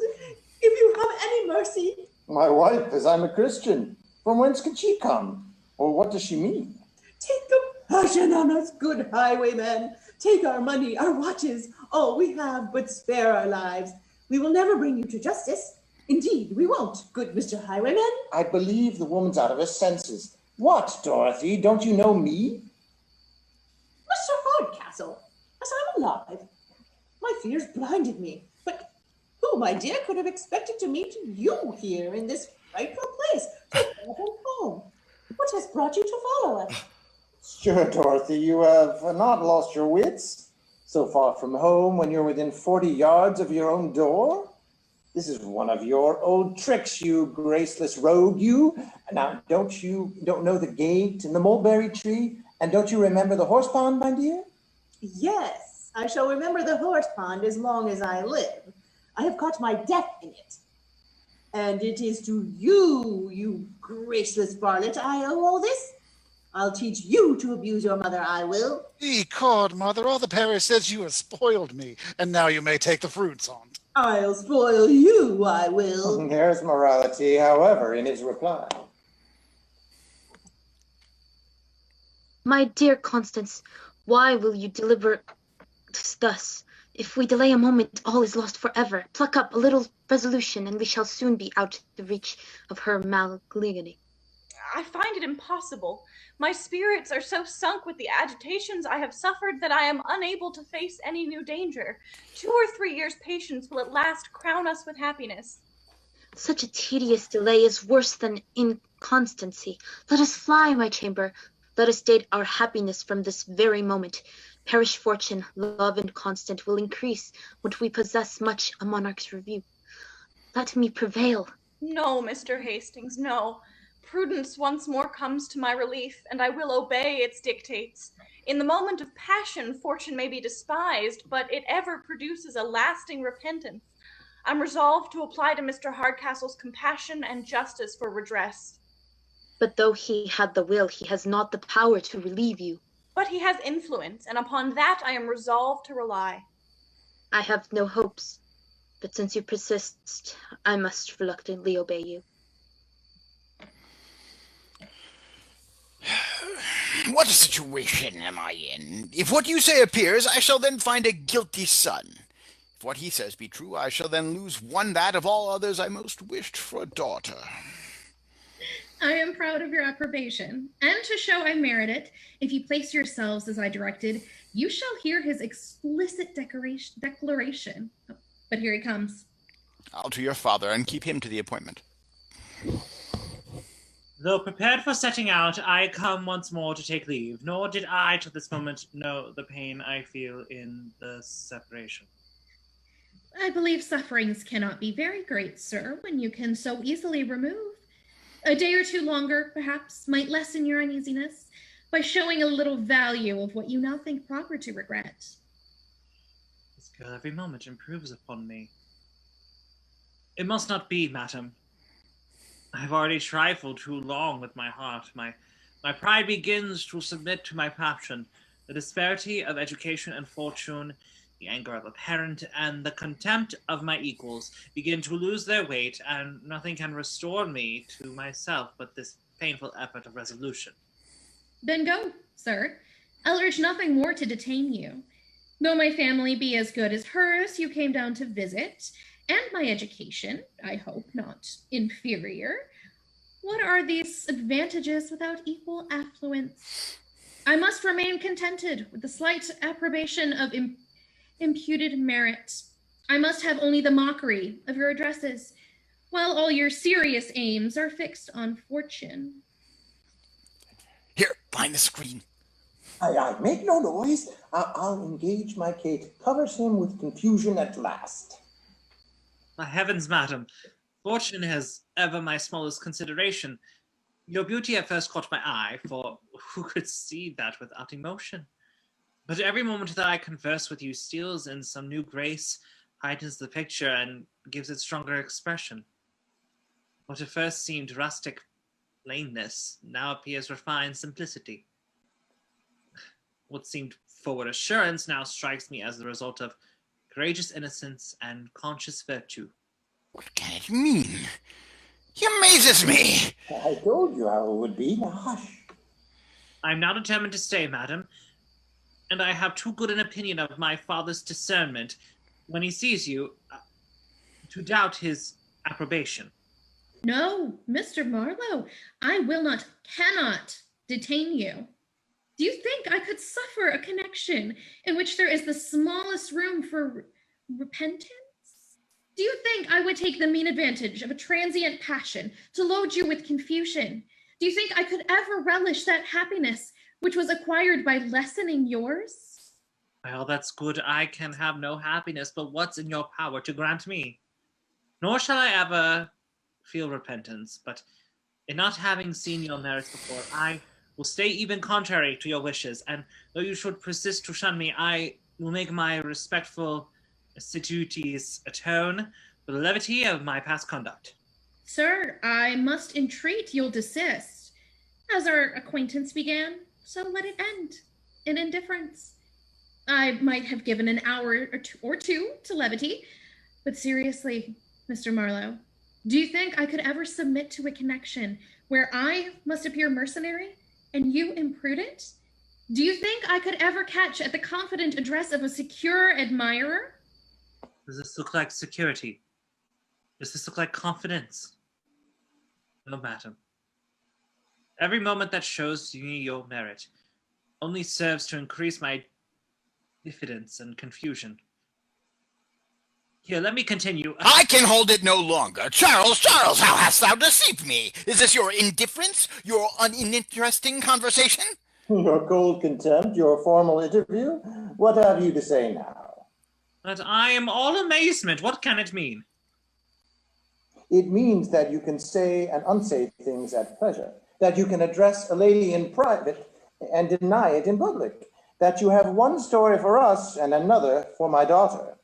If you have any mercy. My wife, as I'm a Christian. From whence could she come? Or what does she mean? Take compassion on us, good highwaymen. Take our money, our watches, all we have, but spare our lives. We will never bring you to justice. Indeed, we won't, good Mr. Highwayman. I believe the woman's out of her senses. What, Dorothy? Don't you know me? Mr. Hardcastle, as I'm alive. My fears blinded me. But who, my dear, could have expected to meet you here in this frightful place, so far from home? What has brought you to follow us? Sure, Dorothy, you have not lost your wits. So far from home when you're within 40 yards of your own door? This is one of your old tricks, you graceless rogue, you. Now, don't know the gate and the mulberry tree? And don't you remember the horse pond, my dear? Yes, I shall remember the horse pond as long as I live. I have caught my death in it. And it is to you, you graceless varlet, I owe all this. I'll teach you to abuse your mother, I will. Ecod, mother, all the parish says you have spoiled me, and now you may take the fruits on. I'll spoil you, I will. There's morality, however, in his reply. My dear Constance, why will you deliver thus? If we delay a moment, all is lost forever. Pluck up a little resolution, and we shall soon be out of the reach of her malignity. I find it impossible. My spirits are so sunk with the agitations I have suffered that I am unable to face any new danger. 2 or 3 years' patience will at last crown us with happiness. Such a tedious delay is worse than inconstancy. Let us fly, my chamber. Let us date our happiness from this very moment. Perish fortune, love and constant will increase when we possess much a monarch's review. Let me prevail. No, Mr. Hastings, no. Prudence once more comes to my relief, and I will obey its dictates. In the moment of passion, fortune may be despised, but it ever produces a lasting repentance. I'm resolved to apply to Mr. Hardcastle's compassion and justice for redress. But though he had the will, he has not the power to relieve you. But he has influence, and upon that I am resolved to rely. I have no hopes, but since you persist, I must reluctantly obey you. What a situation am I in? If what you say appears, I shall then find a guilty son. If what he says be true, I shall then lose one that of all others I most wished for a daughter. I am proud of your approbation, and to show I merit it, if you place yourselves as I directed, you shall hear his explicit declaration. But here he comes. I'll to your father and keep him to the appointment. Though prepared for setting out, I come once more to take leave, nor did I to this moment know the pain I feel in the separation. I believe sufferings cannot be very great, sir, when you can so easily remove. A day or two longer, perhaps, might lessen your uneasiness by showing a little value of what you now think proper to regret. This girl every moment improves upon me. It must not be, madam. I have already trifled too long with my heart. My pride begins to submit to my passion. The disparity of education and fortune, the anger of a parent, and the contempt of my equals begin to lose their weight, and nothing can restore me to myself but this painful effort of resolution. Then go, sir. I'll urge nothing more to detain you. Though my family be as good as hers, you came down to visit, and my education, I hope not inferior. What are these advantages without equal affluence? I must remain contented with the slight approbation of imputed merit. I must have only the mockery of your addresses, while all your serious aims are fixed on fortune. Here, behind the screen. I make no noise. I'll engage my Kate. Covers him with confusion at last. My heavens, madam, fortune has ever my smallest consideration. Your beauty at first caught my eye, for who could see that without emotion? But every moment that I converse with you steals in some new grace, heightens the picture, and gives it stronger expression. What at first seemed rustic plainness now appears refined simplicity. What seemed forward assurance now strikes me as the result of courageous innocence and conscious virtue. What can it mean? He amazes me! I told you how it would be. Now hush. I am now determined to stay, madam, and I have too good an opinion of my father's discernment when he sees you to doubt his approbation. No, Mr. Marlowe, I will not, cannot detain you. Do you think I could suffer a connection in which there is the smallest room for repentance? Do you think I would take the mean advantage of a transient passion to load you with confusion? Do you think I could ever relish that happiness which was acquired by lessening yours? Well, that's good. I can have no happiness but what's in your power to grant me. Nor shall I ever feel repentance, but in not having seen your merits before, I will stay even contrary to your wishes, and though you should persist to shun me, I will make my respectful assiduities atone for the levity of my past conduct. Sir, I must entreat you'll desist. As our acquaintance began, so let it end in indifference. I might have given an hour or two to levity, but seriously, Mr. Marlowe, do you think I could ever submit to a connection where I must appear mercenary and you imprudent? Do you think I could ever catch at the confident address of a secure admirer? Does this look like security? Does this look like confidence? No, madam. Every moment that shows me your merit only serves to increase my diffidence and confusion. Here, let me continue. I can hold it no longer. Charles, Charles, how hast thou deceived me? Is this your indifference? Your uninteresting conversation? Your cold contempt, your formal interview? What have you to say now? But I am all amazement. What can it mean? It means that you can say and unsay things at pleasure, that you can address a lady in private and deny it in public, that you have one story for us and another for my daughter.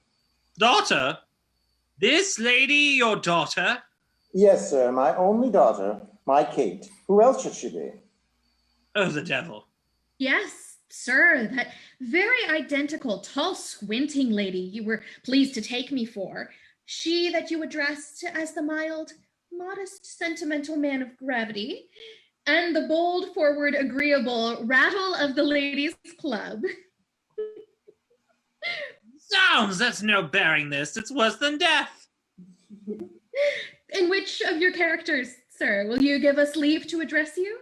Daughter? This lady your daughter? Yes, sir, my only daughter, my Kate. Who else should she be? Oh, the devil. Yes, sir, that very identical, tall, squinting lady you were pleased to take me for. She that you addressed as the mild, modest, sentimental man of gravity, and the bold, forward, agreeable rattle of the ladies' club. Zounds, that's no bearing this. It's worse than death. And which of your characters, sir, will you give us leave to address you?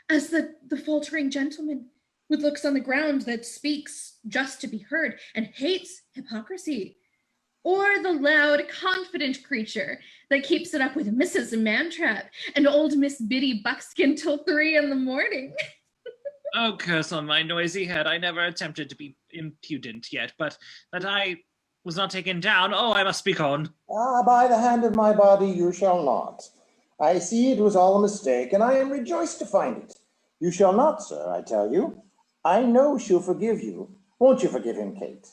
As the faltering gentleman with looks on the ground that speaks just to be heard and hates hypocrisy? Or the loud, confident creature that keeps it up with Mrs. Mantrap and old Miss Biddy Buckskin till 3 a.m? Oh, curse on my noisy head. I never attempted to be impudent yet, but that I was not taken down. Oh, I must speak on. Ah, by the hand of my body you shall not. I see it was all a mistake, and I am rejoiced to find it. You shall not, sir, I tell you. I know she'll forgive you. Won't you forgive him, Kate?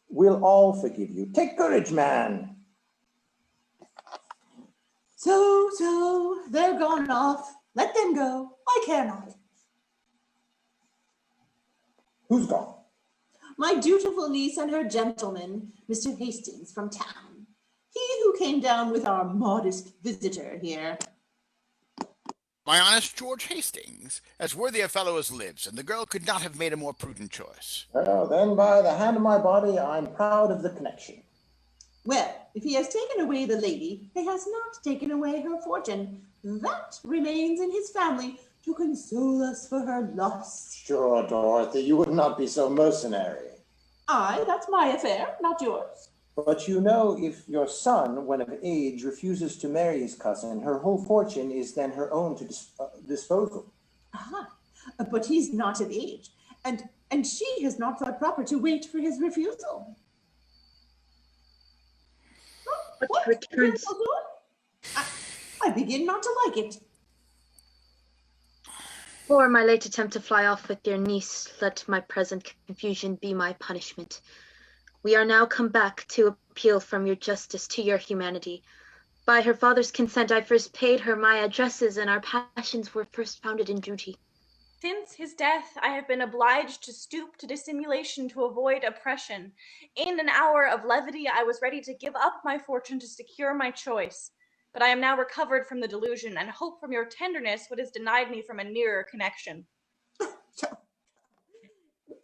We'll all forgive you. Take courage, man. So, they're gone off. Let them go. I care not. Who's gone? My dutiful niece and her gentleman, Mr. Hastings from town. He who came down with our modest visitor here. My honest George Hastings, as worthy a fellow as lives, and the girl could not have made a more prudent choice. Well, then, by the hand of my body, I'm proud of the connection. Well, if he has taken away the lady, he has not taken away her fortune. That remains in his family to console us for her loss. Sure, Dorothy, you would not be so mercenary. Aye, that's my affair, not yours. But you know, if your son, when of age, refuses to marry his cousin, her whole fortune is then her own to disposal. Aha, but he's not of age, and she has not thought proper to wait for his refusal. What? returns- I begin not to like it. For my late attempt to fly off with your niece, let my present confusion be my punishment. We are now come back to appeal from your justice to your humanity. By her father's consent, I first paid her my addresses, and our passions were first founded in duty. Since his death, I have been obliged to stoop to dissimulation to avoid oppression. In an hour of levity, I was ready to give up my fortune to secure my choice. But I am now recovered from the delusion, and hope from your tenderness what has denied me from a nearer connection.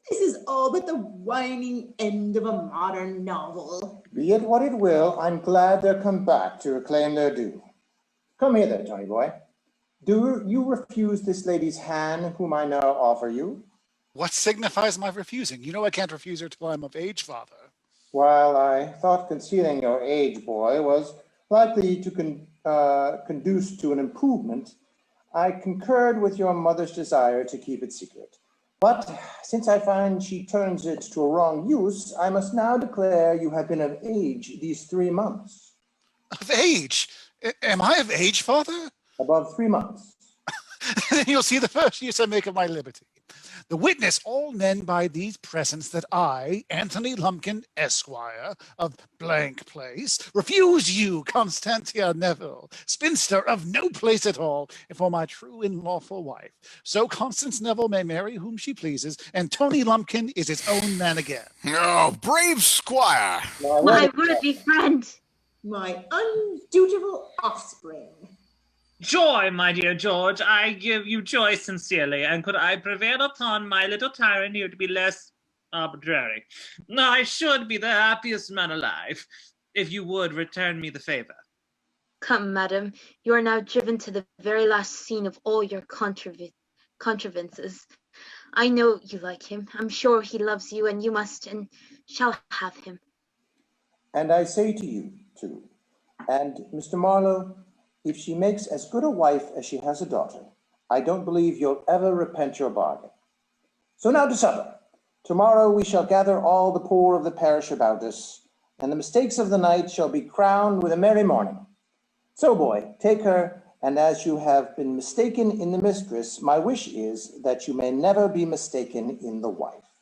This is all but the whining end of a modern novel. Be it what it will, I'm glad they're come back to reclaim their due. Come here then, Tony boy. Do you refuse this lady's hand, whom I now offer you? What signifies my refusing? You know I can't refuse her till I'm of age, father. While I thought concealing your age, boy, was likely to conduce to an improvement, I concurred with your mother's desire to keep it secret. But since I find she turns it to a wrong use, I must now declare you have been of age these 3 months. Of age? Am I of age, father? Above 3 months. Then you'll see the first use I make of my liberty. The witness all men by these presents that I, Anthony Lumpkin, Esquire, of blank place, refuse you, Constantia Neville, spinster of no place at all, for my true and lawful wife. So Constance Neville may marry whom she pleases, and Tony Lumpkin is his own man again. Oh, brave squire! My worthy friend. My undutiful offspring. Joy, my dear George, I give you joy sincerely, and could I prevail upon my little tyrant here to be less arbitrary, I should be the happiest man alive, if you would return me the favor. Come, madam, you are now driven to the very last scene of all your contrivances. I know you like him. I'm sure he loves you, and you must and shall have him. And I say to you, too, and Mr. Marlowe, if she makes as good a wife as she has a daughter, I don't believe you'll ever repent your bargain. So now to supper. Tomorrow we shall gather all the poor of the parish about us, and the mistakes of the night shall be crowned with a merry morning. So, boy, take her, and as you have been mistaken in the mistress, my wish is that you may never be mistaken in the wife.